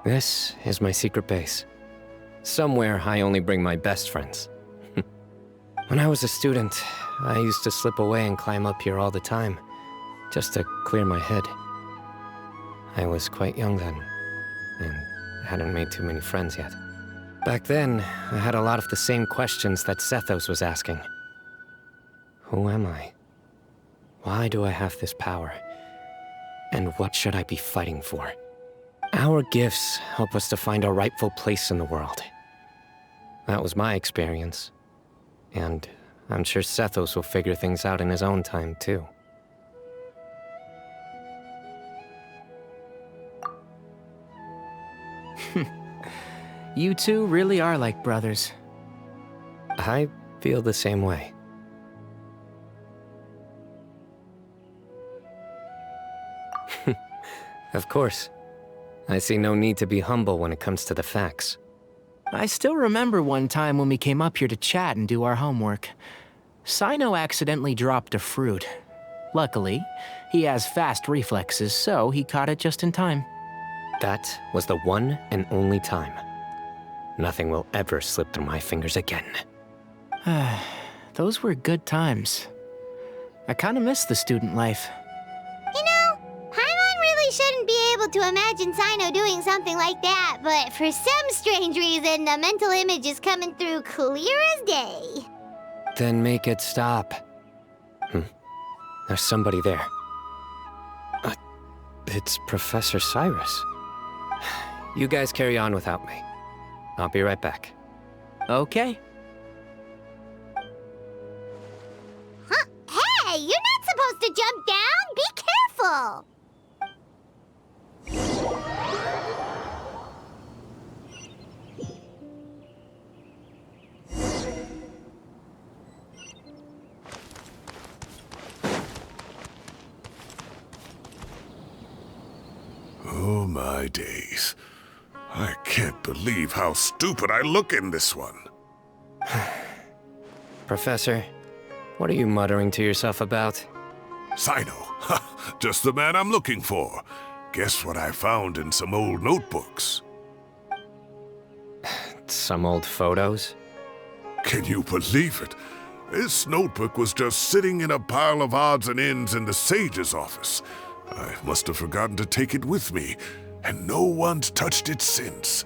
This is my secret base. Somewhere I only bring my best friends. When I was a student, I used to slip away and climb up here all the time, just to clear my head. I was quite young then, and hadn't made too many friends yet. Back then, I had a lot of the same questions that Sethos was asking. Who am I? Why do I have this power? And what should I be fighting for? Our gifts help us to find our rightful place in the world. That was my experience. And I'm sure Sethos will figure things out in his own time, too. You two really are like brothers. I feel the same way. Of course. I see no need to be humble when it comes to the facts. I still remember one time when we came up here to chat and do our homework. Cyno accidentally dropped a fruit. Luckily, he has fast reflexes, so he caught it just in time. That was the one and only time. Nothing will ever slip through my fingers again. Those were good times. I kinda miss the student life. You know, Paimon really shouldn't be able to imagine Cyno doing something like that, but for some strange reason, the mental image is coming through clear as day. Then make it stop. There's somebody there. It's Professor Cyrus. You guys carry on without me. I'll be right back. Okay. Huh? Hey, you're not Wonderful! Oh my days. I can't believe how stupid I look in this one. Professor, what are you muttering to yourself about? Cyno. Just the man I'm looking for. Guess what I found in some old notebooks? Some old photos? Can you believe it? This notebook was just sitting in a pile of odds and ends in the sage's office. I must have forgotten to take it with me, and no one's touched it since.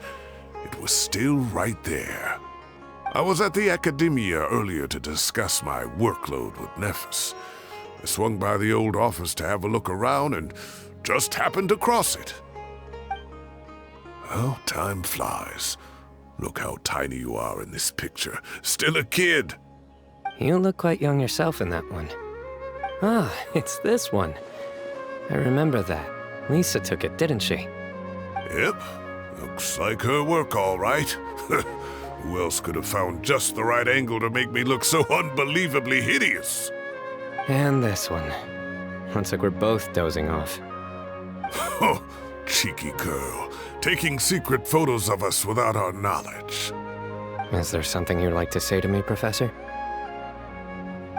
It was still right there. I was at the Academia earlier to discuss my workload with Nephis. I swung by the old office to have a look around and just happened to cross it. Well, time flies. Look how tiny you are in this picture. Still a kid. You look quite young yourself in that one. Ah, it's this one. I remember that. Lisa took it, didn't she? Yep. Looks like her work, all right. Who else could have found just the right angle to make me look so unbelievably hideous? And this one. Looks like we're both dozing off. Oh, cheeky girl. Taking secret photos of us without our knowledge. Is there something you'd like to say to me, Professor?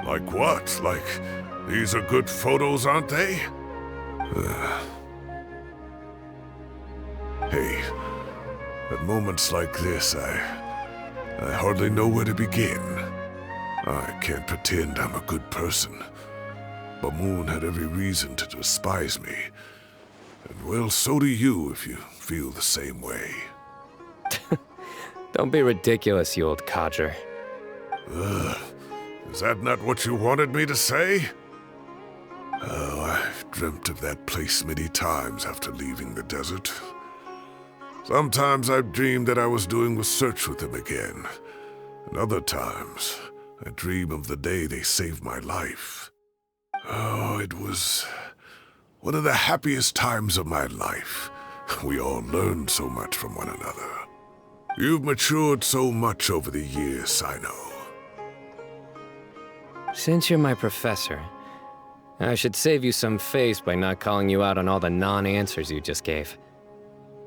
Like what? Like, these are good photos, aren't they? Hey, at moments like this, I hardly know where to begin. I can't pretend I'm a good person. Bamoon had every reason to despise me. And well, so do you if you feel the same way. Don't be ridiculous, you old codger. Is that not what you wanted me to say? Oh, I've dreamt of that place many times after leaving the desert. Sometimes I've dreamed that I was doing research with them again. And other times, I dream of the day they saved my life. Oh, it was one of the happiest times of my life. We all learned so much from one another. You've matured so much over the years, Cyno. Since you're my professor, I should save you some face by not calling you out on all the non-answers you just gave.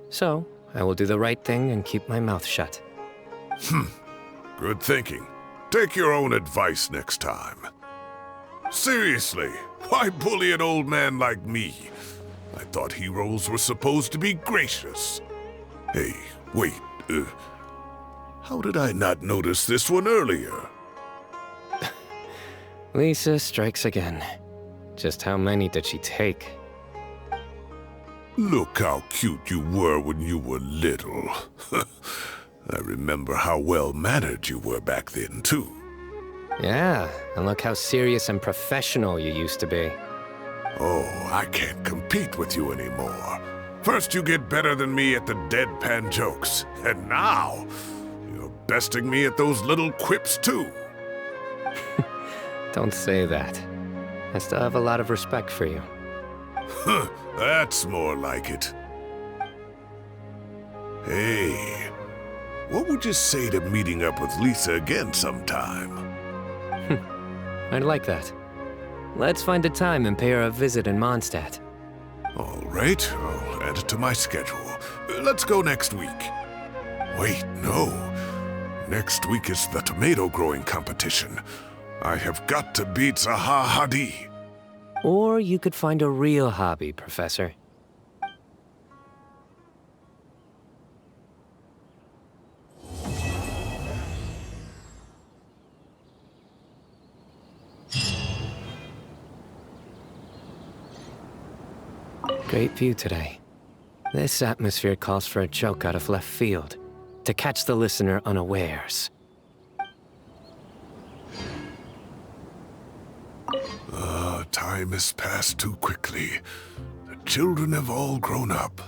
So, I will do the right thing and keep my mouth shut. Good thinking. Take your own advice next time. Seriously, why bully an old man like me? I thought heroes were supposed to be gracious. Hey, wait, how did I not notice this one earlier? Lisa strikes again. Just how many did she take? Look how cute you were when you were little. I remember how well-mannered you were back then, too. Yeah, and look how serious and professional you used to be. Oh, I can't compete with you anymore. First you get better than me at the deadpan jokes, and now you're besting me at those little quips, too. Don't say that. I still have a lot of respect for you. That's more like it. Hey, what would you say to meeting up with Lisa again sometime? I'd like that. Let's find a time and pay her a visit in Mondstadt. All right, I'll add it to my schedule. Let's go next week. Wait, no. Next week is the tomato growing competition. I have got to beat Zaha Hadi. Or you could find a real hobby, Professor. Great view today. This atmosphere calls for a joke out of left field, to catch the listener unawares. Time has passed too quickly. The children have all grown up.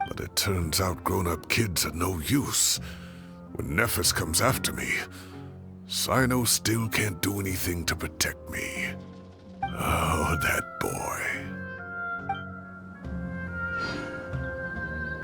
But it turns out grown-up kids are no use. When Nephis comes after me, Cyno still can't do anything to protect me. Oh, that boy.